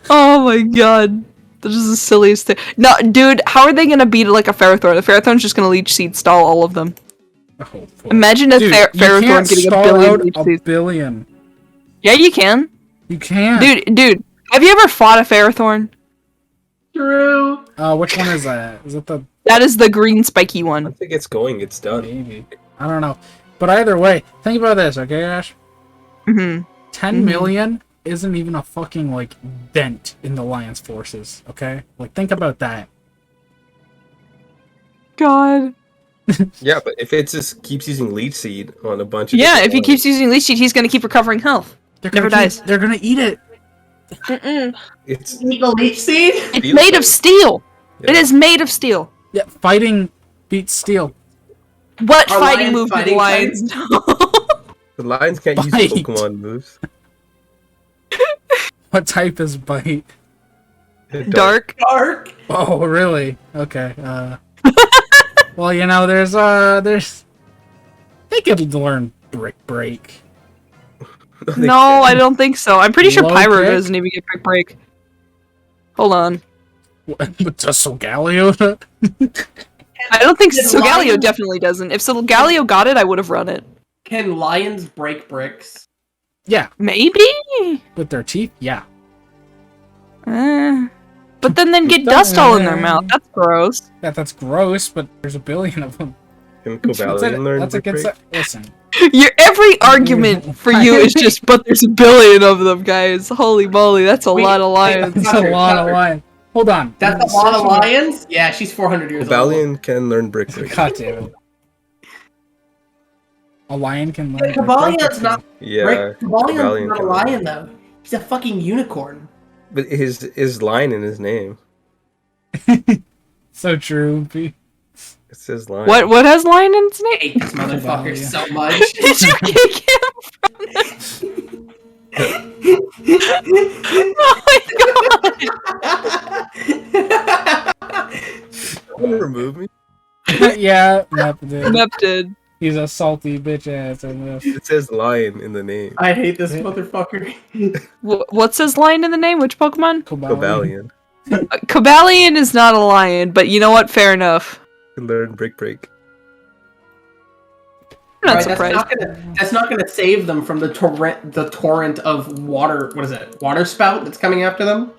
Oh my god. This is the silliest thing. No, dude, how are they gonna beat it like a Ferrothorn? The Ferrothorn's just gonna leech seed stall all of them. Oh, boy. Imagine a Dude, Ferrothorn you can't getting a stall billion out leech a seeds. billion. Yeah, you can. You can't. Dude, have you ever fought a Ferrothorn? True. Which one is that? Is it the That is the green spiky Once one. it gets going, it's done. maybe? I don't know. But either way, think about this, okay, Ash? Mm-hmm. 10 million isn't even a fucking, like, dent in the Lion's forces, okay? Like, think about that. God. Yeah, but if it just keeps using leech seed on a bunch of Yeah, different if he ones- keeps using leech seed, he's gonna keep recovering health. They're Never gonna dies. They're gonna eat it. Mm-mm. it's Eat the leech seed? It's Steel made of thing. steel. Yeah. It is made of steel. Yeah, fighting beats steel. What Are fighting lions move did fighting lions know? the lions can't use Bite. Pokemon moves. What type is bite? They're Dark. Dark. Oh, really? Okay. Well, you know, there's they could learn Brick Break. They No, can't. I don't think so. I'm pretty sure Low Pyro kick? doesn't even get Brick Break. Hold on. But does Solgaleo? I don't think Did Solgaleo lions- definitely doesn't. If Solgaleo got it, I would have run it. Can lions break bricks? Yeah, Maybe? with their teeth. Yeah. But then they'd get dust all in their mouth. That's gross. That's gross, but there's a billion of them. Can Cobalion learn That's a Brick good. Break? Listen, Your every argument for you is just, but there's a billion of them, guys. Holy moly, that's a Wait, lot of lions. it's a lot of lions. Hold on. That's a lot of lions? Yeah, she's 400 years old. Cobalion can learn Brick Break. God damn it. A lion can learn. Cabalion's not. Yeah, Cabalion's Cobalion not a can lion, though. He's a fucking unicorn. But his line in his name. So true. It says line. What has lion in its I name? hate this motherfucker Caballion. so much. Did you kick him from the... Oh my god! Wanna remove me? Yeah, Mep did. Mep did. He's a salty bitch ass. And It says lion in the name. I hate this motherfucker. What's his lion in the name? Which Pokemon? Cobalion Cobalion is not a lion, but you know what? Fair enough. can learn Brick Break. I'm not Right, surprised. That's not gonna save them from the torrent of water. What is it? Water spout that's coming after them.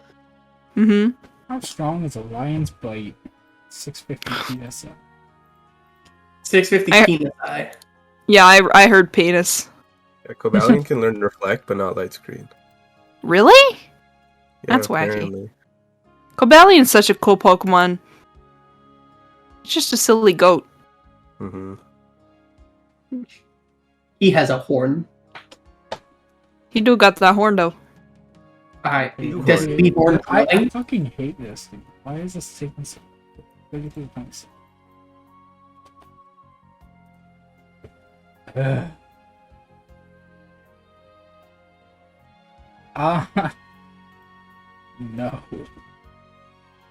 Mm-hmm. How strong is a lion's bite? 650 PSI. 650 PSI. Yeah, I heard penis. Yeah, Cobalion can learn Reflect, but not Light Screen. Really? Yeah, That's wacky. apparently. Cobalion's such a cool Pokemon. It's just a silly goat. Mm-hmm. He has a horn. He do got that horn though. Alright, does he be born I flying? fucking hate this thing. Why is this taking so 33 points? No.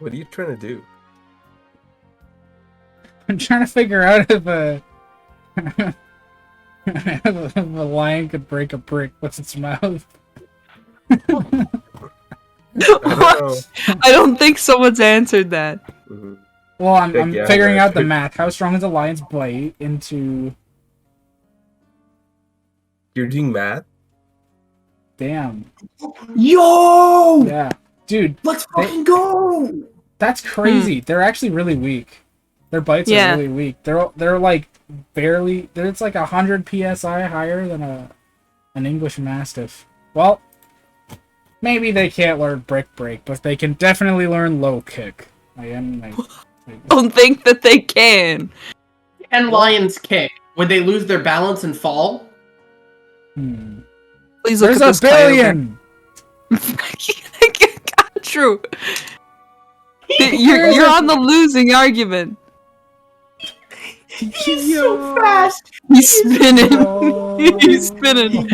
What are you trying to do? I'm trying to figure out if a if a lion could break a brick. What's its mouth? I don't know. I don't think someone's answered that. Mhm. Well, I'm Yeah, figuring out the right. math. How strong is a lion's bite into... You're doing math? Damn. Yo! Yeah. Dude, Let's fucking go! that's crazy. They're actually really weak. Their bites Yeah. are really weak. They're like barely... It's like 100 PSI higher than an English Mastiff. Well, maybe they can't learn Brick Break, but they can definitely learn Low Kick. Don't think that they can. And lions kick. Would they lose their balance and fall? Please look There's at a this billion! True. You're on the losing argument. He's so fast! He's spinning. No. He's spinning.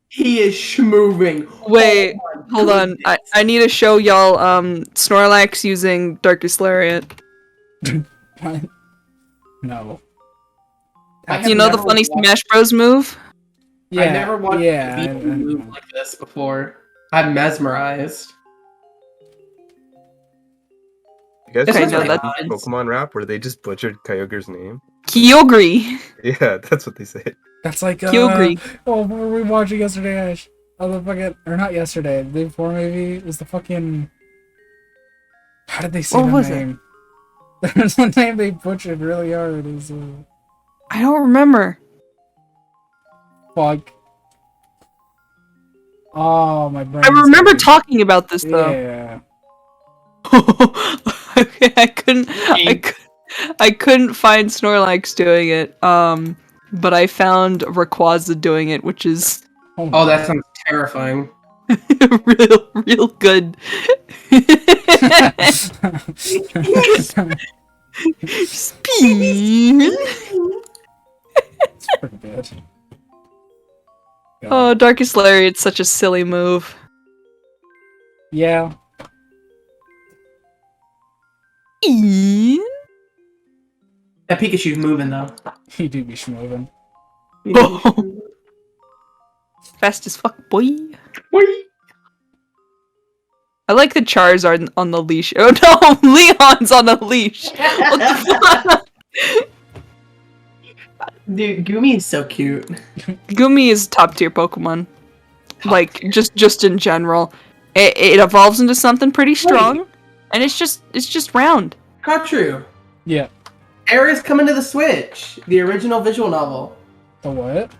He is schmoving. Wait, Oh my hold on. goodness. I need to show y'all Snorlax using Darkest Lariat. What? No. I Do have you know the never funny watched- Smash Bros move? Yeah, I've never watched yeah, a people move like this before. I'm mesmerized. You guys Okay, watch no, that that's- Pokemon rap where they just butchered Kyogre's name? Kyogre. Yeah, that's what they say. That's like Kyogre. oh, what were we watching yesterday, Ash? Oh, the fucking, or not yesterday, the day before maybe. It was the fucking. How did they say What the was it? name? There's one name they butchered really hard. Is I don't remember. fuck. Oh, my brain. I remember talking about this though. Yeah. Okay, I couldn't find Snorlax doing it. But I found Rayquaza doing it, which is Oh, that sounds terrifying. real good. Spin. It's pretty good. Oh, Darkest Lariat's such a silly move. Yeah. That Pikachu's moving though. He do be schmoving. Fast as fuck, boy. I like the Charizard on the leash. Oh no, Leon's on a leash. What the fuck? Dude, Gumi is so cute. Gumi is top tier Pokemon. Like just in general, it evolves into something pretty strong, and it's just round. Not true. Yeah. Air is coming to the Switch. The original visual novel. The what?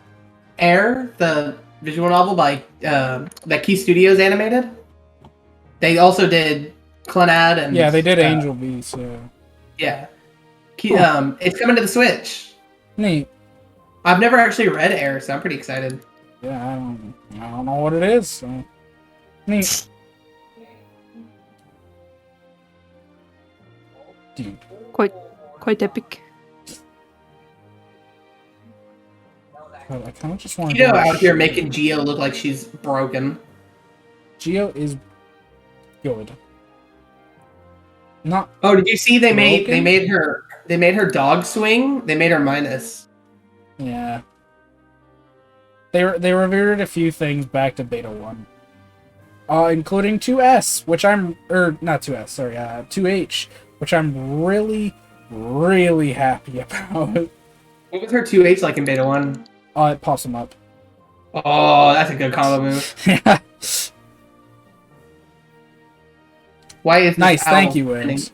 Air, the visual novel by that Key Studios animated. They also did Clannad and Yeah, they did Angel Beast. So. Yeah, it's coming to the Switch. Neat. I've never actually read Air, so I'm pretty excited. Yeah, I don't know what it is. So. Neat. Dude. Quite epic. I kind of just want to. You know, out here making Geo look like she's broken. Geo is good. Not. Oh, did you see they Broken? made her dog swing? They made her minus. Yeah. They revealed a few things back to Beta 1. Including 2S, which I'm not 2S, sorry, 2H, which I'm really, really happy about. What was her 2H like in Beta 1? It pops them up. Oh, that's a good combo move. Yeah. Why is this Nice, thank owl you, spinning? Wings.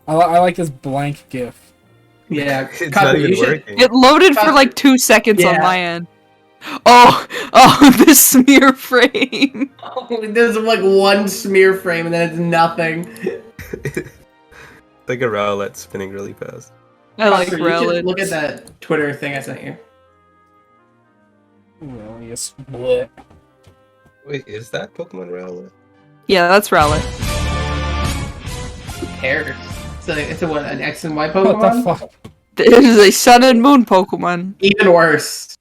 I like this blank GIF. Yeah, It's Copper, not even you should- working. It loaded for like 2 seconds on Yeah. my end. Oh, the smear frame. There's like one smear frame and then it's nothing. Like a Rowlet spinning really fast. I like Copper, you should Rowlet. look at that Twitter thing I sent you. Really, a split. Wait, is that Pokemon Rowlet? Yeah, that's Rowlet. Who cares? So it's a what, an X and Y What Pokemon? the fuck? It is a Sun and Moon Pokemon. Even worse.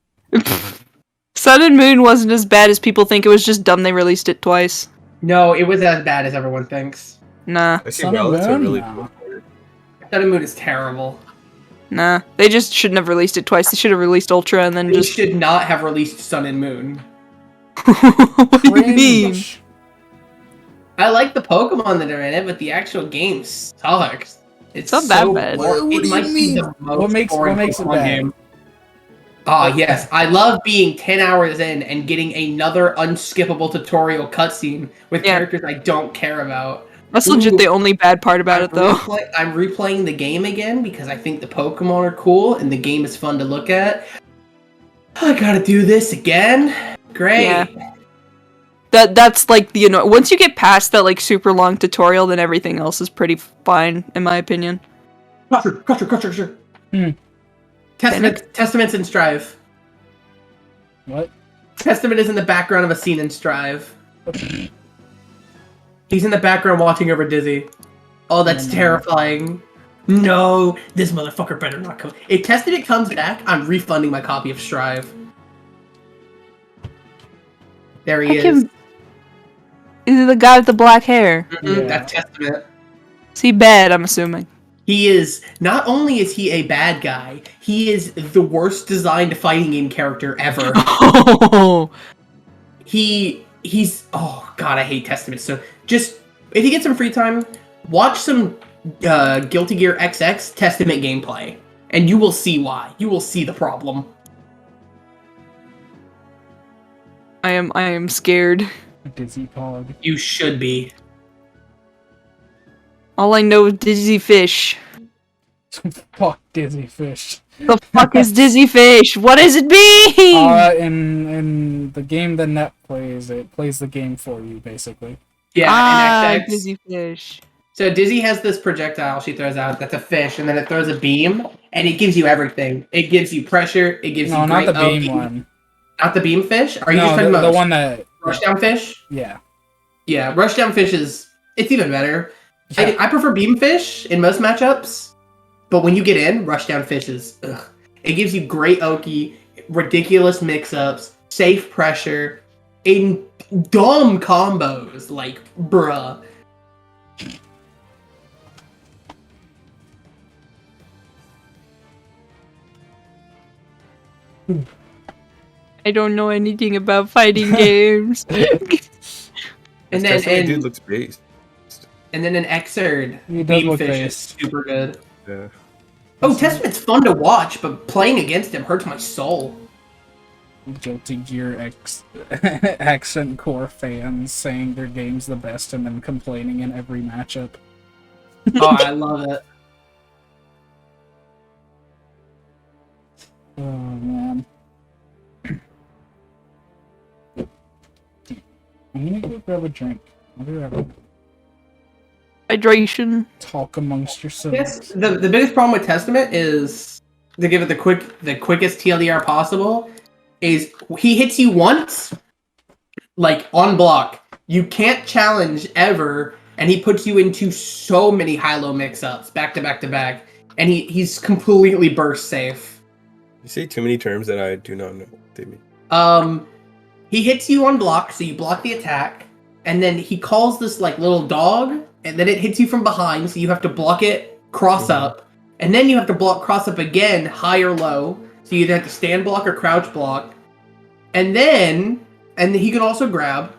Sun and Moon wasn't as bad as people think. It was just dumb they released it twice. No, it was as bad as everyone thinks. Nah, Actually, Sun and Rowlets are Moon? really No. cool. Sun and Moon is terrible. nah. They just shouldn't have released it twice. They should have released Ultra and then They just... should not have released Sun and Moon. What do you mean? Cringe. I like the Pokemon that are in it, but the actual game sucks. It's not that so bad. boring. What It do you might be mean? the most What makes boring it Pokemon bad? game. Ah, yes. I love being 10 hours in and getting another unskippable tutorial cutscene with Yeah. characters I don't care about. That's legit Ooh, the only bad part about it, though. I'm replaying the game again because I think the Pokemon are cool and the game is fun to look at. I gotta do this again? Great. Yeah. That's like the once you get past that like super long tutorial, then everything else is pretty fine, in my opinion. Crusher. Testaments in Strive. What? Testament is in the background of a scene in Strive. He's in the background watching over Dizzy. Oh, that's terrifying. No, this motherfucker better not come. If Testament comes back, I'm refunding my copy of Strive. There he is. Is it the guy with the black hair? Mm-mm, that's Testament. Is he bad, I'm assuming? He is, not only is he a bad guy, he is the worst designed fighting game character ever. Oh. He's, oh god, I hate Testament. So just, if you get some free time, watch some Guilty Gear XX Testament gameplay, and you will see why. You will see the problem. I am scared. Dizzy Pog. You should be. All I know is Dizzy Fish. Fuck Dizzy Fish. The fuck is Dizzy Fish? What does it mean? In the game the net plays, it plays the game for you, basically. Yeah, and XX. Dizzy Fish. So Dizzy has this projectile she throws out that's a fish, and then it throws a beam, and it gives you everything. It gives you pressure, it gives you No, not great the beam OP. one. Not the beam fish? Are you just No, talking about the one that... Rushdown fish? Yeah. Yeah, Rushdown fish it's even better. Yeah. I prefer beam fish in most matchups, but when you get in, Rushdown fish is, ugh. It gives you great Oki, ridiculous mix-ups, safe pressure, in dumb combos, like, bruh. I don't know anything about fighting games. And then dude looks based. And then an Xrd He does beam look fish based. is super good. Yeah. Oh, Testament's fun to watch, but playing against him hurts my soul. Guilty Gear accent core fans saying their game's the best and then complaining in every matchup. Oh, I love it. Oh man. I'm gonna go grab a drink. I'll be right back. Hydration. Talk amongst yourselves. Yes, the biggest problem with Testament is, to give it the quickest TLDR possible, is he hits you once, like on block. You can't challenge ever, and he puts you into so many high-low mix-ups back to back to back, and he's completely burst safe. You say too many terms that I do not know what they mean. He hits you on block, so you block the attack, and then he calls this like little dog, and then it hits you from behind, so you have to block it cross up, and then you have to block cross up again, high or low, so you either have to stand block or crouch block, and then he can also grab,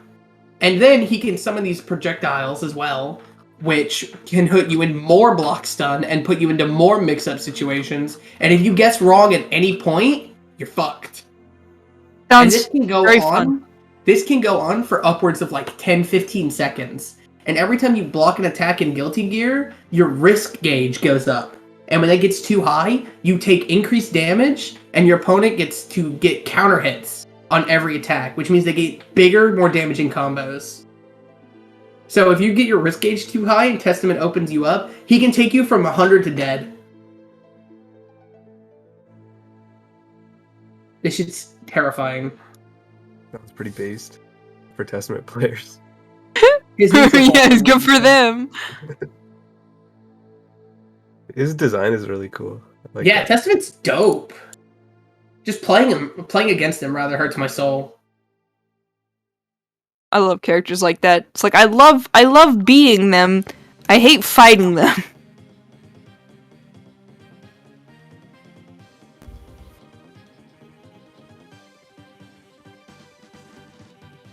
and then he can summon these projectiles as well, which can hit you in more block stun and put you into more mix-up situations, and if you guess wrong at any point, you're fucked. And this can go very on. fun. This can go on for upwards of like 10-15 seconds. And every time you block an attack in Guilty Gear, your risk gauge goes up. And when that gets too high, you take increased damage, and your opponent gets to get counter hits on every attack, which means they get bigger, more damaging combos. So if you get your risk gauge too high and Testament opens you up, he can take you from 100 to dead. This shit's terrifying. That was pretty based for Testament players. His Yeah, it's good for them. His design is really cool. I like Yeah, that. Testament's dope. Just playing against him rather hurts my soul. I love characters like that. It's like I love being them. I hate fighting them.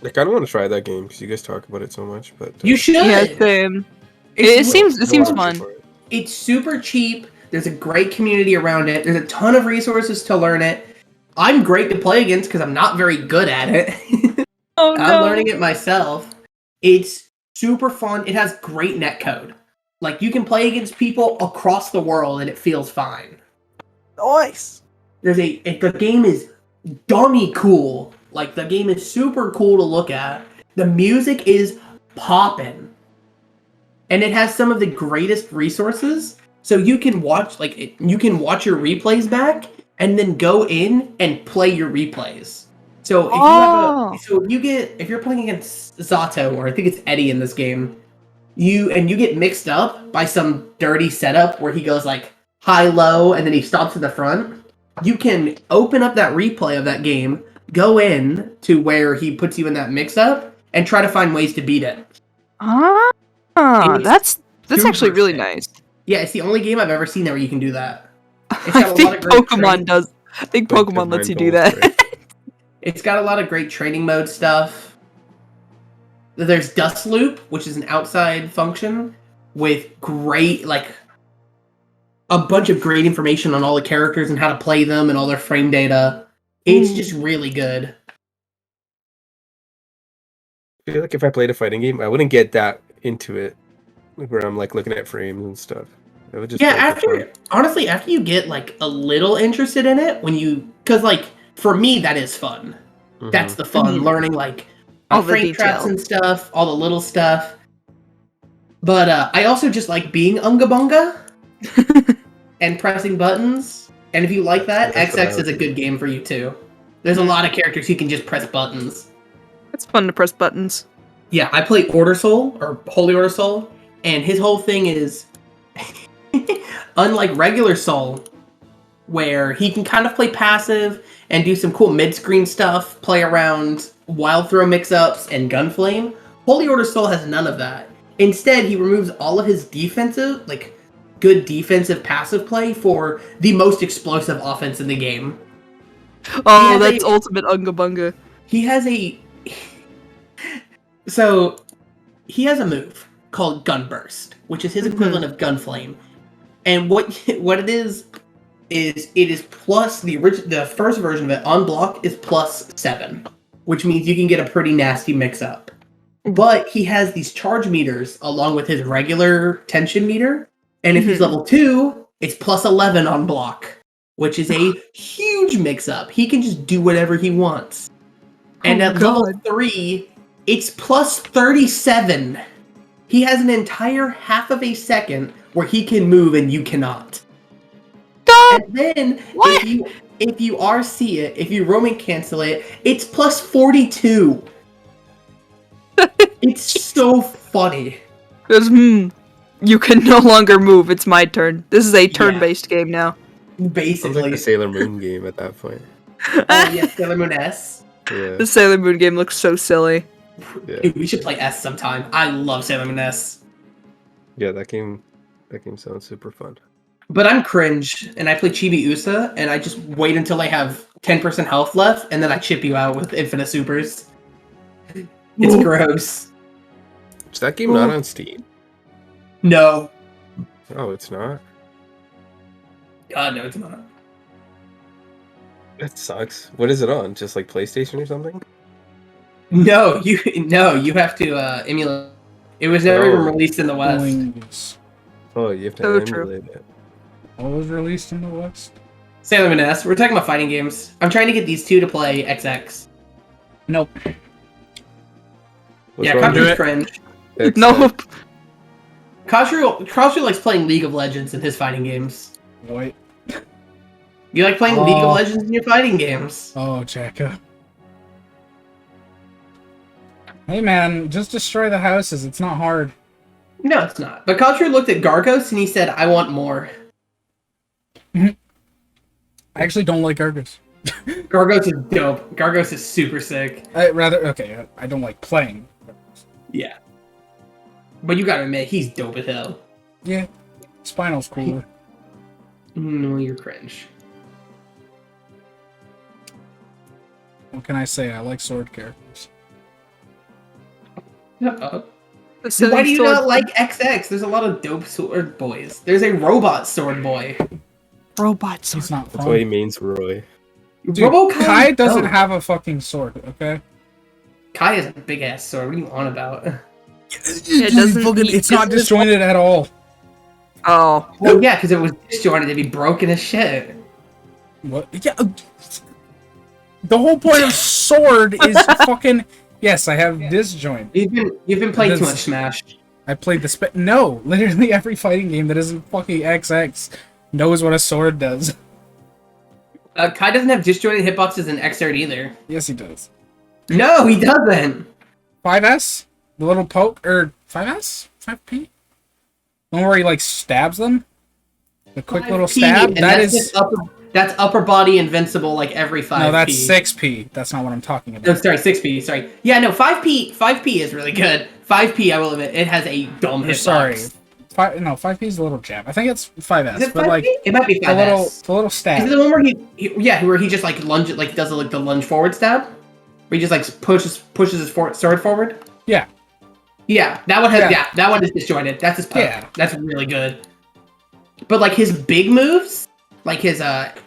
I kind of want to try that game because you guys talk about it so much. But You should. Yeah, same. It's- It seems fun. it's super cheap. There's a great community around it. There's a ton of resources to learn it. I'm great to play against because I'm not very good at it. Oh I'm learning it myself. It's super fun. It has great netcode. Like, you can play against people across the world and it feels fine. Nice. The game is dummy cool. Like, the game is super cool to look at. The music is poppin'. And it has some of the greatest resources. So you can watch you can watch your replays back and then go in and play your replays. So if you're playing against Zato, or I think it's Eddie in this game, you get mixed up by some dirty setup where he goes like high low and then he stops in the front, you can open up that replay of that game, go in to where he puts you in that mix up, and try to find ways to beat it. That's actually really sick. nice. Yeah, it's the only game I've ever seen where you can do that. It's I got a think lot of great Pokemon does. I think Pokemon lets you do that. It's got a lot of great training mode stuff. There's Dust Loop, which is an outside function with great, like, a bunch of great information on all the characters and how to play them and all their frame data. It's just really good. I feel like if I played a fighting game, I wouldn't get that into it, where I'm like looking at frames and stuff. I would just honestly, after you get like a little interested in it, because like for me that is fun. Mm-hmm. That's the fun, learning like all the frame traps and stuff, all the little stuff. But I also just like being Unga Bunga and pressing buttons. And if you like that, XX is a good game for you too. There's a lot of characters you can just press buttons. It's fun to press buttons. Yeah, I play Order Soul, or Holy Order Soul, and his whole thing is, unlike regular Soul, where he can kind of play passive and do some cool mid-screen stuff, play around Wild Throw mix-ups and Gunflame, Holy Order Soul has none of that. Instead, he removes all of his defensive, like, good defensive passive play for the most explosive offense in the game. Oh, that's ultimate Unga Bunga. He has So, he has a move called Gunburst, which is his equivalent of Gunflame. And what it is it is plus the first version of it on block is +7, which means you can get a pretty nasty mix-up. But he has these charge meters along with his regular tension meter, and if he's level 2, it's +11 on block, which is a huge mix-up. He can just do whatever he wants. And at level 3, it's +37. He has an entire half of a second where he can move and you cannot. And then if you RC it, if you roaming cancel it, it's +42. It's so funny. Because you can no longer move. It's my turn. This is a turn-based game now. Basically, sounds like the Sailor Moon game at that point. Oh yeah, Sailor Moon S. Yeah. The Sailor Moon game looks so silly. Yeah. Dude, we should play S sometime. I love Sailor Moon S. Yeah, that game sounds super fun. But I'm cringe, and I play Chibi Usa, and I just wait until I have 10% health left, and then I chip you out with infinite supers. It's gross. Is that game not on Steam? No. Oh, it's not? God, no, it's not. That sucks. What is it on? Just like PlayStation or something? No, you have to emulate. It was never even released in the West. Oh, you have to So true. emulate it. What was released in the West? Sailor Moon S. We're talking about fighting games. I'm trying to get these two to play XX. Nope. What's Yeah, wrong with Kashu's it? cringe. Nope. Kashu likes playing League of Legends in his fighting games. What? You like playing League of Legends in your fighting games. Oh, Jacka. Hey man, just destroy the houses. It's not hard. No, it's not. But Kashu looked at Gargos and he said, I want more. I actually don't like Argus. Gargos is dope. Gargos is super sick. I don't like playing. Yeah. But you gotta admit, he's dope as hell. Yeah, Spinal's cooler. No, you're cringe. What can I say? I like sword characters. Shut up. Why do you not like XX? There's a lot of dope sword boys. There's a robot sword boy. Robot sword. He's not That's fun. why he means Roy. Dude, Kai doesn't have a fucking sword, okay? Kai has a big ass sword. What are you on about? It's not disjointed at all. Oh. Well, yeah, because it was disjointed. It'd be broken as shit. What? Yeah. The whole point of sword is fucking. Yes, I have disjoint. You've been playing too much Smash. I played the No, literally every fighting game that isn't fucking XX knows what a sword does. Kai doesn't have disjointed hitboxes in Xrd either. Yes, he does. No, he doesn't. 5S, the little poke, or 5S, 5P, the one where he like stabs them. The quick little stab. That's upper body invincible like every 5P. No, that's 6P. That's not what I'm talking about. No, sorry, 6P. Sorry. Yeah, no, 5P is really good. 5P, I will admit, it has a dumb hitbox. Sorry. 5P is a little jab. I think it's 5S. Is it 5P? But like it might be 5S. the little stab. Is it the one where he just like lunges, like does like the lunge forward stab, where he just like pushes his sword forward? Yeah. Yeah, that one has that one is disjointed. That's his poke. Yeah. That's really good. But like his big moves, like his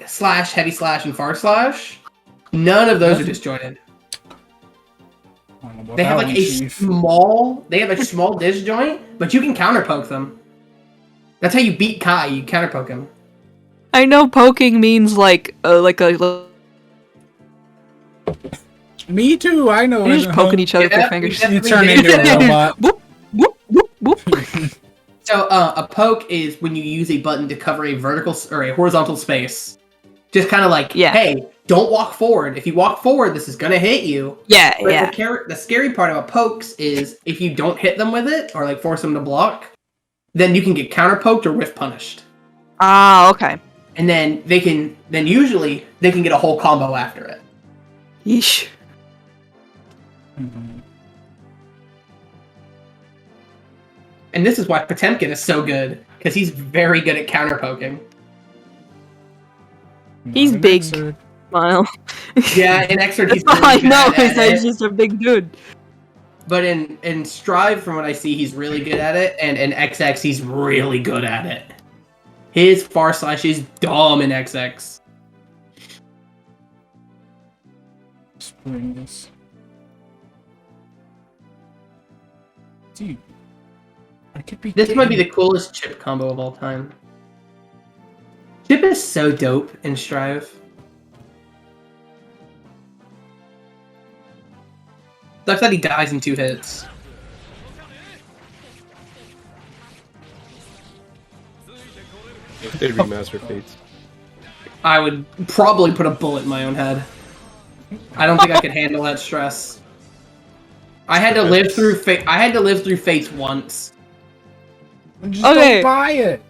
slash, heavy slash, and far slash, none of those are disjointed. They have like a small disjoint, but you can counter poke them. That's how you beat Kai. You counter poke him. I know poking means like a. Me too. I know. You're just poking each other with their fingers. You turn into a robot. Whoop, whoop, whoop, whoop. So a poke is when you use a button to cover a vertical or a horizontal space. Just kind of like, hey, don't walk forward. If you walk forward, this is gonna hit you. Yeah, but yeah. The scary part about pokes is if you don't hit them with it or like force them to block, then you can get counter poked or whiff punished. Ah, okay. And then usually they can get a whole combo after it. Yeesh. Mm-hmm. And this is why Potemkin is so good, because he's very good at counter poking. He's big, Smile. Yeah, in Xrd he's really I know, good he's just a big dude. But in Strive, from what I see, he's really good at it, and in XX, he's really good at it. His far slash is dumb in XX. Spring this. Dude, I could be. This might be the coolest chip combo of all time. Chip is so dope in Strive. Sucks that he dies in 2 hits. If they remaster Fates. I would probably put a bullet in my own head. I don't think I could handle that stress. I had to live through Fates once. Just don't buy it.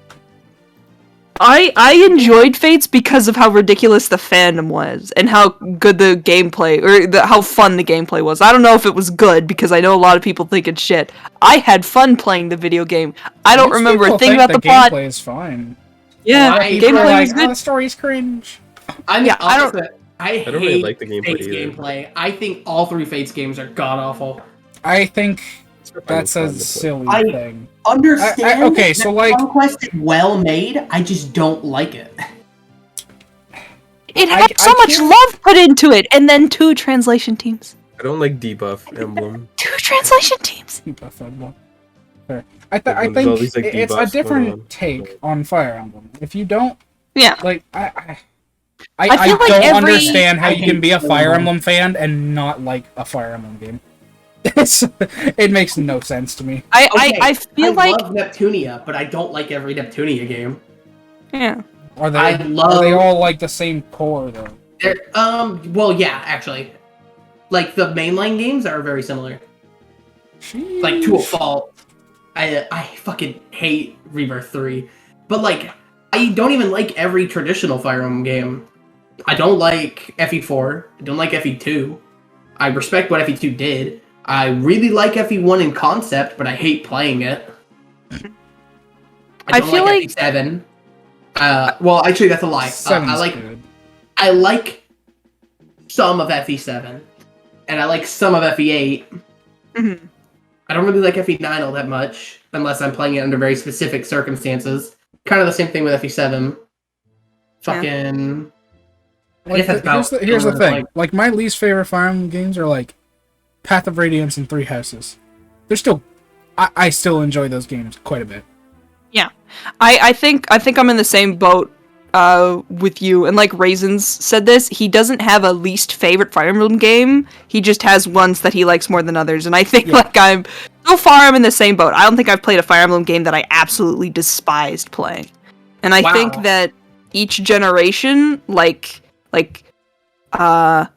I enjoyed Fates because of how ridiculous the fandom was and how good the gameplay how fun the gameplay was. I don't know if it was good because I know a lot of people think it's shit. I had fun playing the video game. I don't remember a thing about the plot. Gameplay is fine. Yeah, gameplay was good. The story's cringe. I don't really like the gameplay Fates either. gameplay. I think all 3 Fates games are god awful. I think that's a silly thing. Understand? Okay, so like Conquest is well made. I just don't like it. It had so much love put into it, and then 2 translation teams. I don't like debuff emblem. 2 translation teams. Debuff emblem. Fair. I think like, it's a different take on Fire Emblem. If you don't, like I feel like don't understand how you can be a Fire Emblem fan and not like a Fire Emblem game. It makes no sense to me. I feel like love Neptunia, but I don't like every Neptunia game. Yeah. Are they all like the same core though? Well, yeah, actually. Like the mainline games are very similar. Sheesh. Like to a fault. I fucking hate Rebirth 3. But like I don't even like every traditional Fire Emblem game. I don't like FE4. I don't like FE2. I respect what FE2 did. I really like FE1 in concept, but I hate playing it. I feel like FE7. Well, actually, that's a lie. I like some of FE7, and I like some of FE8. Mm-hmm. I don't really like FE9 all that much, unless I'm playing it under very specific circumstances. Kind of the same thing with FE7. Fucking... Like, here's the thing. Like, my least favorite Fire Emblem games are, like, Path of Radiance and Three Houses. They're still... I still enjoy those games quite a bit. Yeah. I think I'm in the same boat with you, and like Raisins said this, he doesn't have a least favorite Fire Emblem game, he just has ones that he likes more than others, and I think I'm in the same boat. I don't think I've played a Fire Emblem game that I absolutely despised playing. And I think that each generation, like 4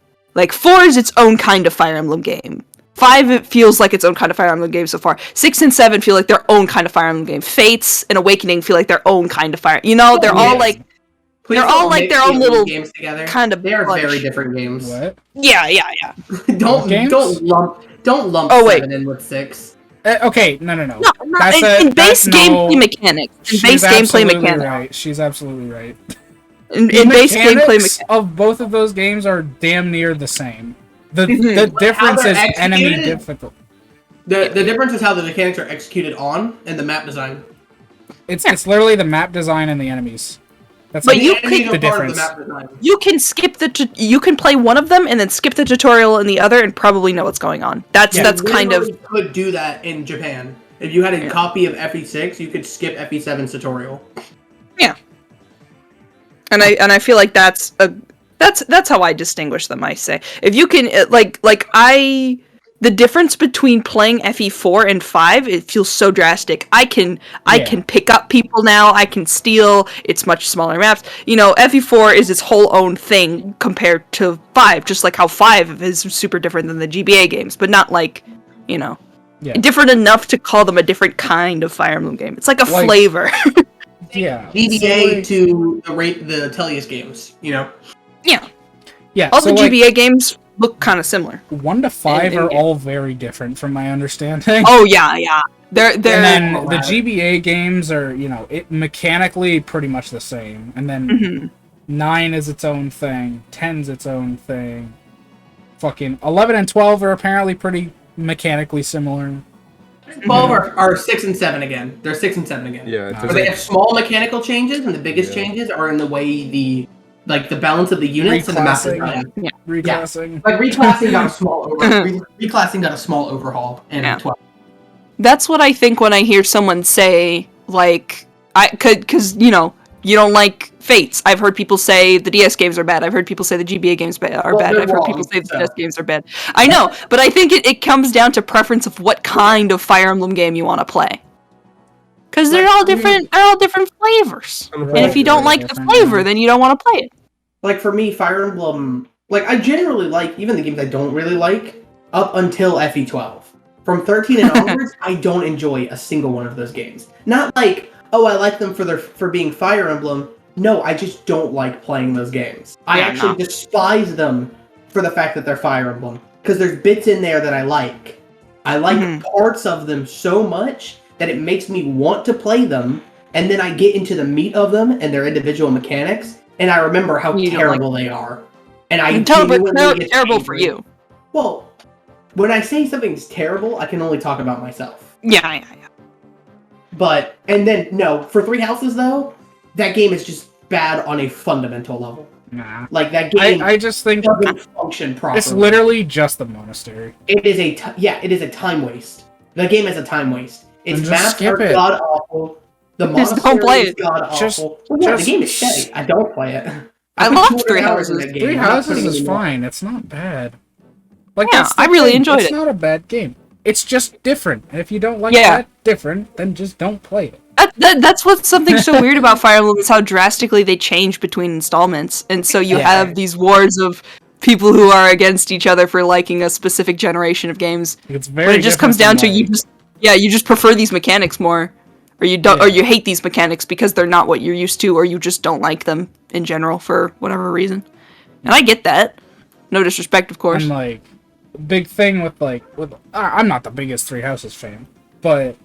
is its own kind of Fire Emblem game. 5, it feels like its own kind of Fire Emblem game so far. 6 and 7 feel like their own kind of Fire Emblem game. Fates and Awakening feel like their own kind of Fire. They're all like... They're all like their own little games together. Kind of. They are very different games. What? Yeah. don't lump 7 in with 6. Okay, no. In base gameplay mechanics. Right. She's absolutely right. In base gameplay mechanics of both of those games are damn near the same. The difference is enemy difficult. The difference is how the mechanics are executed on and the map design. It's literally the map design and the enemies. That's but like you could the difference. You can skip you can play one of them and then skip the tutorial in the other and probably know what's going on. That's kind of. You could do that in Japan. If you had a copy of FE6, you could skip FE7's tutorial. Yeah. And I feel like that's how I distinguish them. I say if you can the difference between playing FE4 and 5, it feels so drastic. I can pick up people now, I can steal, it's much smaller maps. FE4 is its whole own thing compared to 5, just like how 5 is super different than the GBA games, but not different enough to call them a different kind of Fire Emblem game. It's like a flavor. Yeah. GBA to the Tellius games, Yeah. Yeah. All the GBA games look kind of similar. 1 to 5 are all very different from my understanding. Oh yeah. They're and then the GBA games are, mechanically pretty much the same. And then 9 is its own thing, 10's its own thing. Fucking 11 and 12 are apparently pretty mechanically similar. 12 are 6 and 7 again. They're 6 and 7 again. Yeah. But they have small mechanical changes, and the biggest changes are in the way the balance of the units and the map design. Yeah. Reclassing. Like reclassing got a small reclassing got a small overhaul in 12. That's what I think when I hear someone say because you don't like Fates. I've heard people say the DS games are bad. I've heard people say the GBA games are bad. I've heard people say the DS games are bad. I know, but I think it comes down to preference of what kind of Fire Emblem game you want to play. Because they're all different flavors. And if you don't like the flavor, then you don't want to play it. Like for me, Fire Emblem, I generally like even the games I don't really like up until FE12. From 13 and onwards, I don't enjoy a single one of those games. Not like, oh, I like them for being Fire Emblem. No, I just don't like playing those games. I actually despise them for the fact that they're Fire Emblem. Because there's bits in there that I like. I like parts of them so much that it makes me want to play them, and then I get into the meat of them and their individual mechanics, and I remember how terrible they are. And I terrible for you. Well, when I say something's terrible, I can only talk about myself. Yeah. But, and then, no, for Three Houses, though, that game is just bad on a fundamental level. Nah. Like, that game I just think doesn't function properly. It's literally just the monastery. It is a time waste. The game is a time waste. Its maps are god-awful. The monastery is god-awful. The game is shitty. I don't play it. I love Three Houses. Three Houses is fine. It's not bad. I really enjoyed it. It's not a bad game. It's just different. And if you don't like that different, then just don't play it. That's what's something so weird about Fire Emblem is how drastically they change between installments. And so you have these wars of people who are against each other for liking a specific generation of games. It's very but it just comes down to you just prefer these mechanics more. Or you don't or you hate these mechanics because they're not what you're used to, or you just don't like them in general for whatever reason. And I get that. No disrespect, of course. And big thing with I'm not the biggest Three Houses fan, but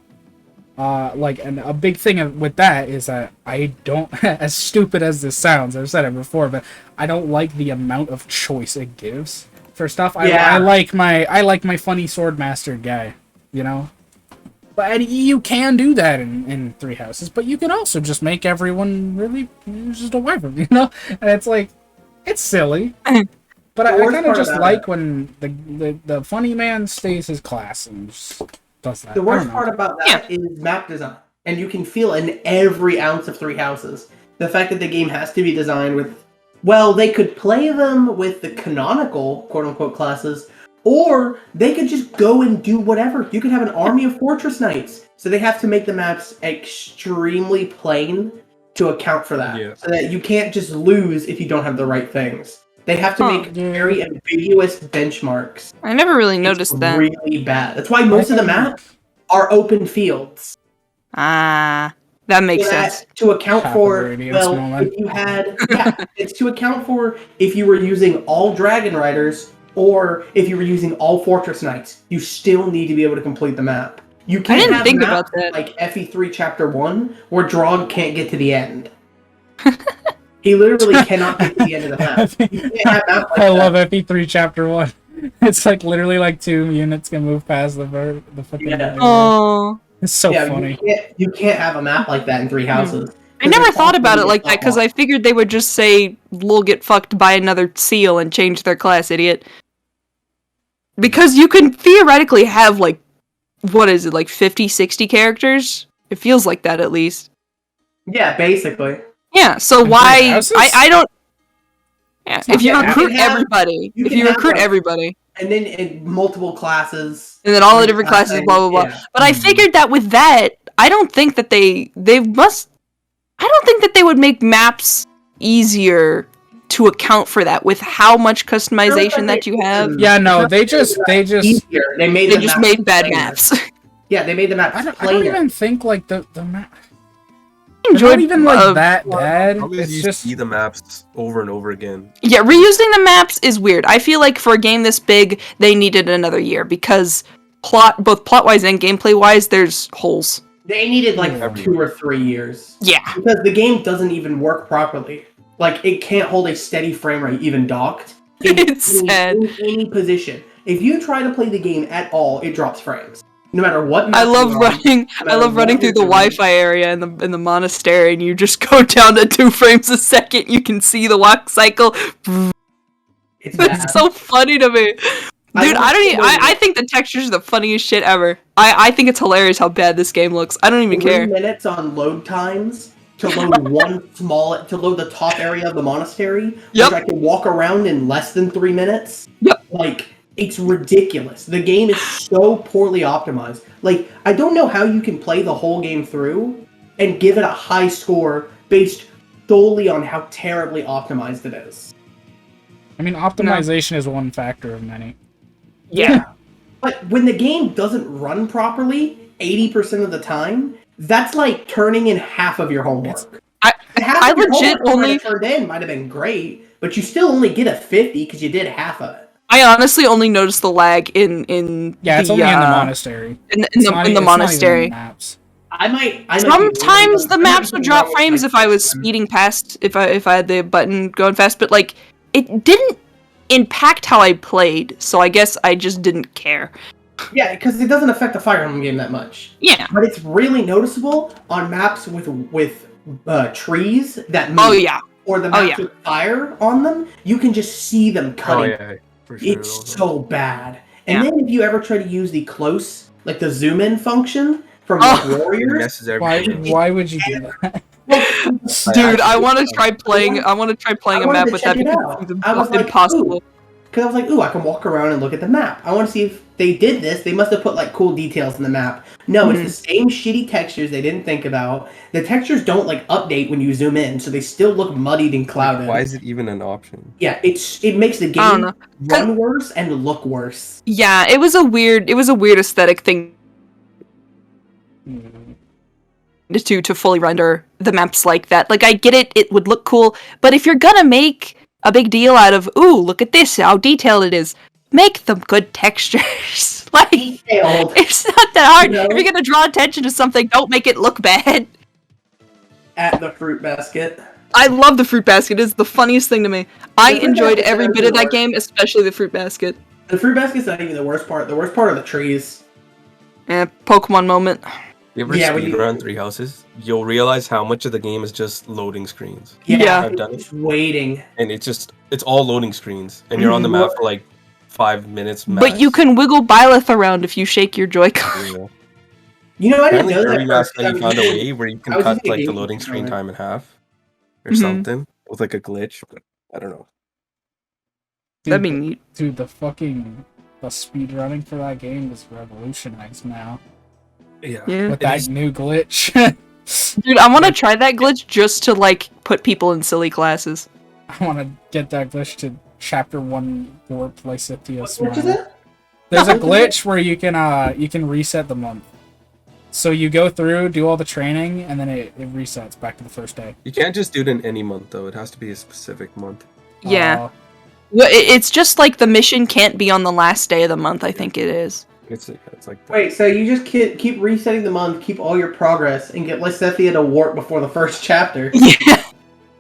and a big thing with that is that I don't, as stupid as this sounds, I've said it before, but I don't like the amount of choice it gives for stuff. I like my funny sword master guy, But you can do that in Three Houses, but you can also just make everyone really just a wyvern, you know? And it's like, it's silly. But I kind of just like when the funny man stays his class and just does that. The worst part about that is map design. And you can feel in every ounce of Three Houses. The fact that the game has to be designed with, well, they could play them with the canonical, quote-unquote, classes, or they could just go and do whatever. You could have an army of Fortress Knights. So they have to make the maps extremely plain to account for that. Yeah. So that you can't just lose if you don't have the right things. They have to make very ambiguous benchmarks. I never really noticed that. It's really bad. That's why most of the maps are open fields. Ah, that makes sense. To account for, well, if you had, it's to account for if you were using all Dragon Riders or if you were using all Fortress Knights. You still need to be able to complete the map. You can't I didn't have think maps about that. like FE3 Chapter 1 where Drog can't get to the end. He literally cannot get to the end of the map. You can't have maps like I love FE3 Chapter 1. It's like literally like 2 units can move past the fucking... Yeah. Oh. It's so funny. You can't have a map like that in Three Houses. I never thought about it like that, because I figured they would just say, "Lol, get fucked by another seal," and change their class, idiot. Because you can theoretically have, like, what is it, like 50, 60 characters? It feels like that, at least. Yeah, basically. Yeah, so why... I don't... Yeah, if you recruit everybody. If you recruit everybody. And then in multiple classes. And then all the different classes, blah, blah, blah. Yeah. But I figured that with that, I don't think that they must... I don't think that they would make maps easier to account for that with how much customization that you have. Yeah, no, they just easier. They just made bad maps. Yeah, they made the maps. I don't even think like the map. Not even like that bad. It's just see the maps over and over again. Yeah, reusing the maps is weird. I feel like for a game this big, they needed another year because both plot-wise and gameplay-wise, there's holes. They needed like 2 or 3 years. Yeah, because the game doesn't even work properly. Like it can't hold a steady frame rate even docked. It's sad. In any position, if you try to play the game at all, it drops frames. No matter what. I love running through the Wi-Fi area in the monastery, and you just go down to 2 frames a second. You can see the walk cycle. It's so funny to me, dude. I think the textures are the funniest shit ever. I think it's hilarious how bad this game looks. I don't even care. 3 minutes on load times to load to load the top area of the monastery, which I can walk around in less than 3 minutes. Yep. Like. It's ridiculous. The game is so poorly optimized. Like, I don't know how you can play the whole game through and give it a high score based solely on how terribly optimized it is. I mean, optimization is one factor of many. Yeah. But when the game doesn't run properly 80% of the time, that's like turning in half of your homework. I legit only turned in might have been great, but you still only get a 50 because you did half of it. I honestly only noticed the lag in it's only in the monastery. In the monastery. Sometimes the maps would drop frames if I was speeding past, if I had the button going fast, but like it didn't impact how I played, so I guess I just didn't care. Yeah, because it doesn't affect the Fire Emblem game that much. Yeah, but it's really noticeable on maps with trees that move. Oh yeah. Or the maps with fire on them. You can just see them cutting. Oh yeah. For sure. It's so bad. And then if you ever try to use the close, like the zoom in function from Warriors, why would you do that? Dude, I want to try playing. I want to try playing a map with that because it's impossible. Because I was like, ooh, I can walk around and look at the map. I want to see if they did this. They must have put like cool details in the map. No, it's the same shitty textures they didn't think about. The textures don't like update when you zoom in, so they still look muddied and clouded. Why is it even an option? Yeah, it makes the game run worse and look worse. Yeah, it was a weird aesthetic thing to fully render the maps like that. Like I get it would look cool, but if you're gonna make a big deal out of, ooh, look at this, how detailed it is, make them good textures. Like, it's not that hard. If you're gonna draw attention to something, don't make it look bad. At the fruit basket. I love the fruit basket. It's the funniest thing to me. I enjoyed every bit of that game, especially the fruit basket. The fruit basket's not even the worst part. The worst part are the trees. Pokemon moment. You ever Yeah, when you- speedrun Three Houses? You'll realize how much of the game is just loading screens. Yeah. I've done it. Just waiting. And it's all loading screens. And you're on the map for like 5 minutes max. But you can wiggle Byleth around if you shake your Joy-Con. Yeah. You know, I didn't Apparently know that. Kirby first. Master, you found a way where you can I was cut using a like the GameCube loading screen controller. time in half. Or Mhm. something. With like a glitch. But I don't know. That'd be neat. Dude, the speedrunning for that game is revolutionized now. Yeah. With that new glitch. Dude, I want to try that glitch just to, like, put people in silly classes. I want to get that glitch to Chapter 1 Warp Lysithia Which is it? There's a glitch where you can reset the month. So you go through, do all the training, and then it resets back to the first day. You can't just do it in any month though. It has to be a specific month. Yeah. Well, it's just like the mission can't be on the last day of the month, I think it is. It's like that. Wait, so you just keep resetting the month, keep all your progress, and get Lysithia to warp before the first chapter. Yeah.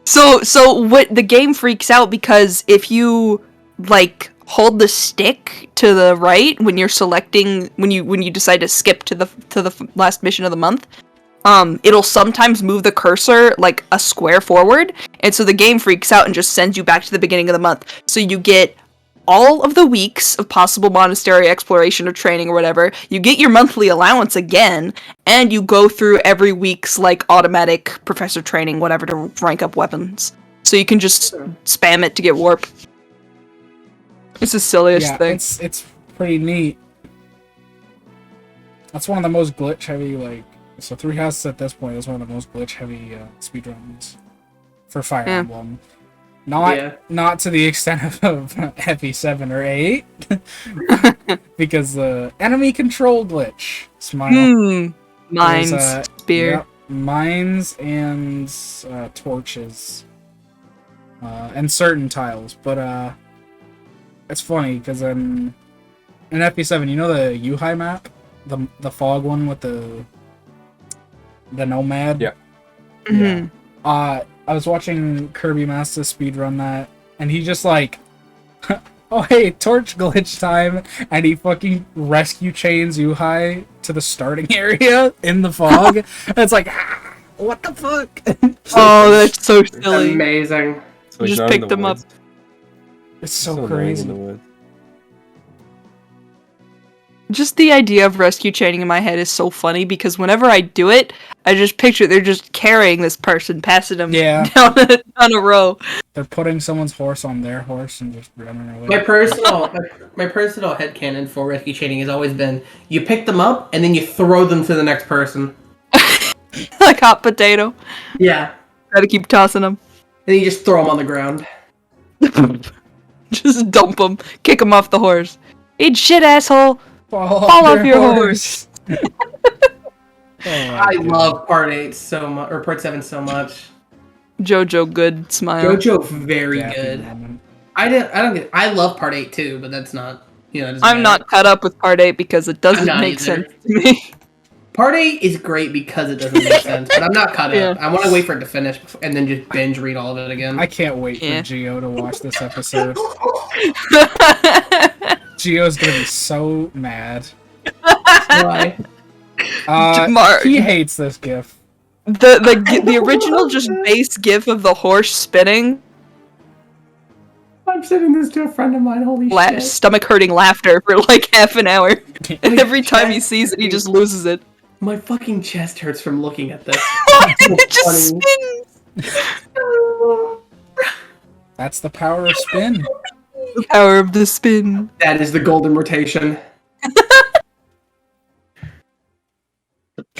So what the game freaks out because if you like hold the stick to the right when you're selecting when you decide to skip to the last mission of the month, it'll sometimes move the cursor like a square forward, and so the game freaks out and just sends you back to the beginning of the month. So you get all of the weeks of possible monastery exploration or training or whatever, you get your monthly allowance again, and you go through every week's, like, automatic professor training, whatever, to rank up weapons. So you can just spam it to get warp. It's the silliest thing. It's pretty neat. That's one of the most glitch-heavy, like... So 3 Houses at this point is one of the most glitch-heavy speedruns for Fire Emblem. Not to the extent of FE7 or 8, because the enemy control glitch. Smile. Mines, spear. Yep, mines and torches. And certain tiles. But it's funny, because in FE7, you know the Yuhai map? The fog one with the nomad? Yeah. Mm-hmm. I was watching Kirby Master speedrun that, and he just like, oh hey, torch glitch time, and he fucking rescue chains Yuhai to the starting area in the fog. And it's like, what the fuck? Oh, that's so silly. Amazing. So You he's just not in picked the them up. woods. It's So so annoying crazy. in the woods. Just the idea of rescue chaining in my head is so funny because whenever I do it, I just picture they're just carrying this person, passing them down a row. They're putting someone's horse on their horse and just running away. My personal headcanon for rescue chaining has always been you pick them up and then you throw them to the next person. Like hot potato. Yeah. Gotta keep tossing them. And you just throw them on the ground. Just dump them. Kick them off the horse. Eat shit, asshole. Fall off your horse. I love Part 8 so much, or Part 7 so much. Jojo good smile. Jojo very good. I love Part 8 too, but that's not, it doesn't I'm matter. not caught up with Part 8 because it doesn't I'm not make either. sense to me. Part 8 is great because it doesn't make sense, but I'm not caught up. I want to wait for it to finish and then just binge read all of it again. I can't wait for Gio to watch this episode. Gio's gonna be so mad. Why? He hates this gif. The original just base gif of the horse spinning. I'm sending this to a friend of mine. Holy shit! Stomach hurting laughter for like half an hour. And every time he sees it, he just loses it. My fucking chest hurts from looking at this. It just spins. That's the power of spin. The power of the spin. That is the golden rotation.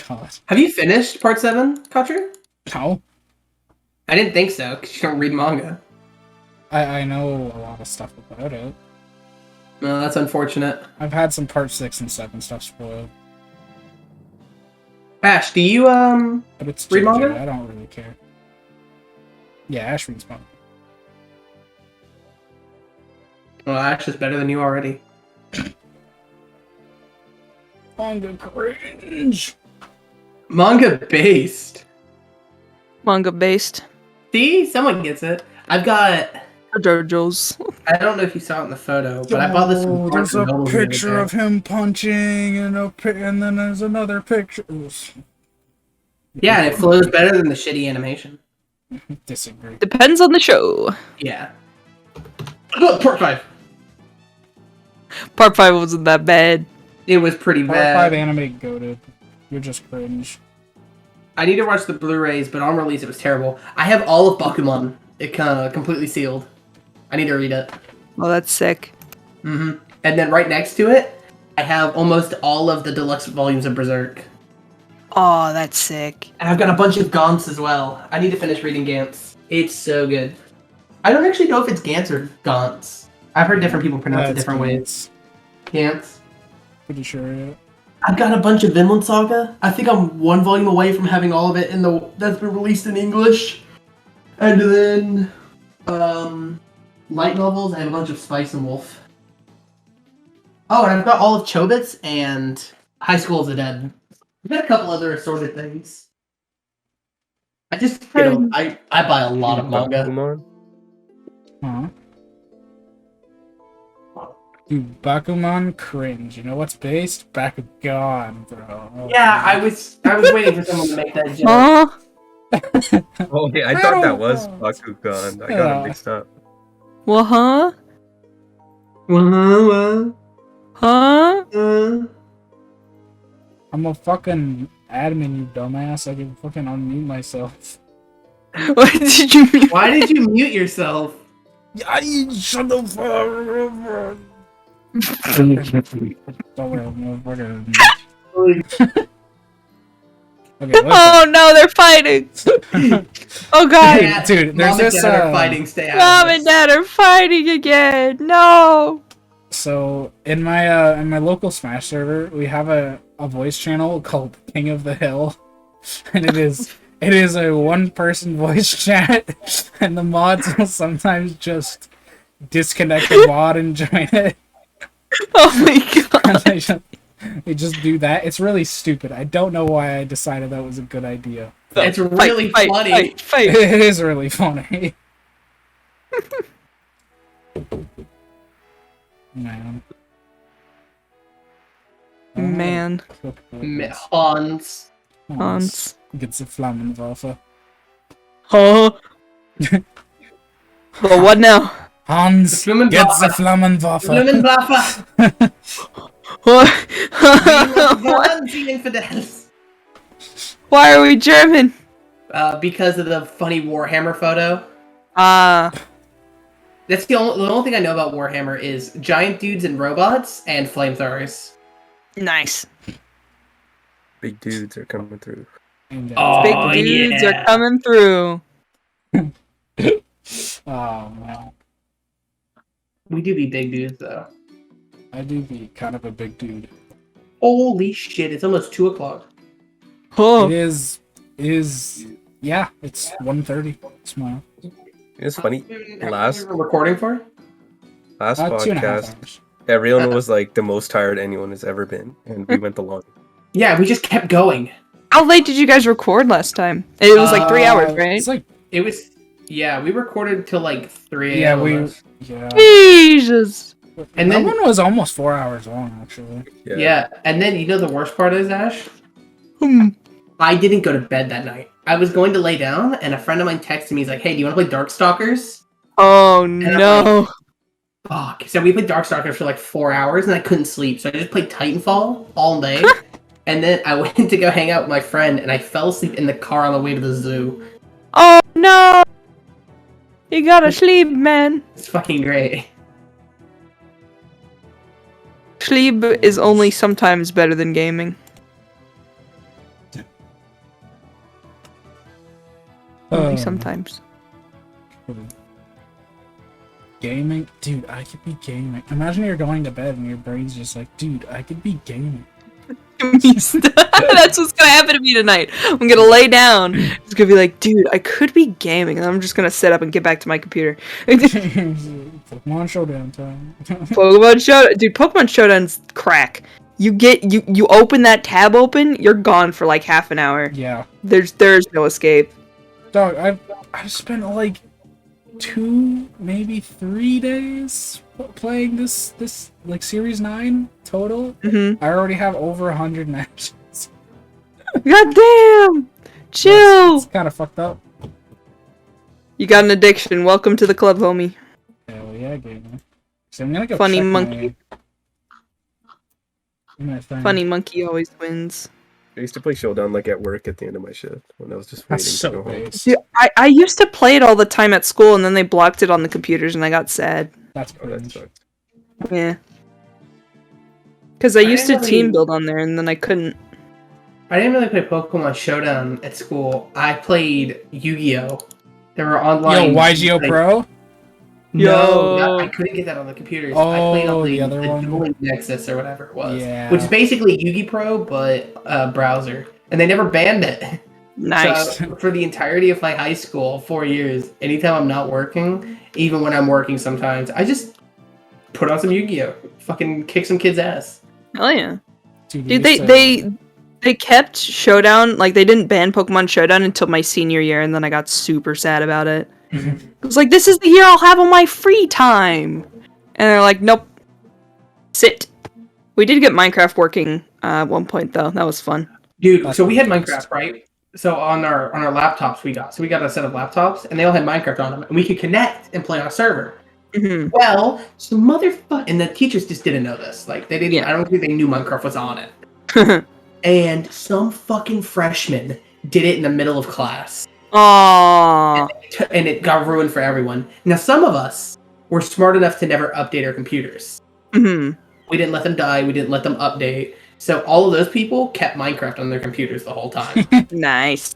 God. Have you finished Part 7, Kotru? No. I didn't think so, because you don't read manga. I know a lot of stuff about it. No, that's unfortunate. I've had some Part 6 and 7 stuff spoiled. Ash, do you But it's read JJ, manga? I don't really care. Yeah, Ash reads manga. Well, Ash is better than you already. Manga cringe. Manga based. Manga based. See, someone gets it. I've got JoJo's. I don't know if you saw it in the photo, but I bought this. From There's Barnes a and Noble the other picture day. of him punching, and then there's another picture. Yeah, and it flows better than the shitty animation. Disagree. Depends on the show. Yeah. Part 5. Part 5 wasn't that bad. It was pretty Part bad. 5 anime goated. You're just cringe. I need to watch the Blu-rays, but on release it was terrible. I have all of Bakuman. It kind of completely sealed. I need to read it. Oh, that's sick. And then right next to it, I have almost all of the deluxe volumes of Berserk. Oh, that's sick. And I've got a bunch of Gantz as well. I need to finish reading Gantz. It's so good. I don't actually know if it's Gantz or Gantz. I've heard different people pronounce it different ways. Gantz. Pretty sure, yeah. I've got a bunch of Vinland Saga. I think I'm one volume away from having all of it that's been released in English. And then, light novels. I have a bunch of Spice and Wolf. Oh, and I've got all of Chobits and High School of the Dead. I've got a couple other assorted things. I just, I buy a lot of manga. Bakuman? Huh? Dude, Bakuman cringe. You know what's based? Bakugan, bro. Oh, Yeah, I was waiting for someone to make that joke. Huh? Oh, yeah, I thought that was Bakugan. I got it mixed up. Well, huh? Huh? I'm a fucking admin, you dumbass. I can fucking unmute myself. What did you mean? Why did you mute yourself? Shut the fuck. Don't worry, I'm fucking. Okay, Oh no, they're fighting! Oh god! Dude, there's Mom this and Dad are fighting. Stay out Mom of and this. Dad are fighting again! No! So in my local Smash server, we have a voice channel called King of the Hill, and it is a one-person voice chat, and the mods will sometimes just disconnect the mod and join it. Oh my god! They just do that. It's really stupid. I don't know why I decided that was a good idea. It's really funny. Fight. It is really funny. Man. Man. Hans. Hans. Gets a Flammenwaffe. Huh? Well, what now? Hans Flammenwaffe. gets a Flammenwaffe. Blumenwaffe. What? Hans, the infidels. Why are we German? Because of the funny Warhammer photo. That's the only thing I know about Warhammer is giant dudes and robots and flamethrowers. Nice. Big dudes are coming through. Oh, Big dudes are coming through. Oh man. We do be big dudes though. I do be kind of a big dude. Holy shit! It's almost 2:00. Oh. It is yeah, it's 1:30. Smile. It's funny. How long we were recording for? Last 2.5 podcast, hours. everyone was like the most tired anyone has ever been, and we went the longest. Yeah, we just kept going. How late did you guys record last time? It was like 3 hours, right? It's like It was. Yeah, we recorded till like 3 yeah, a.m. yeah. Jesus. And that then one was almost 4 hours long actually. yeah, and then you know the worst part is, Ash? Hmm. I didn't go to bed that night. I was going to lay down, and a friend of mine texted me. He's like, "Hey, do you want to play Darkstalkers?" Oh I'm no. Fuck. So we played Darkstalkers for like 4 hours, and I couldn't sleep. So I just played Titanfall all day. And then I went to go hang out with my friend, and I fell asleep in the car on the way to the zoo. Oh no. You gotta sleep, man. It's fucking great. Sleep is only sometimes better than gaming. Only sometimes. Gaming? Dude, I could be gaming. Imagine you're going to bed and your brain's just like, dude, I could be gaming. That's what's gonna happen to me tonight. I'm gonna lay down. It's gonna be like, dude, I could be gaming, and I'm just gonna sit up and get back to my computer. Pokemon Showdown time. Pokemon Showdown, dude. Pokemon Showdown's crack. You open that tab open, you're gone for like half an hour. Yeah. There's no escape. Dog, I've spent like 2, maybe 3 days playing this like Series 9 total. Mm-hmm. I already have over 100 matches. God damn! Chill! It's kind of fucked up. You got an addiction. Welcome to the club, homie. Hell yeah, gamer. So I'm gonna go Funny check monkey. my thing. Funny monkey always wins. I used to play Showdown like at work at the end of my shift when I was just waiting That's to so go home. base. Dude, I used to play it all the time at school, and then they blocked it on the computers, and I got sad. That's Oh, that cringe. sucks. Yeah. Because I used to didn't team really- build on there, and then I couldn't. I didn't really play Pokemon Showdown at school. I played Yu-Gi-Oh! There were online. Yo, YGO like- Pro? No, Yo. I couldn't get that on the computers. I played Oh, on the other one? Dueling Nexus or whatever it was. Yeah. Which is basically Yu-Gi Pro, but browser. And they never banned it. Nice. So, for the entirety of my high school, 4 years, anytime I'm not working, even when I'm working sometimes, I just put on some Yu-Gi-Oh! Fucking kick some kid's ass. Hell yeah. Dude, Dude, we used to- they kept Showdown, like, they didn't ban Pokemon Showdown until my senior year, and then I got super sad about it. I was like, this is the year I'll have on my free time! And they're like, nope. Sit. We did get Minecraft working at one point, though. That was fun. Dude, That's so we had ridiculous. Minecraft, right? So on our laptops we got a set of laptops, and they all had Minecraft on them, and we could connect and play on a server. Hmm. Well, some motherfucker, and the teachers just didn't know this. Like they didn't. Yeah. I don't think they knew Minecraft was on it. And some fucking freshman did it in the middle of class, Aww. and it got ruined for everyone. Now some of us were smart enough to never update our computers. Hmm. We didn't let them die. We didn't let them update. So all of those people kept Minecraft on their computers the whole time. Nice.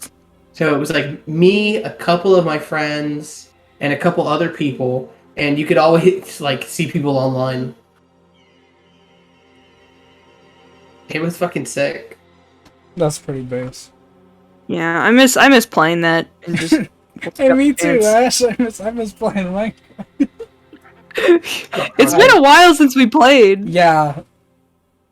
So it was like me, a couple of my friends, and a couple other people, and you could always like see people online. It was fucking sick. That's pretty base. Yeah, I miss playing that. And just Hey, me too, It's- Ash. I miss playing Minecraft. It's been a while since we played. Yeah.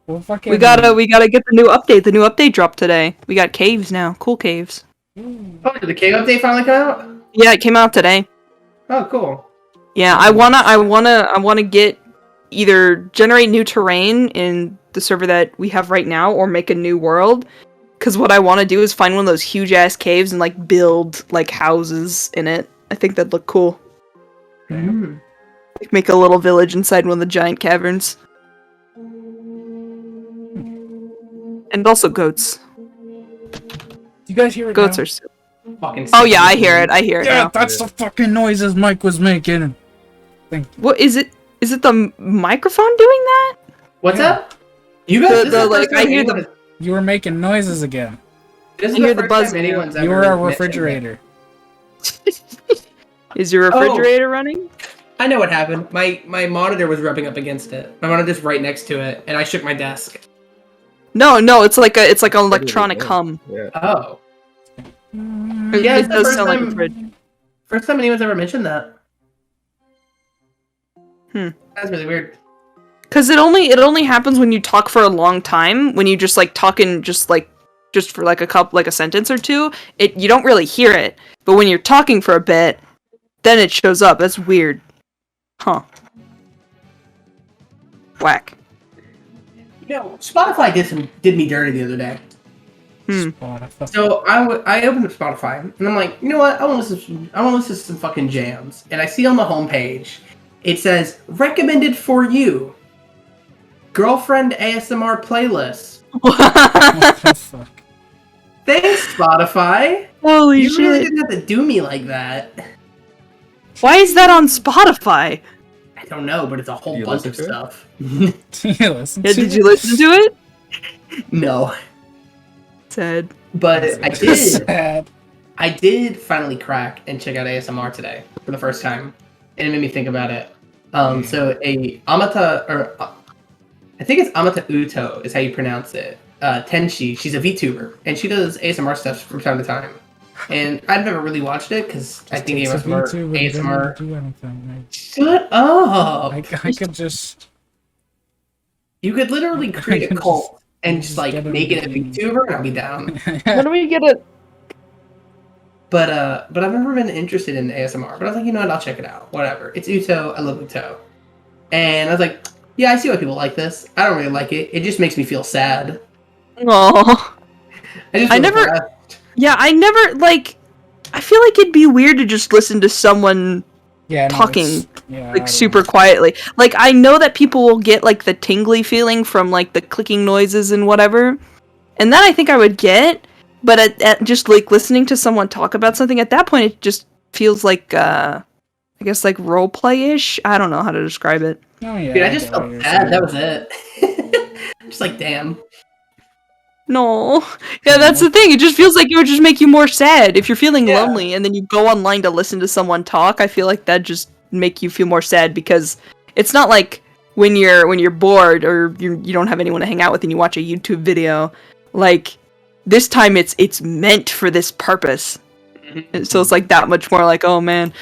Well, fucking... We gotta get the new update. The new update dropped today. We got caves now. Cool caves. Oh, did the cave update finally come out? Yeah, it came out today. Oh, cool. Yeah, I wanna get either generate new terrain in the server that we have right now, or make a new world. Cause what I want to do is find one of those huge ass caves and like build like houses in it. I think that'd look cool. Mm. Like, make a little village inside one of the giant caverns. And also goats. You guys hear it Goats now? are. So- Fucking oh sick. yeah, I hear it. I hear it Yeah, now. that's the fucking noises Mike was making. What is it? Is it the microphone doing that? What's Yeah. up? You guys, The- this is the, the like, first time I hear the- anyone- You were making noises again. This is I hear the first buzz time now. anyone's You ever were a mentioned refrigerator. Is your refrigerator running? it. I know what happened. My monitor was rubbing up against it. My monitor's right next to it, and I shook my desk. No, it's like an electronic hum. Yeah. Oh. It, Yeah, it it's the does first sound like a time- fridge. First time anyone's ever mentioned that. Hmm. That's really weird. Cause it only happens when you talk for a long time. When you just like talking just for like a sentence or two, you don't really hear it. But when you're talking for a bit, then it shows up. That's weird. Huh. Whack. You know, Spotify did me dirty the other day. Spotify. So I opened up Spotify and I'm like, you know what? I want to listen to some fucking jams. And I see on the homepage, it says recommended for you, girlfriend ASMR playlist. What the fuck? Thanks, Spotify. Holy You really shit! didn't have to do me like that. Why is that on Spotify? I don't know, but it's a whole You bunch of listen to it? stuff. You listen Yeah, to did it? you listen to it? No, Sad. but I did. Sad. I did finally crack and check out ASMR today for the first time, and it made me think about it. So a Amata, or I think it's Amata Uto is how you pronounce it. Tenshi, she's a VTuber, and she does ASMR stuff from time to time. And I've never really watched it because I think It's a ASMR. VTuber, it doesn't ASMR. do anything. Shut up! I could just... You could literally create a can cult and just like get make it a everything. VTuber, and I'll be down. When do we get a? But I've never been interested in ASMR. But I was like, you know what? I'll check it out. Whatever. It's Uto. I love Uto. And I was like, yeah, I see why people like this. I don't really like it. It just makes me feel sad. Aww. I never. Depressed. Yeah, I never like. I feel like it'd be weird to just listen to someone talking super quietly. Like I know that people will get like the tingly feeling from like the clicking noises and whatever, and that I think I would get. But at just like listening to someone talk about something at that point, it just feels like I guess like role play-ish. I don't know how to describe it. Oh, yeah, Dude, I just felt sad. That was it. Just like, damn. No. Yeah, that's the thing. It just feels like it would just make you more sad. If you're feeling lonely and then you go online to listen to someone talk, I feel like that just make you feel more sad because it's not like when you're bored or you don't have anyone to hang out with and you watch a YouTube video. Like this time it's meant for this purpose. So it's like that much more like, oh man.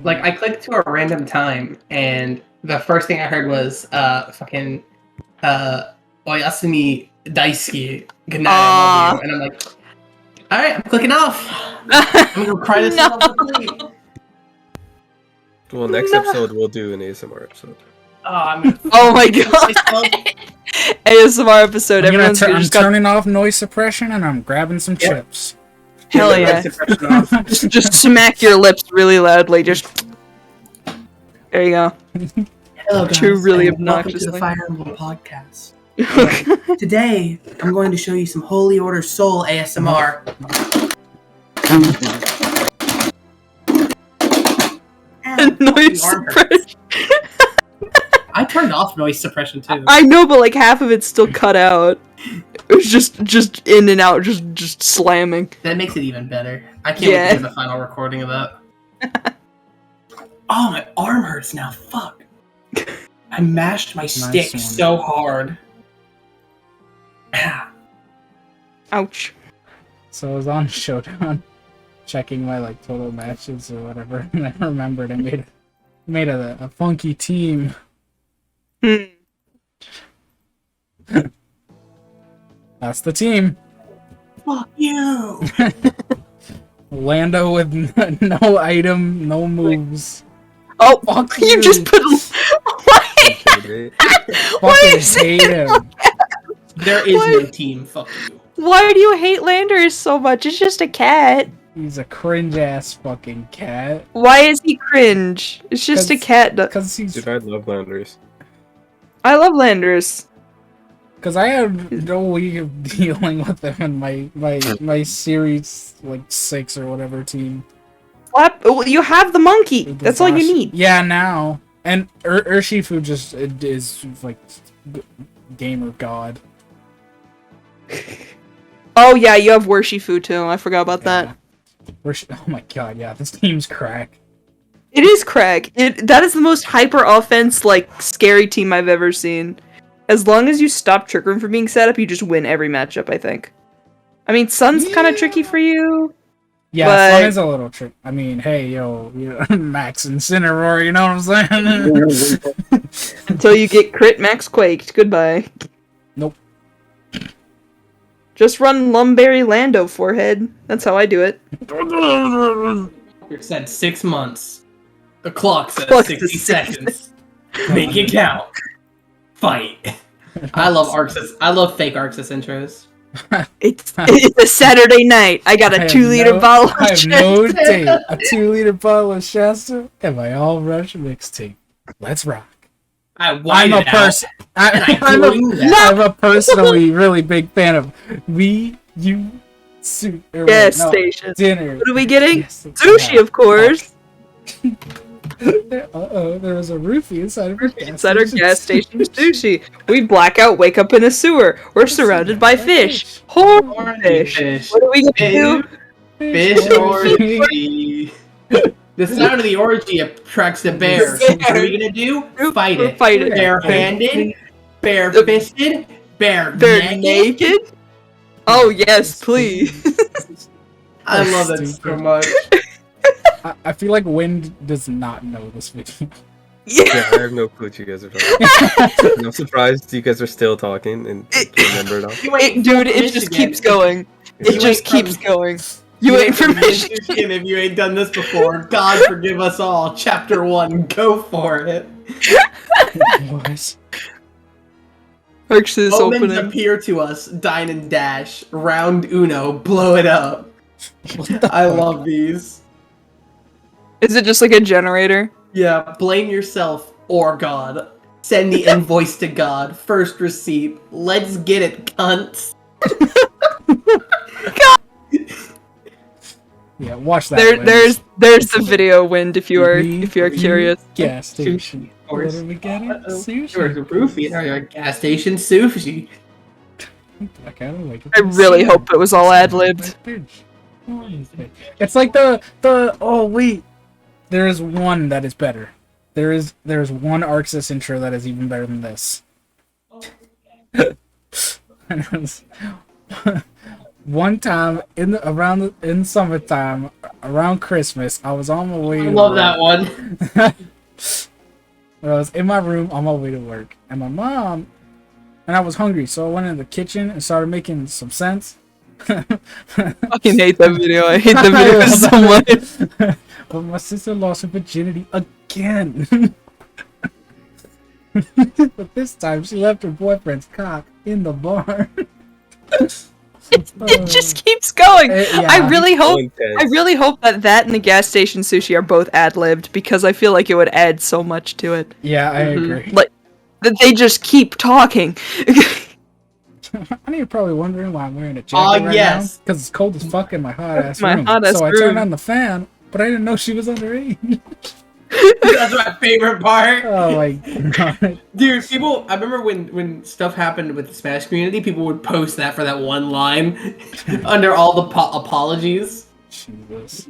Like I clicked to a random time and the first thing I heard was fucking Oyasumi Daisuke. Good night, I love you. And I'm like, alright, I'm clicking off. I'm gonna cry this one off to sleep. Well, next episode we'll do an ASMR episode. Oh my god. ASMR episode. I'm turning off noise suppression and I'm grabbing some chips. Hell yeah. just smack your lips really loudly. Just there you go. Hello guys, True, really and welcome to the obnoxiously. Fire Emblem podcast. Today, I'm going to show you some Holy Order Soul ASMR. Noise suppression. I turned off noise suppression too. I know, but like half of it's still cut out. It was just in and out, just slamming. That makes it even better. I can't wait to hear the final recording of that. Oh, my arm hurts now. Fuck. I mashed my stick so hard. Ouch. So I was on Showdown, checking my like total matches or whatever, and I remembered I made a funky team. That's the team. Fuck you. Lando with no item, no moves. Oh, fuck you just put. Fucking hate him. There is no team. Fuck you. Why do you hate Landers so much? It's just a cat. He's a cringe ass fucking cat. Why is he cringe? It's just a cat. Because he's. Dude, I love Landers. I love Landers. Because I have no way of dealing with them in my series like 6 or whatever team. What? Well, you have the monkey. That's all you need. Yeah, now. And Urshifu just is like gamer god. Oh yeah, you have Worshifu too. I forgot about that. Oh my god, yeah, this team's crack. It is crack. That is the most hyper offense like scary team I've ever seen. As long as you stop triggering from being set up, you just win every matchup, I think. I mean, Sun's kind of tricky for you. Yeah, but... Sun is a little tricky. I mean, hey, yo, Max Incineroar, you know what I'm saying? Until you get crit Max Quaked. Goodbye. Nope. Just run Lumberry Lando forehead. That's how I do it. It said 6 months. The clock says Clock 60 says seconds. Make it count. Fight. I love Arxis. I love fake Arxis intros. It's a Saturday night. I got a 2-liter bottle of I have Shasta. no tape. A 2-liter bottle of Shasta and my All Rush mixtape. Let's rock. I'm a person. I'm a personally really big fan of Gas station. Dinner. What are we getting? Yes, Sushi, of course. There was a roofie inside of our gas station sushi. We black out, wake up in a sewer. We're surrounded by fish. Horror fish. What are we gonna do? Fish orgy. The sound of the orgy attracts the bear. What are we gonna do? Fight it. Fight it. Bare-handed, bare-fisted, bare naked. Oh yes, please. I love that so much. I feel like Wind does not know this video. Yeah, I have no clue what you guys are talking about. I'm surprised you guys are still talking and remember it all. Dude, it just keeps going. It just keeps going. You ain't from from Michigan. Michigan if you ain't done this before. God forgive us all. Chapter 1, go for it. What? Arx's Omens opening. appear to us, dine and dash, round uno, blow it up. What the I fuck? love these. Is it just like a generator? Yeah, blame yourself or God. Send the invoice to God. First receipt. Let's get it, cunts. Yeah, watch that. Liz. There's the video, Wind, if you are curious. Gas station. Of course. What are we getting? There's Sushi. a roofie at our gas station sushi. I kind of like it. I really hope it was all ad-libbed. It's like the oh wait, there is one that is better. There's one Arxis intro that is even better than this. And it was one time in summertime around Christmas, I was on my way. I love that one. I was in my room on my way to work, and my mom and I was hungry, so I went in the kitchen and started making some sense. Fucking hate that video. I hate the video so much. But my sister lost her virginity again. But this time she left her boyfriend's cock in the barn. It just keeps going. Yeah. I really hope intense. that and the gas station sushi are both ad-libbed, because I feel like it would add so much to it. Yeah, I agree. Like that they just keep talking. I know you're probably wondering why I'm wearing a jacket right yes. now. Because it's cold as fuck in my hot ass My room. hot-ass So I room. turned on the fan, but I didn't know she was underage. That's my favorite part. Oh my god. Dude, people, I remember when stuff happened with the Smash community, people would post that for that one line under all the apologies. Jesus.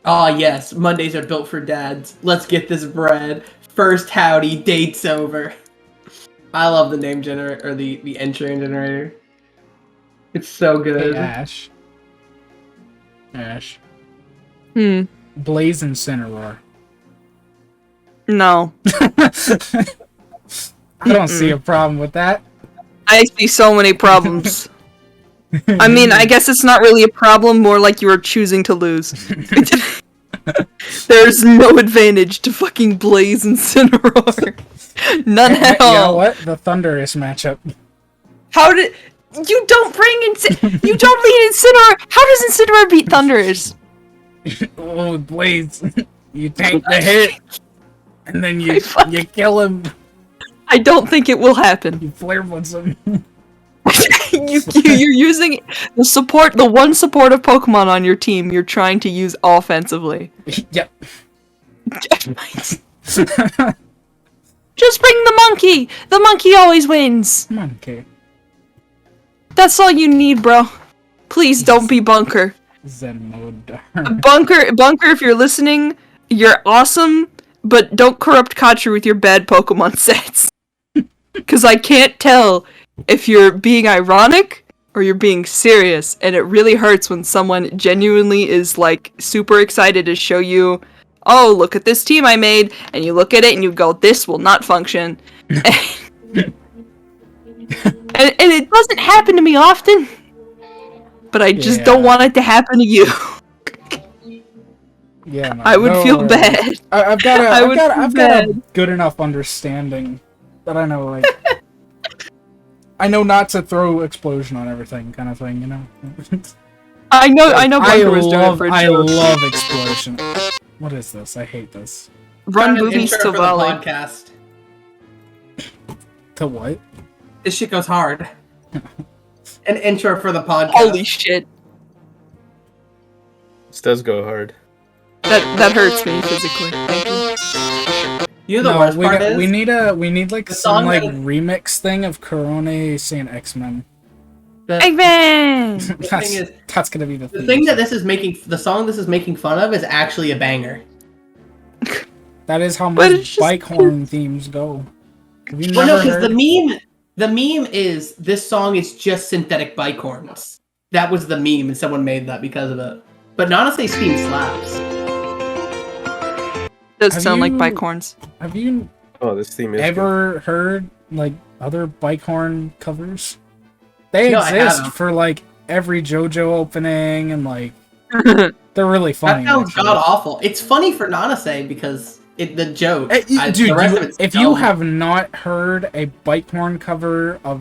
Oh yes, Mondays are built for dads. Let's get this bread. First howdy, date's over. I love the name generator, or the entry generator. It's so good. Hey, Ash. Ash. Hmm. Blaze Incineroar. No. I don't see a problem with that. I see so many problems. I mean, I guess it's not really a problem, more like you are choosing to lose. There's no advantage to fucking Blaze Incineroar. None at all. You know what? The Thunderous matchup. How did you don't bring you don't lead Incineroar? How does Incineroar beat Thunderous? Oh, Blaze. You take the hit, and then you kill him. I don't think it will happen. You flare blitz him. You're using the one supportive Pokemon on your team. You're trying to use offensively. Yep. Just bring the monkey. The monkey always wins. Monkey. That's all you need, bro. Please don't be Bunker. Zen mode. Bunker, if you're listening, you're awesome, but don't corrupt Kachu with your bad Pokemon sets. Because I can't tell if you're being ironic or you're being serious, and it really hurts when someone genuinely is like super excited to show you, oh, look at this team I made, and you look at it and you go, this will not function. And it doesn't happen to me often, but I just don't want it to happen to you. Yeah, no, I would feel bad. I've got a good enough understanding that I know, like, I know not to throw explosion on everything, kind of thing, you know. I know. Bunker was doing it for a I joke. love explosion. What is this? I hate this. Run Found an boobies intro to for the volley. podcast. To what? This shit goes hard. An intro for the podcast. Holy shit. This does go hard. That hurts me physically. Thank you. You know the worst part is? we need like the some song like that- remix thing of Corone saying X-Men. Eggman! That's gonna be the The theme. thing that the song this is making fun of is actually a banger. That is how But most it's just- bike horn themes go. Have you Well, no, never because heard? the meme is this song is just synthetic bike horns. That was the meme, and someone made that because of it. But honestly, Steam slaps. Does Have sound like you- bike horns. Have you Oh, this theme is ever heard like other bike horn covers? They No, I exist haven't. for like every JoJo opening and like They're really funny. That sounds actually. god awful. It's funny for Nanase because the joke. Dude, the rest of it's if dumb. you have not heard a bike porn cover of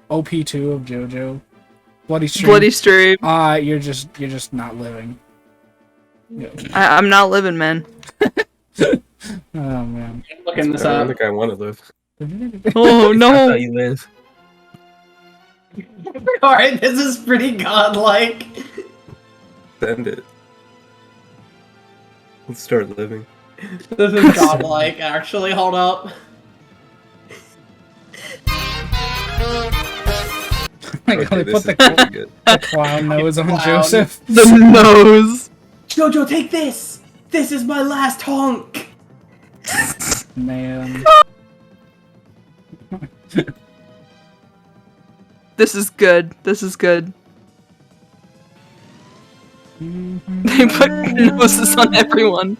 OP2 of JoJo, Bloody Stream, you're just not living. Yeah. I'm not living, man. Oh man. looking this I don't up. think I want to live. Oh That's no. how you live. All right, this is pretty godlike. Send it. Let's start living. This is godlike. Actually, hold up. Like, Okay, they this put is pretty good. the clown nose on Clown. Joseph. The nose. Jojo, take this. This is my last honk. Man. This is good. This is good. They put noses on everyone.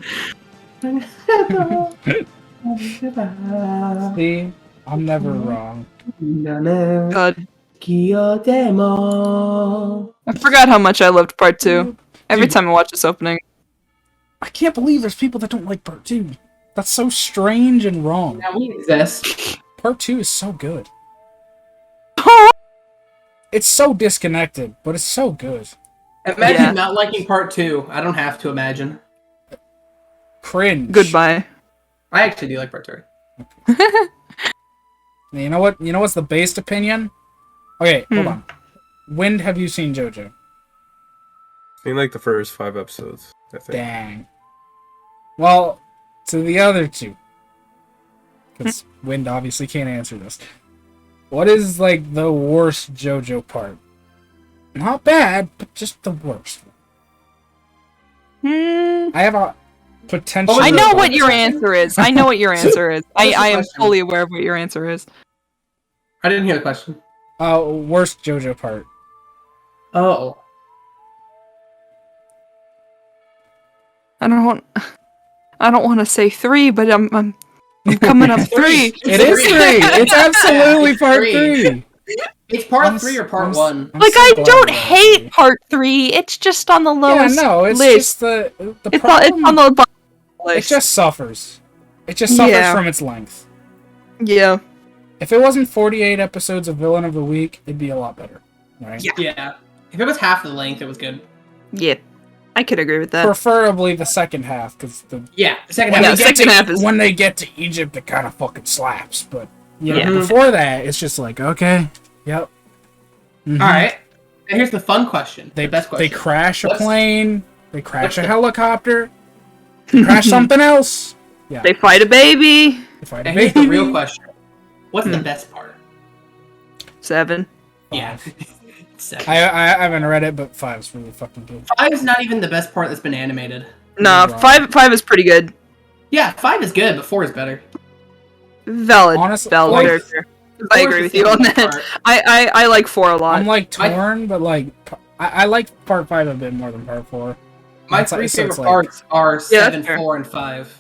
See? I'm never wrong. God. Kiyotemo. I forgot how much I loved part 2. Every Dude. time I watch this opening. I can't believe there's people that don't like part 2. That's so strange and wrong. Now we exist. Part 2 is so good. It's so disconnected, but it's so good. Imagine Yeah. not liking part 2. I don't have to imagine. Cringe. Goodbye. I actually do like part 2. You know what? You know what's the based opinion? Okay, hold Hmm. on. When have you seen JoJo? In like the first 5 episodes, I think. Dang. Well, to the other 2. Because Wind obviously can't answer this. What is, like, the worst JoJo part? Not bad, but just the worst. Hmm. I have a potential... I know what your answer is. I know what your answer is. What's the I am question? fully aware of what your answer is. I didn't hear the question. Worst JoJo part. Oh. I don't want to say 3, but I'm coming up 3. It is 3! It's absolutely part 3! It's part I'm 3 or s- part I'm s- 1? I'm Like, so I glad don't about hate it. part 3. It's just on the Yeah, lowest no, it's list. just the It's problem. on the bottom list. It just suffers. It just suffers Yeah. from its length. Yeah. If it wasn't 48 episodes of Villain of the Week, it'd be a lot better. Right? Yeah. If it was half the length, it was good. Yeah. I could agree with that. Preferably the second half, because Yeah, the second when, half. Yeah, they get second to, half is- when they get to Egypt, it kind of fucking slaps. But you know, Yeah. before that, it's just like, okay, yep. Mhm. All right. And here's the fun question. They the best question. they crash a What's- plane. They crash what's a the- helicopter. They crash something else. Yeah. They fight a baby. They fight a And here's the baby. real question. What's the Hmm. best part? 7. Yeah. 7. I haven't read it, but 5's really fucking good. 5 is not even the best part that's been animated. Nah, You're 5 is pretty good. Yeah, 5 is good, but 4 is better. Valid. Honestly, Valid. like- Very fair. I 4 is agree the with you on second that. part. I like 4 a lot. I'm like torn, but like I like part 5 a bit more than part 4. My That's 3 like- so favorite it's like- parts are Yeah, 7, that's fair. 4, and 5.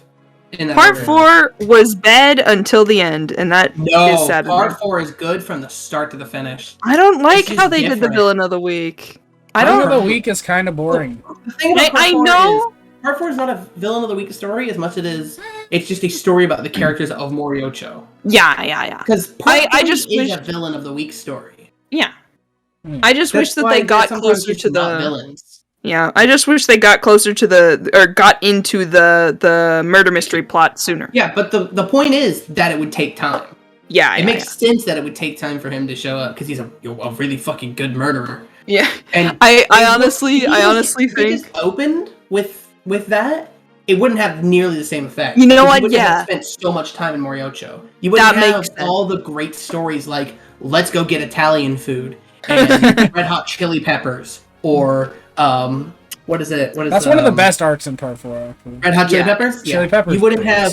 In that Part order. 4 was bad until the end, and that is No, sad. part 4 is good from the start to the finish. I don't like This how is they did the different. villain of the week. I Villain don't. of the Week is kind of boring. The thing about part I 4 know. is part 4 is not a villain of the week story as much as it is. It's just a story about the characters of Moriocho. Yeah. Because part I 3 just is wish- a villain of the week story. Yeah. Hmm. I just wish that why they they're got sometimes closer just to not the. villains. Yeah, I just wish they got closer to got into the murder mystery plot sooner. Yeah, but the point is that it would take time. Yeah, It makes sense that it would take time for him to show up because he's a really fucking good murderer. Yeah. And I honestly if he think. just opened with that, it wouldn't have nearly the same effect. You know Because what? wouldn't Yeah. have spent so much time in Moriocho. You wouldn't That have makes sense. all the great stories like let's go get Italian food and red hot chili peppers or what is it? What is That's one of the best arcs in part 4. Actually. Red hot chili Yeah. peppers. Chili peppers. You wouldn't have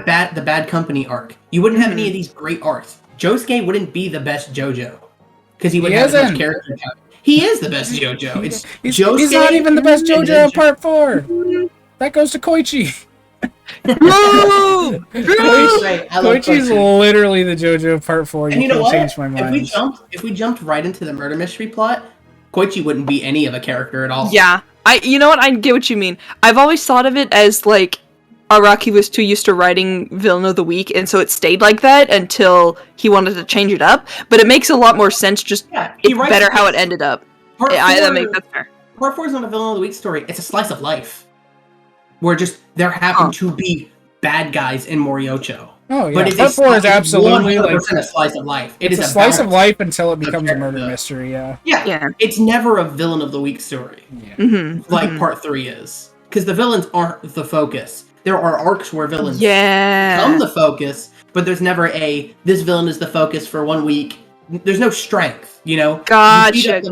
best. the bad company arc. You wouldn't have any of these great arcs. Josuke wouldn't be the best JoJo because he wouldn't have as much isn't. character time. He is the best JoJo. It's He's Josuke not even the best and JoJo in Ninja. part 4. That goes to Koichi. Woo! Koichi, I love Koichi's Koichi. literally the JoJo of part 4. And you know can't what? change my mind. If we jumped right into the murder mystery plot, Koichi wouldn't be any of a character at all. Yeah. You know what? I get what you mean. I've always thought of it as, like, Araki was too used to writing Villain of the Week, and so it stayed like that until he wanted to change it up. But it makes a lot more sense just, it's better how it ended up. That's fair. Part 4 is not a Villain of the Week story. It's a slice of life. Where just, there happen to be bad guys in Moriocho. Oh, yeah. But it's Part 4 is absolutely, like, a slice of life. It is a slice of life until it becomes a murder mystery, yeah. Yeah. It's never a Villain of the Week story. Yeah. Like Part 3 is. Because the villains aren't the focus. There are arcs where villains become the focus, but there's never this villain is the focus for 1 week. There's no strength, you know? Gotcha. Beat up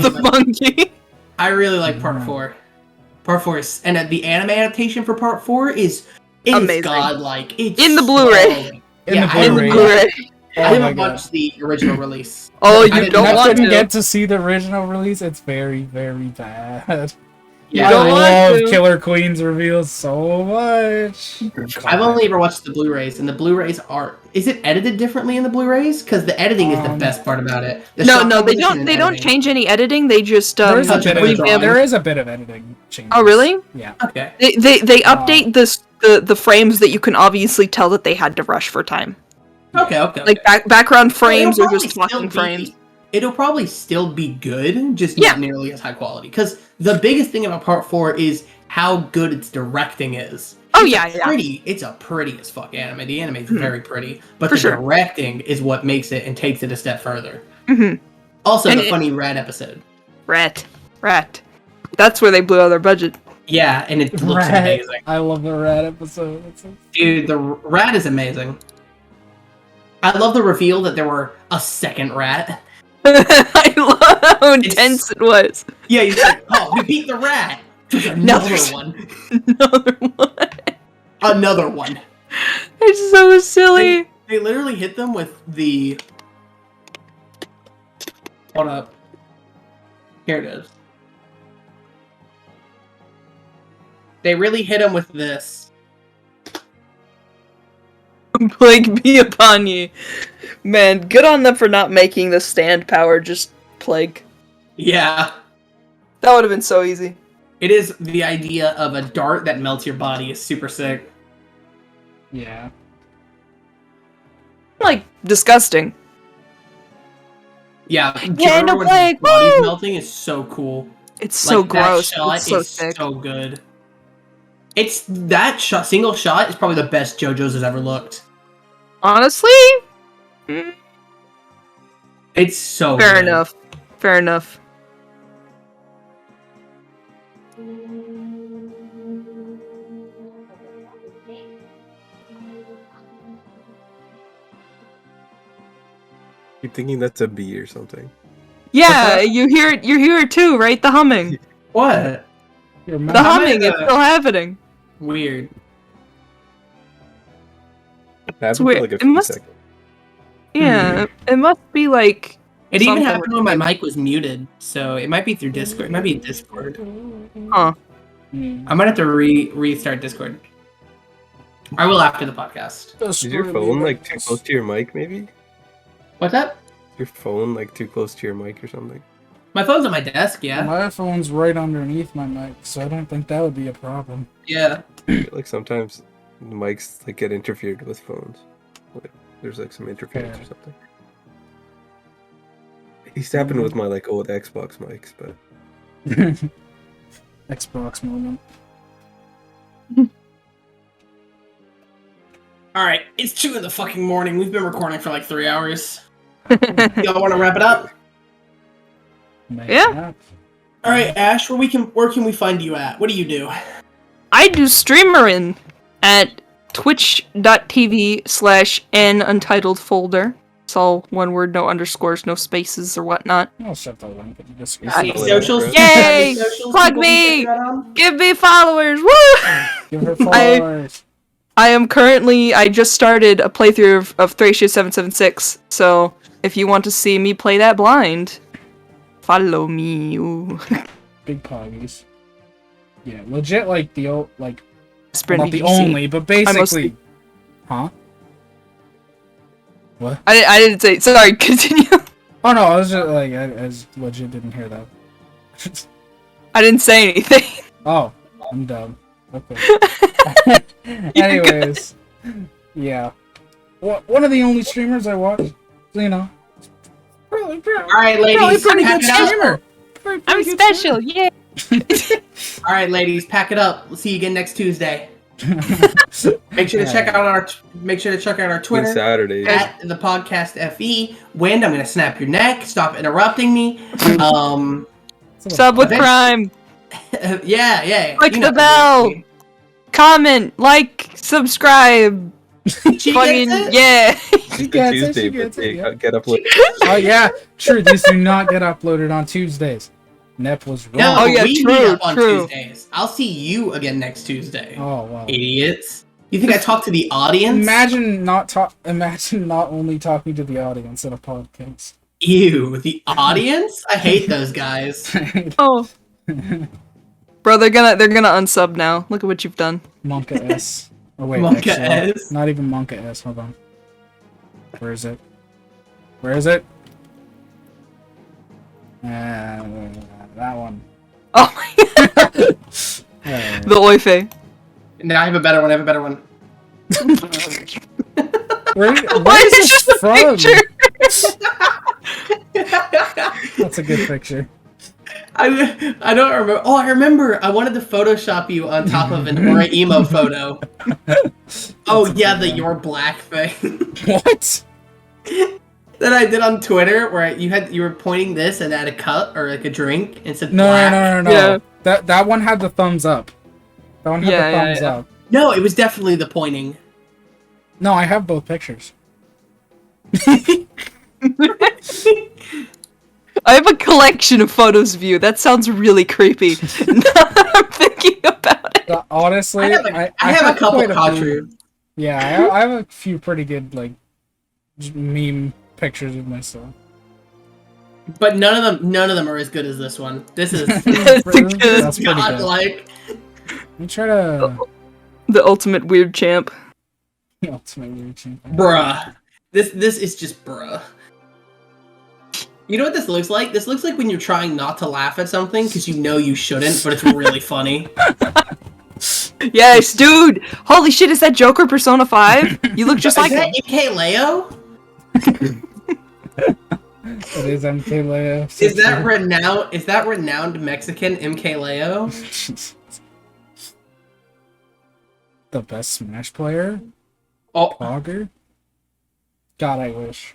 the monkey. I really like Part 4. Part 4 is, and the anime adaptation for Part 4 is amazing. Godlike. It's in the Blu-ray. In the Blu-ray. I haven't watched the original release. Oh, you don't want to get to see the original release? It's very, very bad. Yeah, I love Killer Queen's reveals so much. I've only ever watched the Blu-rays, and the Blu'rays is it edited differently in the Blu-rays? Because the editing is the best part about it. No, they don't change any editing. They just there is a bit of editing changes. Oh, really? Yeah. Okay. They update the frames that you can obviously tell that they had to rush for time. Okay. Like background frames or just talking frames. It'll probably still be good, just not nearly as high quality. Because the biggest thing about Part 4 is how good its directing is. It's a pretty as fuck anime. The anime is very pretty, but directing is what makes it and takes it a step further. Also, the funny Rat episode. Rat. That's where they blew out their budget. Yeah, and it looks amazing. I love the Rat episode. Dude, the Rat is amazing. I love the reveal that there were a second rat. I love how intense it was. Yeah, he's like, oh, we beat the rat. Another one. Another one. It's so silly. They literally hit them with the... Hold up. Here it is. They really hit him with this. Plague be upon ye. Man, good on them for not making the stand power just plague. Yeah. That would have been so easy. It is the idea of a dart that melts your body is super sick. Yeah. Like, disgusting. Yeah. No plague! Body's melting is so cool. It's so gross. That shot it's so is sick. so good. It's that single shot is probably the best JoJo's has ever looked. Honestly? It's so Fair good. enough. Fair enough. Keep thinking that's a bee or something. Yeah, you hear it too, right? The humming. What? The humming, it's still happening. Weird. It's weird. like a It few must- seconds. Yeah, it must be like... It even something happened when my mic was muted, so it might be through Discord. It might be Discord. Huh. I might have to restart Discord. I will after the podcast. Is your phone like too close to your mic, maybe? What's that? Is your phone like too close to your mic or something? My phone's on my desk, yeah. My phone's right underneath my mic, so I don't think that would be a problem. Yeah. I feel like sometimes the mics like get interfered with phones. Like, there's like some interference or something. It used to happen with my like old Xbox mics, but Xbox moment. Alright, it's 2 in the fucking morning. We've been recording for like 3 hours. Y'all want to wrap it up? Yeah. Alright, Ash, where can we find you at? What do you do? I do streamering at twitch.tv/AnUntitledFolder. It's all one word, no underscores, no spaces or whatnot. I'll shut the link in the Any description. socials? Yay! Socials Plug people me! can check that out? Give me followers! Woo! Give her followers. I just started a playthrough of Thracia 776, so if you want to see me play that blind, follow me. Ooh. Big poggies. Yeah, legit like the old, like, Assprin not the BBC. only, but basically... Huh? What? I didn't say, sorry, continue. Oh no, I was just like, I legit didn't hear that. I didn't say anything. Oh, I'm dumb. Okay. Anyways, yeah. One of the only streamers I watch, you know. Probably All right, ladies. pretty pack good it up. streamer. I'm special, yeah. All right, ladies, pack it up. We'll see you again next Tuesday. Make sure to check out our Twitter Good Saturday. at the podcast FE. Wind, I'm gonna snap your neck. Stop interrupting me. Sub with Prime. Yeah. Click You the know bell. Comment, like, subscribe. She Fucking gets it? yeah. She gets it, Tuesday, she but gets they it, yeah. get uploaded. Oh yeah, true. These do not get uploaded on Tuesdays. Nep was wrong. No, Oh, yeah, we true, meet up on true. Tuesdays. I'll see you again next Tuesday. Oh wow. Idiots. You think I talk to the audience? Imagine not only talking to the audience in a podcast. Ew, the audience? I hate those guys. Oh. Bro, they're gonna unsub now. Look at what you've done. Monka S. Oh wait, Monka actually, S? not even Monka S. Hold on. Where is it? Where is it? That one. Oh my god. The Oife. Now I have a better one. Where Why is is it this just a from? picture? That's a good picture. I don't remember. Oh, I remember. I wanted to Photoshop you on top of an Aura emo photo. Oh yeah, the "you're black" thing. What? That I did on Twitter, where you were pointing this and had a cup or like a drink and said No. black. Yeah. That one had the thumbs up. That one had Yeah, the yeah, thumbs yeah. up. No, it was definitely the pointing. No, I have both pictures. I have a collection of photos of you. That sounds really creepy. Now that I'm thinking about it. Honestly, I have a couple quite cartoons. Yeah, I have a few pretty good like meme pictures of myself. But none of them are as good as this one. This is That's the good. That's pretty good. godlike. Let me try to The ultimate weird champ. ultimate weird champ. Bruh. This is just bruh. You know what this looks like? This looks like when you're trying not to laugh at something because you know you shouldn't, but it's really funny. Yes, dude! Holy shit, is that Joker Persona 5? You look just like Is him. that MK Leo? It is MK Leo. Is that renowned Mexican MK Leo? The best Smash player? Oh, Pogger? God, I wish.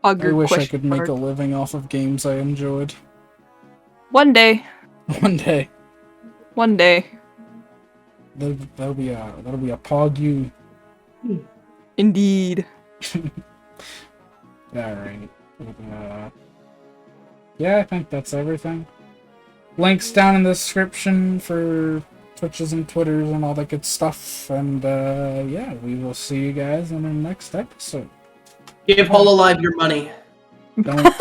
I wish I could make a living off of games I enjoyed. One day. One day. One day. That'll be a Pog you. Indeed. Alright. Yeah, I think that's everything. Links down in the description for Twitches and Twitters and all that good stuff. And yeah, we will see you guys in the next episode. give Hololive your money. Don't